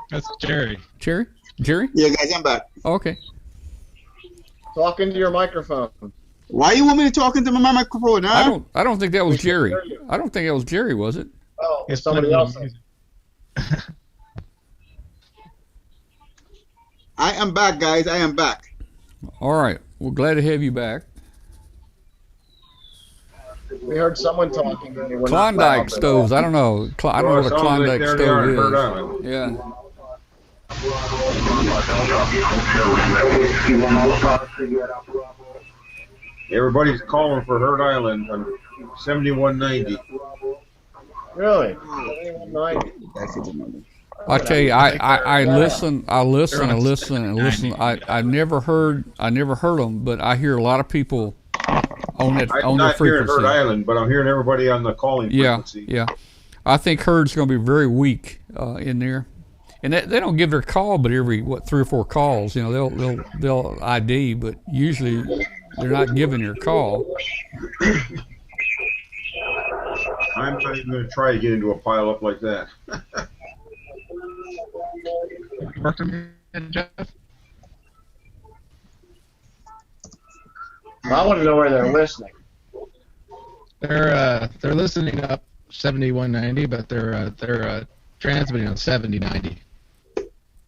That's Jerry. Jerry? Jerry? Yeah, guys, I'm back. Oh, okay. Talk into your microphone. Why you want me to talk into my microphone, huh? I don't think that was Jerry. I don't think that was Jerry, was it? Oh, it's somebody else. I am back, guys. I am back. All right. We're glad to have you back. We heard someone talking. And they were not Klondike loud, stoves. I don't know. I don't know what a Klondike stove is. Heard Island. Yeah. Everybody's calling for Heard Island on 7190. Really? I tell you, I listen. I never heard them, but I hear a lot of people on that I'm on their not hearing frequency. Heard Island, but I'm hearing everybody on the calling frequency. Yeah. I think Heard's going to be very weak in there, and they don't give their call, but every 3 or 4 calls, you know, they'll ID, but usually they're not giving your call. I'm not even going to try to get into a pile up like that. I want to know where they're listening. They're listening up 7190, but they're transmitting on 7090.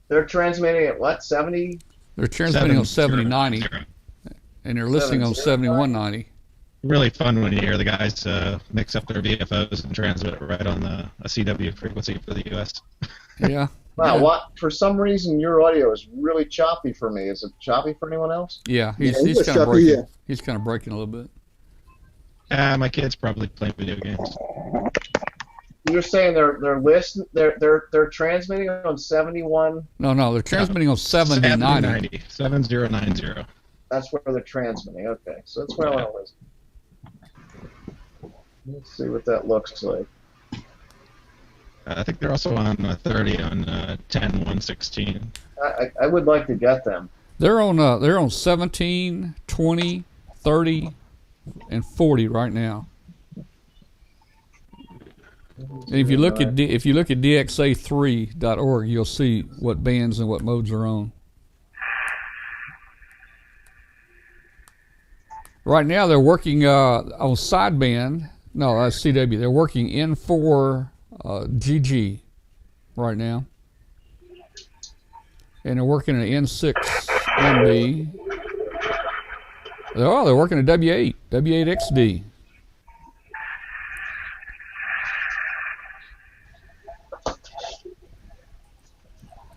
They're transmitting at what? 70? They're transmitting on 7090, and they're listening on 7190. Really fun when you hear the guys mix up their VFOs and transmit it right on a CW frequency for the US. Yeah. Wow, what? For some reason, your audio is really choppy for me. Is it choppy for anyone else? Yeah, he's kind of breaking. He's kind of breaking a little bit. My kids probably play video games. You're saying they're listening. They're transmitting on 71. No, they're transmitting on 7090. 7090. That's where they're transmitting. Okay, so that's where I want to listen. Let's see what that looks like. I think they're also on 30 on 10.116. I would like to get them. They're on 17, 20, 30, and 40 right now. And if you look at dxa3.org, you'll see what bands and what modes are on. Right now, they're working on sideband. No, that's CW. They're working N4 GG right now, and they're working at N6 NB. They're working at W8 XD.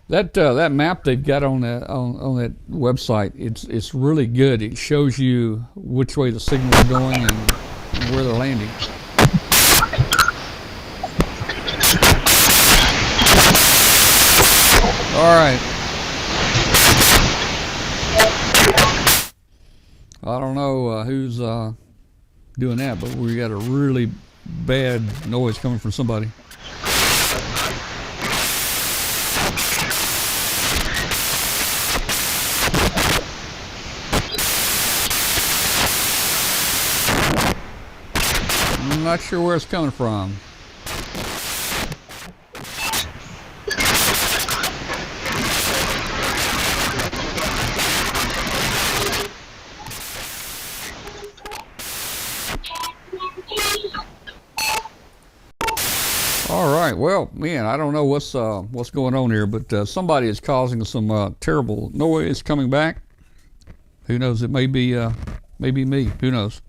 That map they've got on that website, it's really good. It shows you which way the signal's going and where they're landing. All right. I don't know who's doing that, but we got a really bad noise coming from somebody. I'm not sure where it's coming from. All right. Well, man, I don't know what's going on here, but somebody is causing some terrible noise coming back. Who knows? It may be me. Who knows?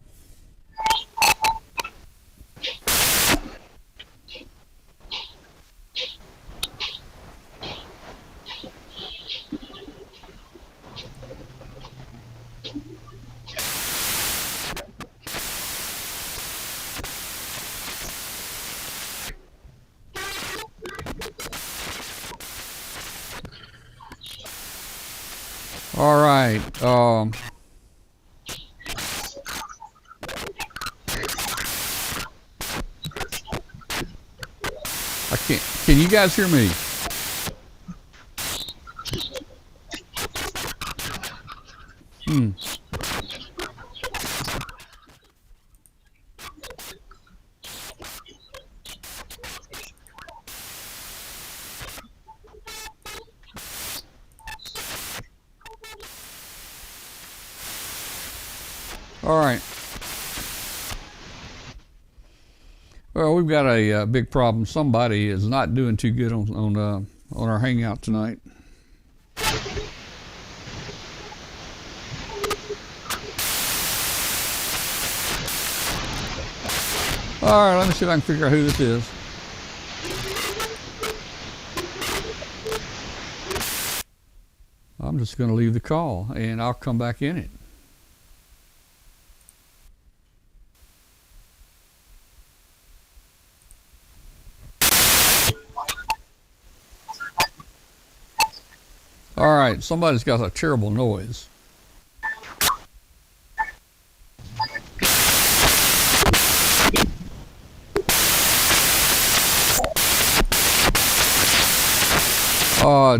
All right. I can't. Can you guys hear me? All right. Well, we've got a big problem. Somebody is not doing too good on our hangout tonight. All right, let me see if I can figure out who this is. I'm just going to leave the call, and I'll come back in it. All right, somebody's got a terrible noise.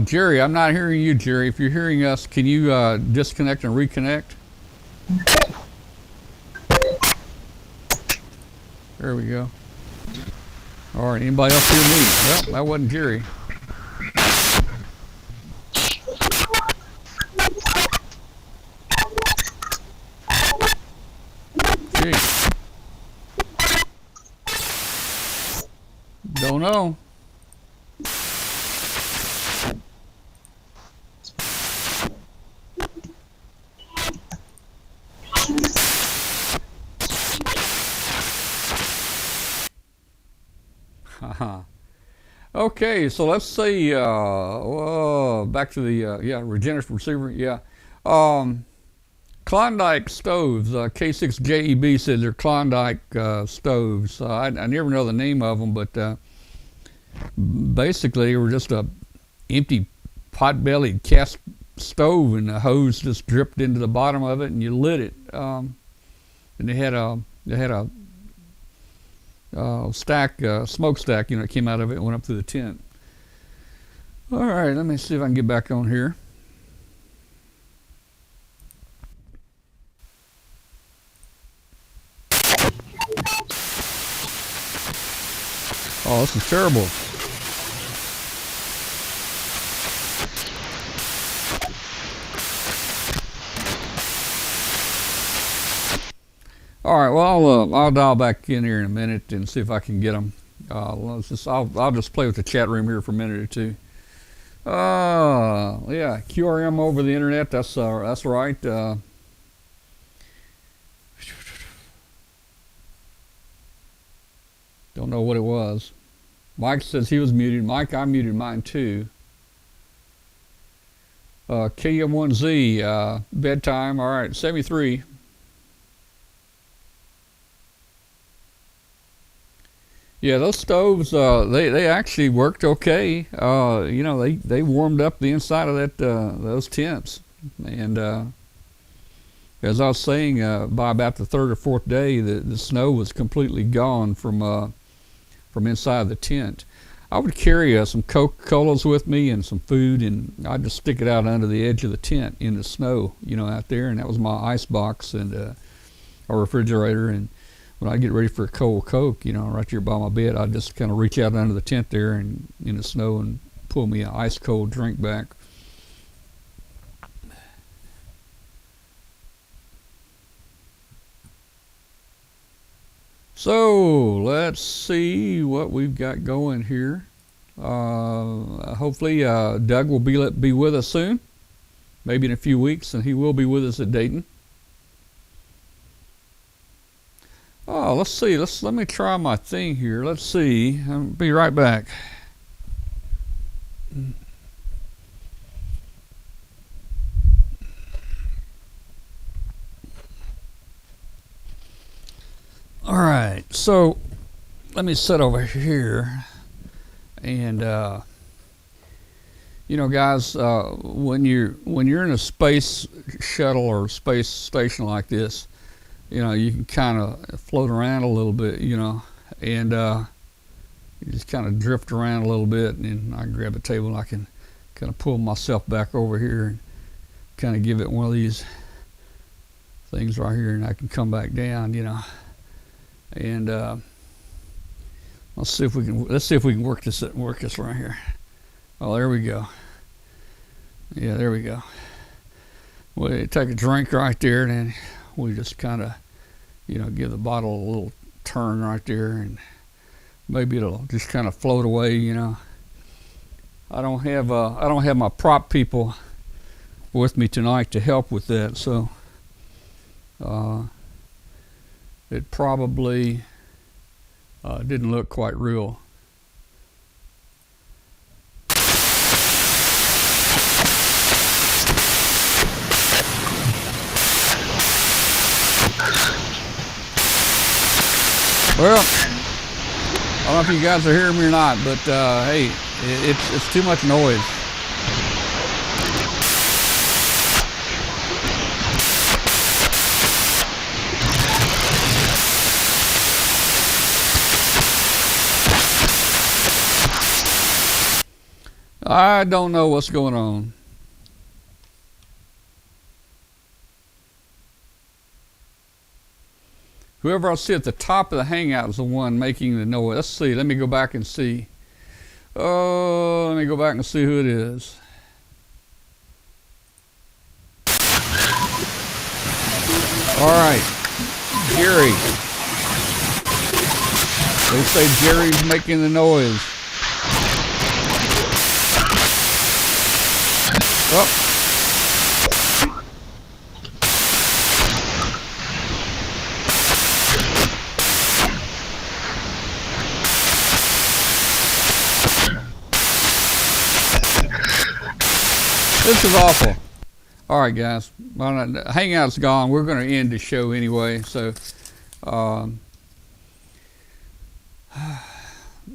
Jerry, I'm not hearing you, Jerry. If you're hearing us, can you disconnect and reconnect? There we go. All right, anybody else hear me? Well, that wasn't Jerry. Gee. Don't know. Okay, so let's see. Back to the regenerative receiver. Yeah, Klondike stoves. K6JEB said they're Klondike stoves. I never know the name of them, but basically they were just a empty pot-bellied cast stove, and the hose just dripped into the bottom of it, and you lit it. And they had a smokestack, it came out of it and went up through the tent. All right, let me see if I can get back on here. Oh, this is terrible. All right, well, I'll dial back in here in a minute and see if I can get them. I'll just play with the chat room here for a minute or two. Yeah, QRM over the internet. That's right. Don't know what it was. Mike says he was muted. Mike, I muted mine too. KM1Z, bedtime. All right, 73. Yeah, those stoves, they actually worked okay. They warmed up the inside of those tents. And as I was saying, by about the third or fourth day, the snow was completely gone from inside the tent. I would carry some Coca-Colas with me and some food, and I'd just stick it out under the edge of the tent in the snow, out there. And that was my ice box and a refrigerator. And when I get ready for a cold Coke, right here by my bed, I just kind of reach out under the tent there and in the snow and pull me an ice cold drink back. So let's see what we've got going here. Hopefully Doug will be with us soon, maybe in a few weeks, and he will be with us at Dayton. Oh, let's see. Let me try my thing here. Let's see. I'll be right back. All right. So let me sit over here, and You know, guys, when you're in a space shuttle or space station like this, you know, you can kind of float around a little bit, you know, and you just kind of drift around a little bit, and then I can grab a table and I can kind of pull myself back over here and kind of give it one of these things right here, and I can come back down, you know. And let's see if we can work this right here. Oh, there we go. Yeah, there we go. We take a drink right there, and then we just kind of, you know, give the bottle a little turn right there, and maybe it'll just kind of float away, you know. I don't have my prop people with me tonight to help with that, so it probably didn't look quite real. Well, I don't know if you guys are hearing me or not, but hey, it's too much noise. I don't know what's going on. Whoever I see at the top of the hangout is the one making the noise. Let's see. Let me go back and see. Oh, let me go back and see who it is. All right, Jerry. They say Jerry's making the noise. Oh. This is awful. All right, guys. Well, the hangout's gone. We're going to end the show anyway. So,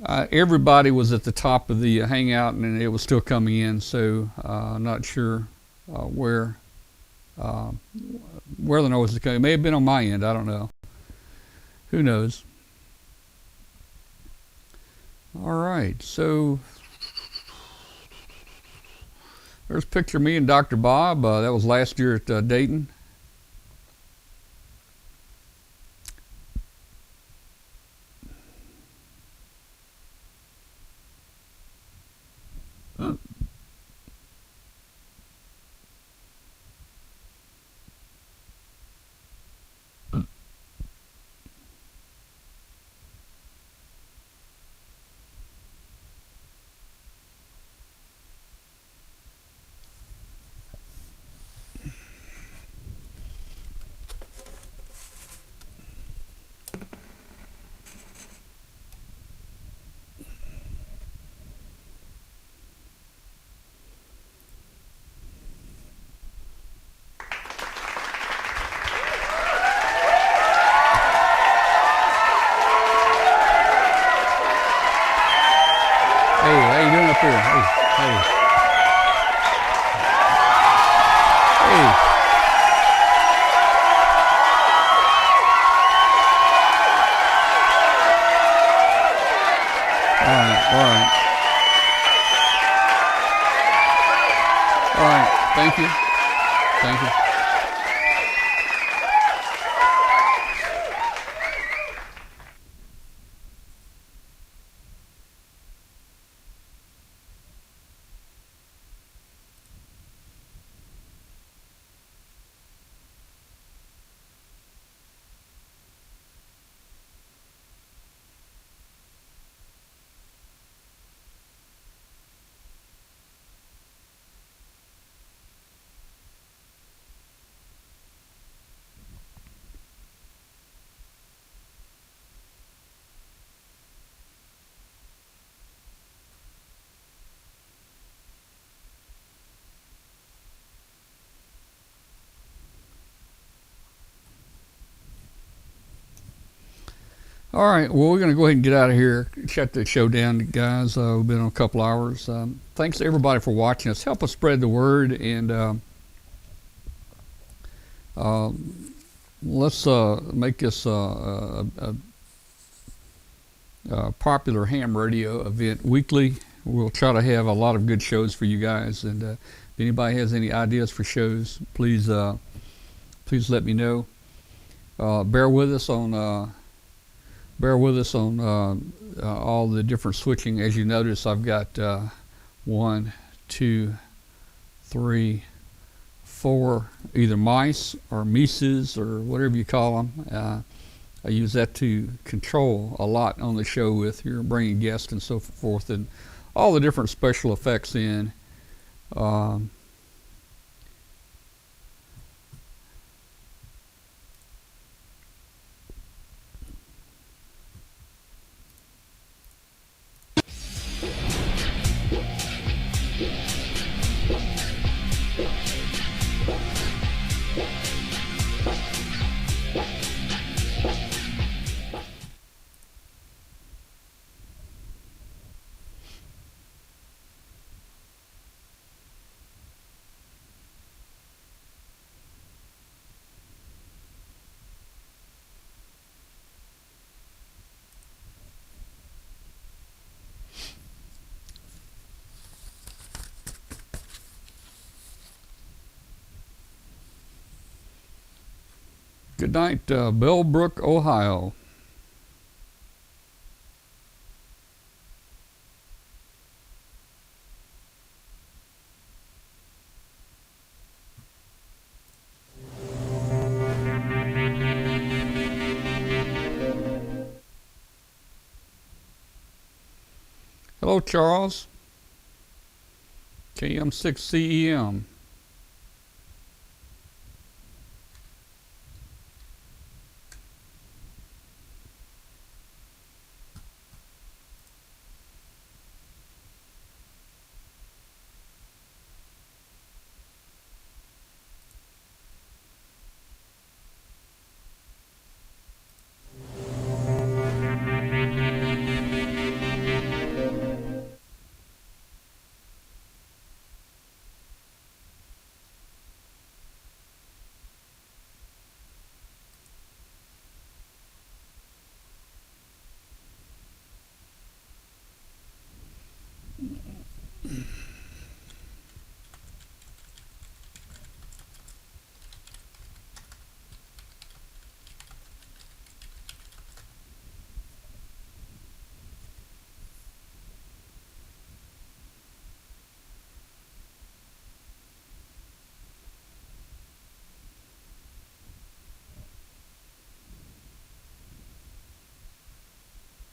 everybody was at the top of the hangout, and it was still coming in. So, I'm not sure where the noise is coming. It may have been on my end. I don't know. Who knows? All right. So. There's a picture of me and Dr. Bob. That was last year at Dayton. Thank you. Thank you. All right, well, we're going to go ahead and get out of here. Shut the show down, guys. We've been on a couple hours. Thanks to everybody for watching us. Help us spread the word, and let's make this a popular ham radio event weekly. We'll try to have a lot of good shows for you guys, and if anybody has any ideas for shows, please let me know. Bear with us on all the different switching. As you notice, I've got 1, 2, 3, 4 either mice or mices or whatever you call them. I use that to control a lot on the show with your bringing guests and so forth, and all the different special effects in. Good night, Bellbrook, Ohio. Hello, Charles. KM6CEM.